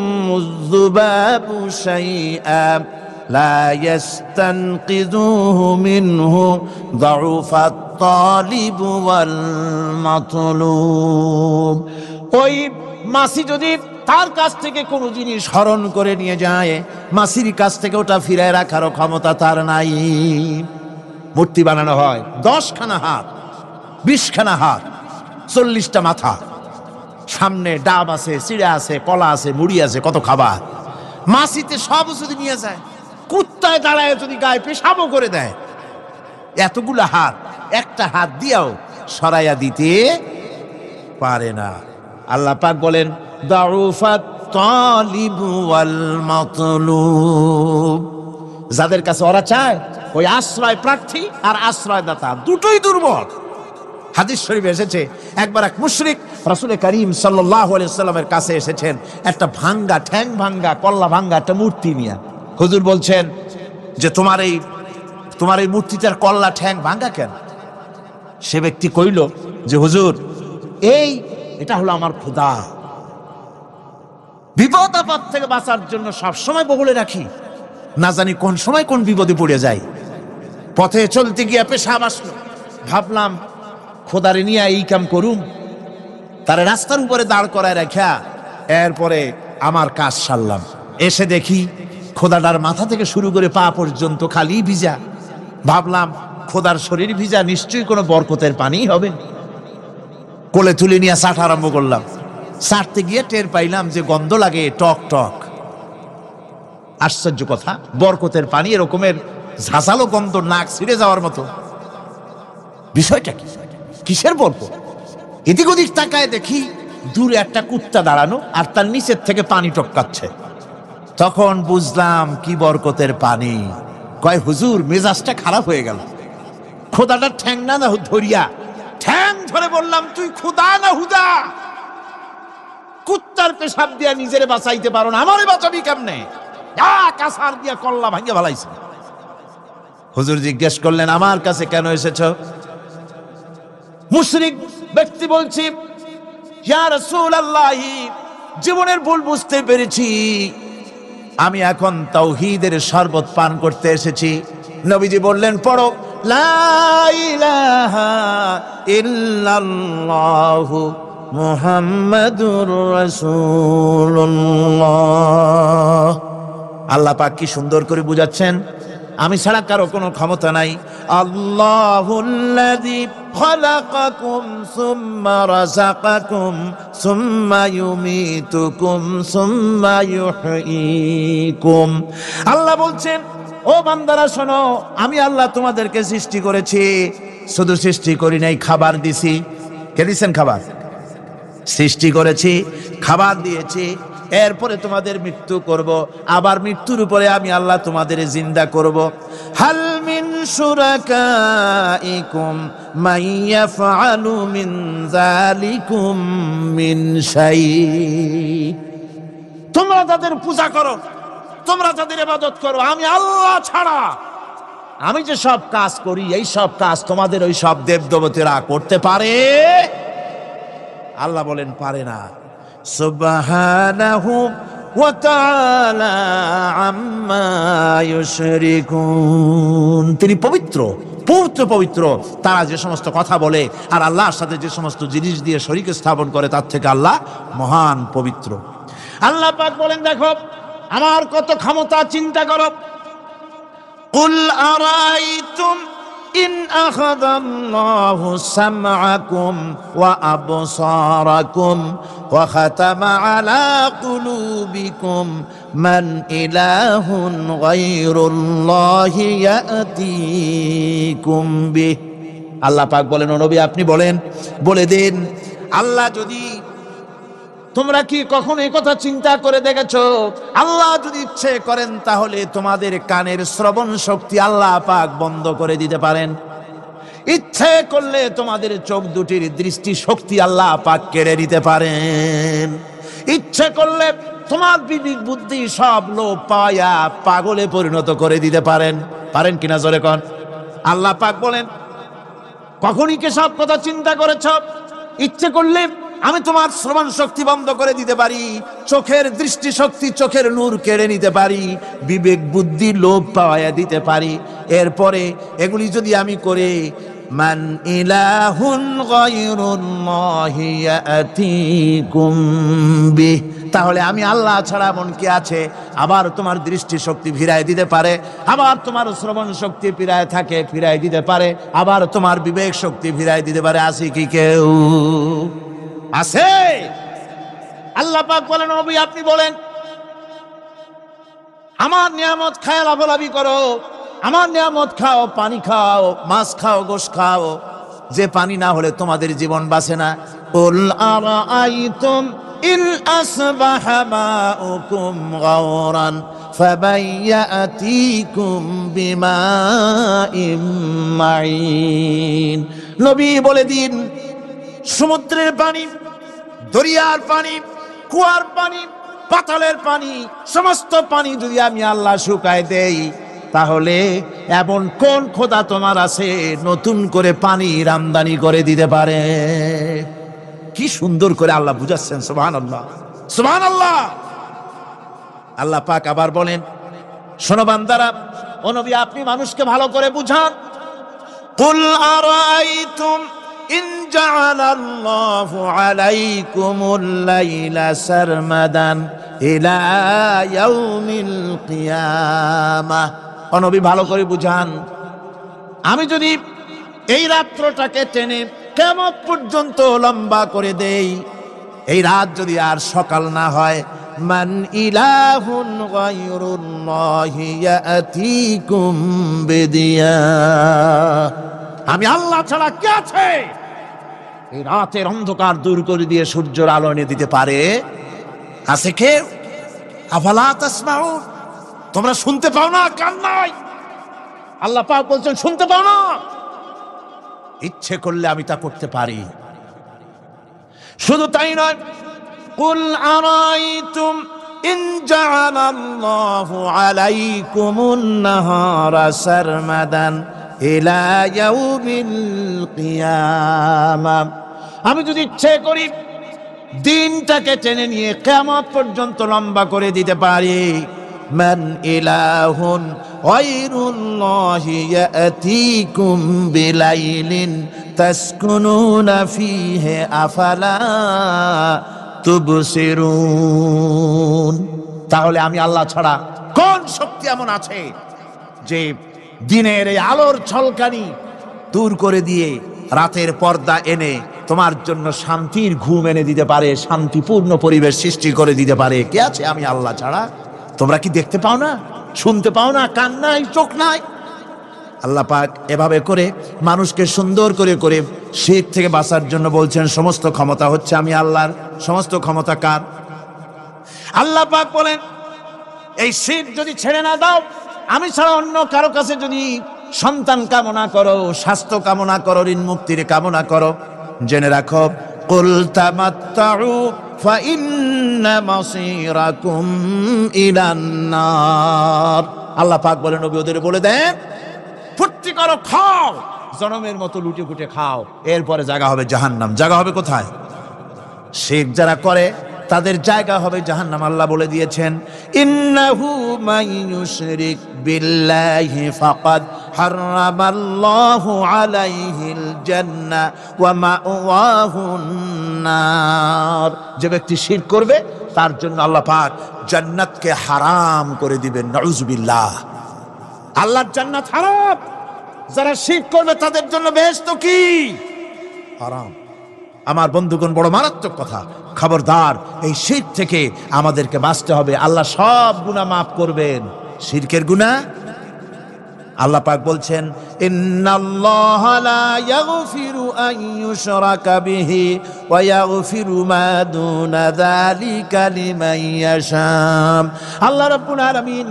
যুবাবু শাইআ লা ইস্তানকিযুহু মিনহু যাউফাত তালিব ওয়াল মাতলুব। ওই মাছি যদি তার কাছ থেকে কোনো জিনিস হরণ করে নিয়ে যায়, মাছির কাছ থেকে ওটা ফিরায় রাখারও ক্ষমতা তার নাই। মূর্তি বানানো হয়, 10খানা হাত, 20খানা হাত, 40টা মাথা, সামনে ডাব আছে, চিড়া আছে, কলা আছে, মুড়ি আছে, কত খাবার। মাছিতে সব যদি নিয়ে যায়, কুত্তায় দাঁড়ায় যদি গায়ে পেশাবও করে দেয়, এতগুলো হাত একটা হাত দিয়েও সরাইয়া দিতে পারে না। আল্লাহ পাক বলেন, দাউফাত তালিব ওয়াল মাতলুব। যাদের কাছে ওরা চায়, ওই আশ্রয় প্রার্থী আর আশ্রয়দাতা দুটোই দুর্বল। হাদিস শরীফে এসেছে, একবার এক মুশরিক রাসূল করিম সাল্লাল্লাহু আলাইহি ওয়াসাল্লামের কাছে এসেছেন একটা ভাঙ্গা, ঠ্যাং ভাঙ্গা, কল্লা ভাঙ্গা একটা মূর্তি নিয়ে। হুজুর বলছেন যে তোমার এই মূর্তিটার কল্লা ঠ্যাং ভাঙ্গা কেন? সে ব্যক্তি কইল যে হুজুর, এটা হলো আমার খোদা, বিপদ আপদ থেকে বাঁচার জন্য সবসময় বগলে রাখি, না জানি কোন সময় কোন বিপদে পড়ে যাই। পথে চলতে গিয়ে পেশাব আসলো, ভাবলাম খোদারে নিয়ে এই কাম করুম, তারে রাস্তার উপরে দাঁড় করায় রাখা, এরপরে আমার কাজ সারলাম। এসে দেখি খোদাটার মাথা থেকে শুরু করে পা পর্যন্ত খালি ভিজা। ভাবলাম খোদার শরীর ভিজা, নিশ্চয়ই কোনো বরকতের পানি হবে। কোলে তুলে নিয়ে চাট আরম্ভ করলাম। চাটতে গিয়ে টের পাইলাম যে গন্ধ লাগে টক টক। আশ্চর্য কথা, বরকতের পানি এরকমের ঝাঁঝালো গন্ধ, নাক ছিঁড়ে যাওয়ার মতো। বিষয়টা কি? কিসের বরকত? এদিক ওদিক তাকায় দেখি দূরে একটা কুত্তা দাঁড়ানো, আর তার নিচের থেকে পানি টপকাচ্ছে। তখন বুঝলাম কি বরকতের পানি। কয় হুজুর, মেজাজটা খারাপ হয়ে গেল। খোদাটার ঠ্যাং না ধরিয়া, ঠ্যাং ধরে বললাম, তুই খোদা না হুদা? কুত্তার পেশাব দিয়া নিজের বাঁচাইতে পারো না, আমারে বাঁচাবি কেমনে? কাসার দিয়া কল্লা ভাঙিয়া ভালাইছে। হুজুর জিজ্ঞেস করলেন, আমার কাছে কেন এসেছ? মুশরিক ব্যক্তি বলছি, ইয়া রাসূলুল্লাহ, জীবনের ভুল বুঝতে পেরেছি, আমি এখন তাওহীদের শরবত পান করতে এসেছি। নবীজি বললেন, পড়ো লা ইলাহা ইল্লাল্লাহু মুহাম্মাদুর রাসূলুল্লাহ। আল্লাহ পাক কি সুন্দর করে বুঝাচ্ছেন, আমি ছাড়া কারো কোনো ক্ষমতা নাই। আল্লাহুল্লাযী খালাকাকুম সুম্মা রাযাকাকুম সুম্মা ইউমীতুকুম সুম্মা ইউহয়ীকুম। আল্লাহ বলছেন, ও বান্দারা শোনো, আমি আল্লাহ তোমাদেরকে সৃষ্টি করেছি, শুধু সৃষ্টি করি নাই, খাবার দিছি। কে দিয়েছেন খাবার? সৃষ্টি করেছি, খাবার দিয়েছি, এরপরে তোমাদের মৃত্যু করব, আবার মৃত্যুর উপরে আমি আল্লাহ তোমাদের জিন্দা করব। হাল মিন শুরাকাইকুম মাইয়াফআলু মিন যালিকুম মিন শাই। তোমরা তাদের পূজা করো, তোমরা তাদের ইবাদত করো, আমি আল্লাহ ছাড়া আমি যে সব কাজ করি, এই সব কাজ তোমাদের ওই সব দেবদেবতীরা করতে পারে? আল্লাহ বলেন, পারে না। সুবহানাহু ওয়া তাআলা আম্মা ইউশরিকুন। তিনি পবিত্র, পবিত্র পবিত্র। তারা যে সমস্ত কথা বলে আর আল্লাহর সাথে যে সমস্ত জিনিস দিয়ে শরীক স্থাপন করে, তার থেকে আল্লাহ মহান, পবিত্র। আল্লাহ পাক বলেন, দেখো আমার কত ক্ষমতা, চিন্তা করো। কুল আরাইতুম ইন আখাযাল্লাহু সামআকুম ওয়া আবসারাকুম ওয়া খাতামা আলা কুলুবিকুম মান ইলাহুন গায়রুল্লাহি ইয়াতিকুম বিহ। আল্লাহ পাক বলেন, ও নবী আপনি বলেন, বলে দিন, আল্লাহ যদি, তোমরা কি কখনো এই কথা চিন্তা করে দেখেছো, আল্লাহ যদি ইচ্ছে করেন তাহলে তোমাদের কানের শ্রবণ শক্তি আল্লাহ পাক বন্ধ করে দিতে পারেন। ইচ্ছে করলে তোমাদের চোখ দুটির দৃষ্টি শক্তি আল্লাহ পাক কেড়ে দিতে পারেন। ইচ্ছে করলে তোমার বিবেক বুদ্ধি সব লোপ পায়া পাগলে পরিণত করে দিতে পারেন। পারেন কিনা জোরে কোন? আল্লাহ পাক বলেন, কখনই কি সব কথা চিন্তা করেছ? ইচ্ছে করলে আমি তোমার শ্রবণ শক্তি বন্ধ করে দিতে পারি, চোখের দৃষ্টি শক্তি, চোখের নূর কেড়ে নিতে পারি, বিবেক বুদ্ধি লোপ পাওয়া দিতে পারি। এরপরে এগুলি যদি আমি করে, মান ইলাহুন গায়রুল্লাহি ইয়াতিকুম বিহ, তাহলে আমি আল্লাহ ছাড়া মন কি আছে? আবার তোমার দৃষ্টি শক্তি ফিরায় দিতে পারে, আবার তোমার শ্রবণ শক্তি ফিরায় থাকে, ফিরায় দিতে পারে, আবার তোমার বিবেক শক্তি ফিরায় দিতে পারে। আছে কি কেউ? আছে? আল্লাহ পাক বলেন, নবী আপনি বলেন, আমার নিয়ামত খায় লাভালাভি করো, আমার নিয়ামত খাও, পানি খাও, মাছ খাও, গোশ খাও, যে পানি না হলে তোমাদের জীবন বাঁচে না। কুল আরাআইতুম ইন আসবাহা মাউকুম গাওরান ফাবাইয়াতিকুম বিমাইম মাইন। নবী বলে দিন, সমুদ্রের পানি, দরিয়ার পানি, কুয়ার পানি, পাতালের পানি, সমস্ত পানি যদি আমি আল্লাহ শুকায় দেই, তাহলে এমন কোন খোদা তোমার আছে নতুন করে পানি আমদানি করে দিতে পারে? কি সুন্দর করে আল্লাহ বুঝাচ্ছেন। সুবহানাল্লাহ, সুবহানাল্লাহ। আল্লাহ পাক আবার বলেন, শোনো বান্দারা, ও নবী আপনি মানুষকে ভালো করে বুঝান। কুল আরাআইতুম ইন জাআলাল্লাহু আলাইকুমুল লাইলা সারমাদান ইলা ইয়াউমিল কিয়ামাহ। ও নবী ভালো করে বুঝান, আমি যদি এই রাত্রটাকে টেনে কিয়ামত পর্যন্ত লম্বা করে দেই, এই রাত যদি আর সকাল না হয়, মান ইলাহুন গায়রুল্লাহি ইয়াতিকুম বিদিয়া, আমি আল্লাহ ছাড়া কে আছে এই রাতের অন্ধকার দূর করে দিয়ে সূর্যের আলো এনে দিতে পারে? আছে কে? আফালা তাসমাউন, তোমরা শুনতে পাও না? কান নাই? আল্লাহ পাক বলছেন, শুনতে পাও না? ইচ্ছে করলে আমি তা করতে পারি। শুধু তাই নয়, কুল আরাইতুম ইন জাআলাল্লাহু আলাইকুমুন নাহারা সারমাদান ইলা ইয়াউমিল কিয়ামাহ, আমি যদি ইচ্ছে করি দিনটাকে টেনে নিয়ে কিয়ামত পর্যন্ত লম্বা করে দিতে পারি, মান ইলাহুন গায়রুল্লাহি ইয়াতিকুম বিলাইলিন তাসকুনুনা ফীহি আফালা তুবসিরুন। তাহলে আমি আল্লাহ ছাড়া কোন শক্তি এমন আছে যে দিনের এই আলোর ঝলকানি দূর করে দিয়ে রাতের পর্দা এনে তোমার জন্য শান্তির ঘুম এনে দিতে পারে, শান্তিপূর্ণ পরিবেশ সৃষ্টি করে দিতে পারে? কে আছে আমি আল্লাহ ছাড়া? তোমরা কি দেখতে পাও না? শুনতে পাও না? কান নাই? চোখ নাই? আল্লাহ পাক এভাবে করে মানুষকে সুন্দর করে করে শিরক থেকে বাঁচার জন্য বলছেন, সমস্ত ক্ষমতা হচ্ছে আমি আল্লাহর। সমস্ত ক্ষমতা কার? আল্লাহ পাক বলেন, এই শিরক যদি ছেড়ে না দাও, আমি ছাড়া অন্য কারো কাছে যদি সন্তান কামনা করো, স্বাস্থ্য কামনা করো, ঋণ মুক্তির কামনা করো, জেনে রাখো, কুল তামাত্তাউ ফাইন্না মাসীরাকুম ইলান নার। আল্লাহ পাক বলেন, নবী ওদের বলে দেন, ফুর্তি করো, খাও, জনমের মতো লুটে ফুটে খাও, এরপরে জায়গা হবে জাহান্নাম। জায়গা হবে কোথায়? শিরক যারা করে তাদের জায়গা হবে জাহান্নাম। আল্লাহ বলে দিয়েছেন, ইন্নাহু মাইয়ুশরিক বিল্লাহি ফাকাদ হারামাল্লাহু আলাইহিল জান্নাহ ওয়া মাওয়াহুন নার। যে ব্যক্তি শিরক করবে তার জন্য আল্লাহ পাক জান্নাতকে হারাম করে দিবেন। নাউযুবিল্লাহ। আল্লাহর জান্নাত হারাম, যারা শিরক করবে তাদের জন্য বেহেশত কি? হারাম। আমার বন্ধুগণ, বড় মারাত্মক কথা। খবরদার, এই শিরক থেকে আমাদেরকে বাঁচতে হবে। আল্লাহ সব গুনাহ মাফ করবেন, শিরকের গুনাহ। আল্লাহ পাক বলছেন, ইন্নাল্লাহা লা ইয়াগফিরু আন ইউশরাকা বিহি ওয়া ইয়াগফিরু মা দুনা যালিকা লিমান ইয়াশা। আল্লাহ রাব্বুল আলামিন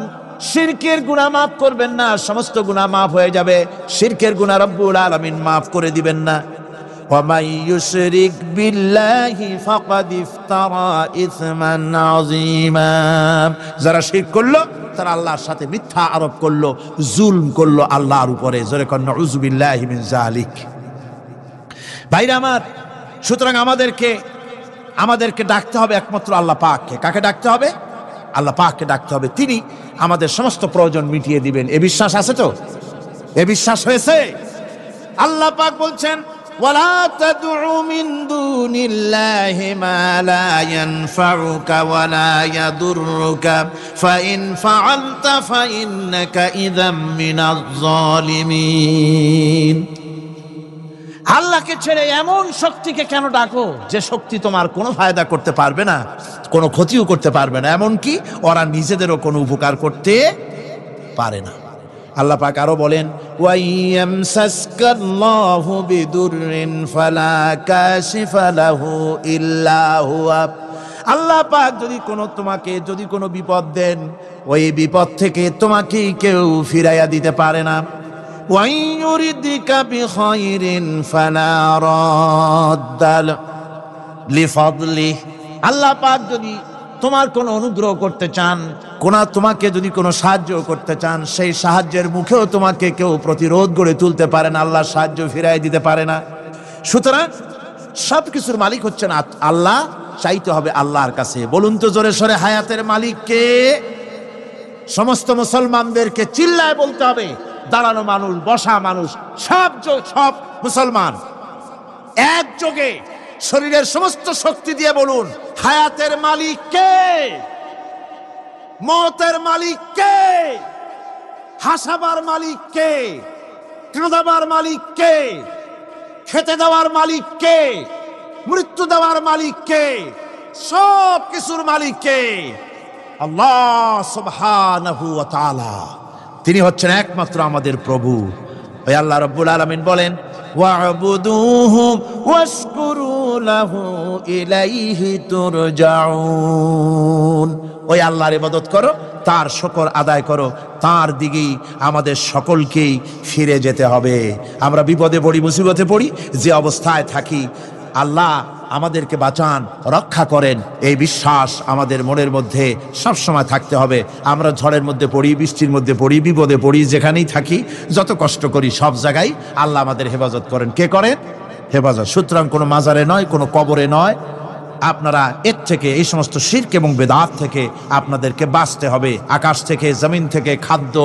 শিরকের গুনাহ মাফ করবেন না, সমস্ত গুনাহ মাফ হয়ে যাবে, শিরকের গুনাহ রব্বুল আলামিন মাফ করে দিবেন না। ওয়া মান ইউশরিক বিল্লাহি ফাকাদ ইফতারা ইসমান আযীমা। যারা শিরক করলো তারা আল্লাহর সাথে মিথ্যা আরোপ করলো, জুলম করলো আল্লাহর উপরে। জোরে কর নাউযু বিল্লাহি মিন যালিক। ভাইরা আমার, সুতরাং আমাদেরকে ডাকতে হবে একমাত্র আল্লাহ পাককে। কাকে ডাকতে হবে? আল্লাহ পাককে ডাকতে হবে। তিনি আমাদের সমস্ত প্রয়োজন মিটিয়ে দিবেন। এ বিশ্বাস আছে তো? এ বিশ্বাস হয়েছে? আল্লাহ পাক বলছেন, ওয়ালা তাদউ মিন দুনিল্লাহি মা লা ইয়ানফাউকা ওয়ালা ইয়াদুররুকা ফাইন ফাআলতা ফাইন্নাকা ইযাম মিনাজ জালিমিন। আল্লাহকে ছেড়ে এমন শক্তিকে কেন ডাকো যে শক্তি তোমার কোনো ফায়দা করতে পারবে না, কোনো ক্ষতিও করতে পারবে না, এমনকি ওরা নিজেদেরও কোনো উপকার করতে পারে না। আল্লাহ পাক আরো বলেন, ওয়া ইয়ামসাসকাল্লাহু বিদুররিন ফালা কাশিফা লাহু ইল্লা হুয়া। আল্লাহ পাক যদি কোনো বিপদ দেন, ওই বিপদ থেকে তোমাকে কেউ ফিরাইয়া দিতে পারে না। ওয়া ইউরিদিকা বিখাইরিন ফালা রাদ্দা লিফাদলিহি। আল্লাহ পাক যদি তোমার কোনো অনুগ্রহ করতে চান, তোমাকে যদি কোনো সাহায্য করতে চান, সেই সাহায্যের মুখেও তোমাকে কেউ প্রতিরোধ গড়ে তুলতে পারে না, আল্লাহ সাহায্য ফিরাই দিতে পারে না। সুতরাং সবকিছুর মালিক হচ্ছেন আল্লাহ। চাইতে হবে আল্লাহর কাছে। বলুন তো জোরে সরে, হায়াতের মালিক কে? সমস্ত মুসলমানদেরকে চিল্লায় বলতে হবে। দাঁড়ানো মানুষ, বসা মানুষ, সব মুসলমান একযোগে শরীরের সমস্ত শক্তি দিয়ে বলুন, হায়াতের মালিক কে? মওতের মালিক কে? হাসাবার মালিক কে? কাঁদাবার মালিক কে? খেতে দেওয়ার মালিক কে? মৃত্যু দেওয়ার মালিক কে? সব কিছুর মালিক কে? আল্লাহ সুবহানাহু ওয়া তাআলা। তিনি হচ্ছেন একমাত্র আমাদের প্রভু। ওই আল্লাহ রাব্বুল আলামিন বলেন, ওয়া'বুদুহু ওয়াশকুরু লাহু ইলাইহি তুরজাউন। ওই আল্লাহর ইবাদত করো, তার শুকর আদায় করো, তার দিকেই আমাদের সকলকেই ফিরে যেতে হবে। আমরা বিপদে পড়ি, মুসিবতে পড়ি, যে অবস্থায় থাকি, আল্লাহ আমাদেরকে বাঁচান, রক্ষা করেন, এই বিশ্বাস আমাদের মনের মধ্যে সবসময় থাকতে হবে। আমরা ঝড়ের মধ্যে পড়ি, বৃষ্টির মধ্যে পড়ি, বিপদে পড়ি, যেখানেই থাকি, যত কষ্ট করি, সব জায়গায় আল্লাহ আমাদের হেফাজত করেন। কে করেন? হেফাজত। সুতরাং কোনো মাজারে নয়, কোনো কবরে নয়। আপনারা এর থেকে, এই সমস্ত শিরক এবং বেদাত থেকে আপনাদেরকে বাঁচতে হবে। আকাশ থেকে, জমিন থেকে খাদ্য,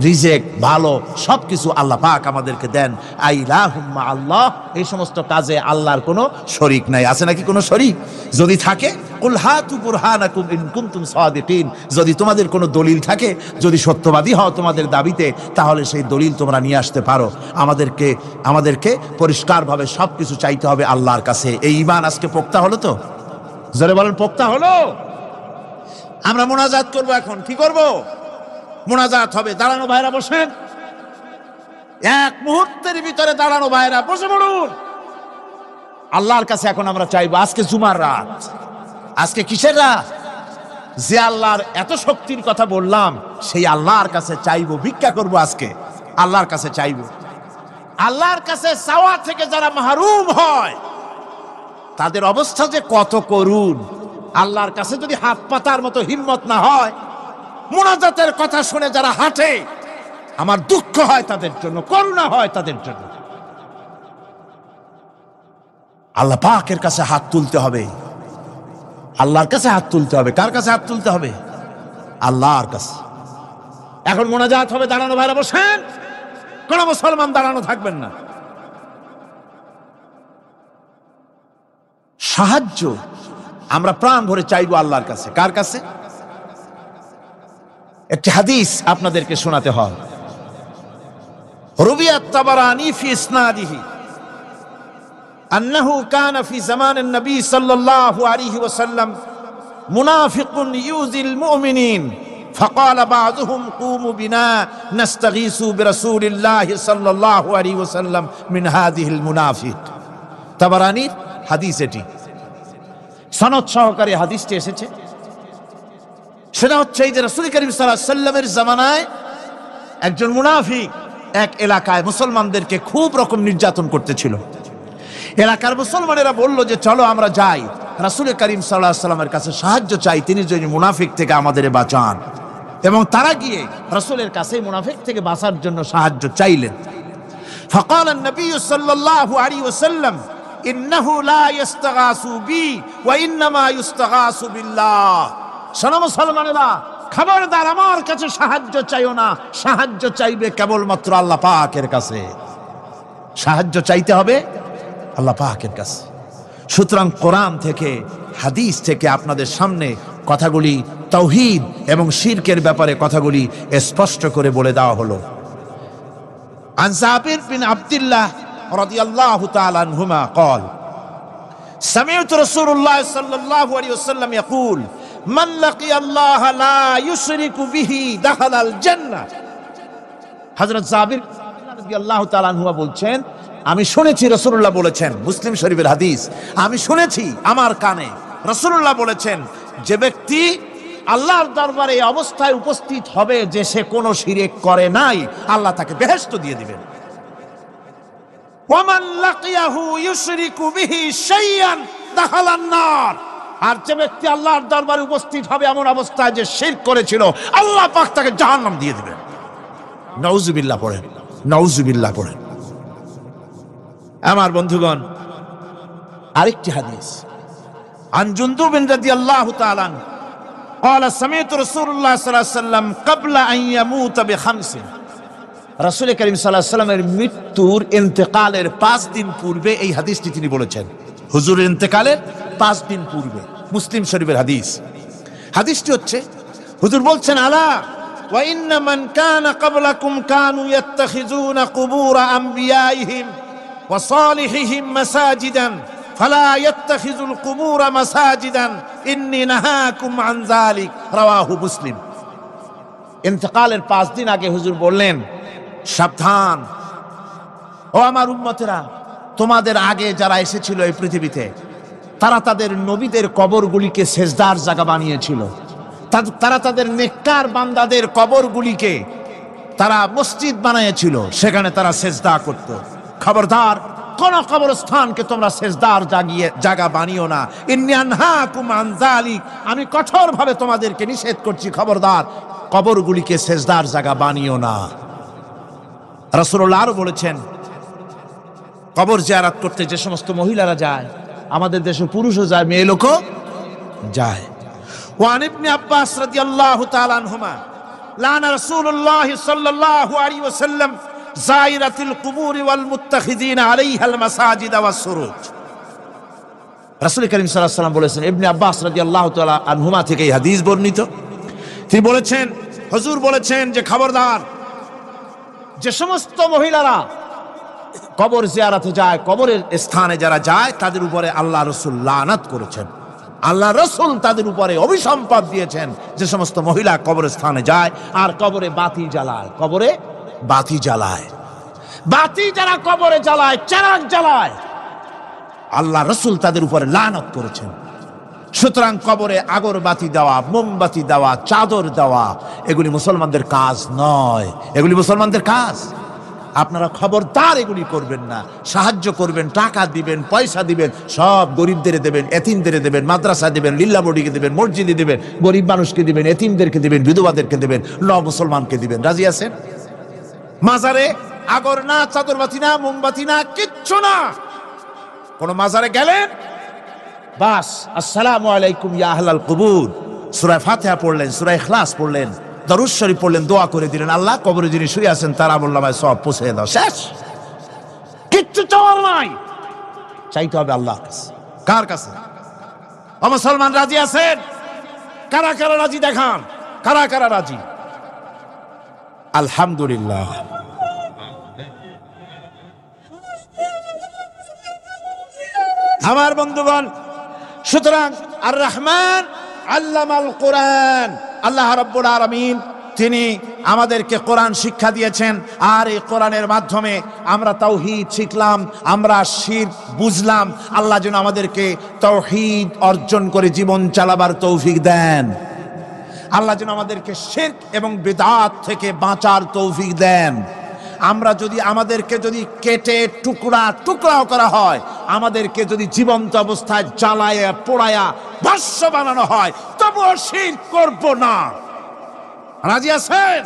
রিজেক, ভালো সবকিছু আল্লাহ পাক আমাদেরকে দেন। আইলাহুম্মা আল্লাহ। এই সমস্ত কাজে আল্লাহর কোনো শরীক নাই। আছে নাকি কোনো শরীক? যদি থাকে, কুল হাতু বুরহানাকুম ইন কুনতুম সাদিকিন। যদি তোমাদের কোনো দলিল থাকে, যদি সত্যবাদী হও তোমাদের দাবিতে, তাহলে সেই দলিল তোমরা নিয়ে আসতে পারো। আমাদেরকে পরিষ্কারভাবে সবকিছু চাইতে হবে আল্লাহর কাছে। এই ঈমান আজকে পোক্তা হলো তো? জোরে বলেন, পোক্তা হলো? আমরা মুনাজাত করব। এখন কি করব? মুনাজাত হবে। দাঁড়ানো ভাইরা বসেন, এক মুহূর্তের ভিতরে দাঁড়ানো ভাইরা বসে পড়ুন। আল্লাহর কাছে এখন আমরা চাইবো। আজকে জুমার রাত, আজকে কিসের রাত? যে আল্লাহর এত শক্তির কথা বললাম, সেই আল্লাহর কাছে চাইবো, ভিক্ষা করব। আজকে আল্লাহর কাছে চাইবো। আল্লাহর কাছে চাওয়া থেকে যারা মাহরুম হয়, তাদের অবস্থা যে কত করুণ। আল্লাহর কাছে যদি হাত পাতার মতো হিম্মত না হয়, মুনাজাতের কথা শুনে যারা হাঁটে, আমার দুঃখ হয় তাদের জন্য, করুণা হয় তাদের জন্য। আল্লাহ পাকের কাছে হাত তুলতে হবে, আল্লাহর কাছে হাত তুলতে হবে। কার কাছে হাত তুলতে হবে? আল্লাহর কাছে। এখন মুনাজাত হবে। দাঁড়ানো ভাইরা বসেন, কোন মুসলমান দাঁড়ানো থাকবেন না। সাহায্য আমরা প্রাণ ভরে চাইবো আল্লাহর কাছে। কার কাছে? একটি হাদিস আপনাদেরকে শোনাতে হয়। রুবিয়া তাবারানী ফি ইসনাদিহি আন্নাহু কানা ফি জামানিন নবী সাল্লাল্লাহু আলাইহি ওয়াসাল্লাম মুনাফিকুন ইউজিল মুমিনিন فقال بعضهم قوموا بنا نستغيث برسول الله صلى الله عليه وسلم من هذه المنافق। তাবারানী হাদিস, এটি সনদ সহকারে হাদিসটি এসেছে। সেটা হচ্ছে এই যে রাসূল করিম সাল্লাল্লাহু আলাইহি ওয়াসাল্লামের জামানায় একজন মুনাফিক এক এলাকায় মুসলমানদেরকে খুব রকম নির্যাতন করতেছিল। এলাকার মুসলমানেরা বলল যে চলো আমরা যাই, রাসূল করিম সাল্লাল্লাহু আলাইহি ওয়াসাল্লামের কাছে সাহায্য চাই, তিনি যেন মুনাফিক থেকে আমাদের বাঁচান। এবং তারা গিয়ে রাসূলের কাছে মুনাফিক থেকে বাঁচার জন্য সাহায্য চাইলেন। فقال النبي صلى الله عليه وسلم إنه لا يستغاث بي وإنما يستغاث بالله। শোনো মুসলমানেরা, খবরদার আমার কাছে সাহায্য চাইও না, সাহায্য চাইবে কেবলমাত্র আল্লাহ পাকের কাছে। সাহায্য চাইতে হবে আল্লাহ পাকের কাছে। সুতরাং কোরআন থেকে হাদিস থেকে আপনাদের সামনে কথাগুলি তাওহীদ এবং শিরকের ব্যাপারে কথাগুলি স্পষ্ট করে বলে দেওয়া হলো। عن جابر بن عبد الله رضي الله تعالى عنهما قال سمعت رسول الله صلى الله عليه وسلم يقول من لقي الله لا يشرك به دخل الجنة। হযরত জাবির রাদিয়াল্লাহু তাআলা আনহু বলছেন, আমি শুনেছি রাসূলুল্লাহ বলেছেন, মুসলিম শরীফের হাদিস, আমি শুনেছি আমার কানে রাসূলুল্লাহ বলেছেন, যে ব্যক্তি আল্লাহর দরবারে এই অবস্থায় উপস্থিত হবে যে সে কোনো শিরক করে নাই, আল্লাহ তাকে বেহেশত দিয়ে দিবেন। ওয়ামান লাকিয়াহু ইউশরিকু বিহি শাইয়ান দাখালান নার। আর যে ব্যক্তি আল্লাহর দরবারে উপস্থিত হবে এমন অবস্থায় যে শিরক করেছিল, আল্লাহ পাক তাকে জাহান্নাম দিয়ে দিবেন। নাউজুবিল্লাহ পড়েন, নাউজুবিল্লাহ পড়েন। আমার বন্ধুগণ, আরেকটি হাদিস عن جندب رضي الله تعالى عنه قال سمعت رسول الله صلى الله عليه وسلم قبل أن يموت بخمس। রাসূল করিম সাল্লাল্লাহু আলাইহি ওয়াসাল্লামের মৃত্যুর ইন্তেকালের 5 দিন পূর্বে এই হাদিসটি তিনি বলেছেন। হুজুরের ইন্তেকালের 5 দিন পূর্বে, মুসলিম শরীফের হাদিস। হাদিসটি হচ্ছে, হুজুর বলছেন, আলা ওয়া ইন্না মান কানা ক্বাবলাকুম কানু ইয়াত্তাখিযুনা কুবুর আমবিয়াইহিম ওয়া সালিহিহিম মাসাজিদান ফালা ইয়াত্তাখিযুল কুবুর মাসাজিদান ইন্নী নাহাকুম আন যালিক। রাওয়াহু মুসলিম। ইন্তেকালের 5 দিন আগে হুজুর বললেন, সাবধান ও আমার উম্মতেরা, তোমাদের আগে যারা এসেছিল এই পৃথিবীতে তারা তাদের নবীদের কবরগুলিকে সেজদার জায়গা বানিয়েছিল। তারা তাদের নেককার বান্দাদের কবরগুলিকে তারা মসজিদ বানিয়েছিল, সেখানে তারা সেজদা করত। খবরদার, কোন কবরস্থানকে তোমরা সেজদার জায়গা বানিও না। ইন্নী আনহাকুম আন যালিক, আমি কঠোরভাবে তোমাদেরকে নিষেধ করছি, খবরদার কবরগুলিকে সেজদার জায়গা বানিও না। রাসূলুল্লাহ আরো বলেছেন, কবর জিয়ারত করতে যে সমস্ত মহিলারা যায়, আমাদের দেশে পুরুষও যায়, মেয়ে লোকও যায়। ওয়ান ইবনে আব্বাস রাদিয়াল্লাহু তাআলা আনহুমা লানা রাসূলুল্লাহ সাল্লাল্লাহু আলাইহি ওয়াসাল্লাম যায়রাতুল কুবুর ওয়াল মুত্তাখিযিনা আলাইহাল মাসাজিদ ওয়াস সুরুজ। রাসূল করিম সাল্লাল্লাহু আলাইহি ওয়াসাল্লাম বলেছেন, ইবনে আব্বাস রাদিয়াল্লাহু তাআলা আনহুমা থেকে এই হাদিস বর্ণিত, তিনি বলেছেন, হুজুর বলেছেন যে খবরদার, যে সমস্ত মহিলারা কবর জিয়ারতে যায়, কবরের স্থানে যারা যায়, তাদের উপরে আল্লাহ রাসূল লানত করেছেন। আল্লাহ রাসূল তাদের উপরে অভিসম্পাদ দিয়েছেন যে সমস্ত মহিলা কবরের স্থানে যায় আর কবরে বাতি জ্বালায়, কবরে বাতি জ্বালায়, বাতি যারা কবরে জ্বালায়, চেরাগ জ্বালায়, আল্লাহ রাসূল তাদের উপরে লানত করেছেন। সুতরাং কবরে আগরবাতি দেওয়া, মোমবাতি দেওয়া, চাদর দেওয়া, এগুলি মুসলমানদের কাজ নয়, এগুলি মুসলমানদের কাজ। আপনারা খবরদার এগুলি করবেন না। সাহায্য করবেন, টাকা দিবেন, পয়সা দিবেন, সব গরিবদের দেবেন, এতিমদের দেবেন, মাদ্রাসা দিবেন, লিল্লা বডিকে দিবেন, মসজিদে দিবেন, গরিব মানুষকে দিবেন, এতিমদেরকে দিবেন, বিধবাদেরকে দিবেন, মুসলমানকে দিবেন। রাজি আছেন? মাজারে আগর না, চাদরবাতি না, মোমবাতি না, কিচ্ছু না। কোন মাজারে গেলেন, বাস আসসালামু আলাইকুম ইয়া আহলাল কুবুর, সূরা ফাতিহা পড়লেন, সূরা ইখলাস পড়লেন, দরুদ শরীফ পড়লেন, দোয়া করে দিলেন, আল্লাহ কবরে যিনি শুয়ে আছেন তার আমলনামায় সব পৌঁছে দাও, শেষ। কিচ্ছু চাওয়ার নাই, চাইতে হবে আল্লাহর কাছে। কার কাছে? ও মুসলমান, রাজি আছেন? কারা কারা রাজি দেখান, কারা কারা রাজি? আলহামদুলিল্লাহ। আমার বন্ধুগণ, সুতরাং আর রহমান আল্লামাল কোরআন, আল্লাহ রাব্বুল আলামিন তিনি আমাদেরকে কোরআন শিক্ষা দিয়েছেন। আর এই কোরআনের মাধ্যমে আমরা তাওহীদ শিখলাম, আমরা শিরক বুঝলাম। আল্লাহ যেন আমাদেরকে তাওহীদ অর্জন করে জীবন চালাবার তৌফিক দেন। আল্লাহ যেন আমাদেরকে শিরক এবং বিদআত থেকে বাঁচার তৌফিক দেন। আমরা যদি আমাদেরকে যদি কেটে টুকরা টুকরাও করা হয়, আমাদেরকে যদি জীবন্ত অবস্থায় জ্বালায়া পোড়ায়া ভস্ম বানানো হয়, তবুও শিরক করব না। রাজি আছেন?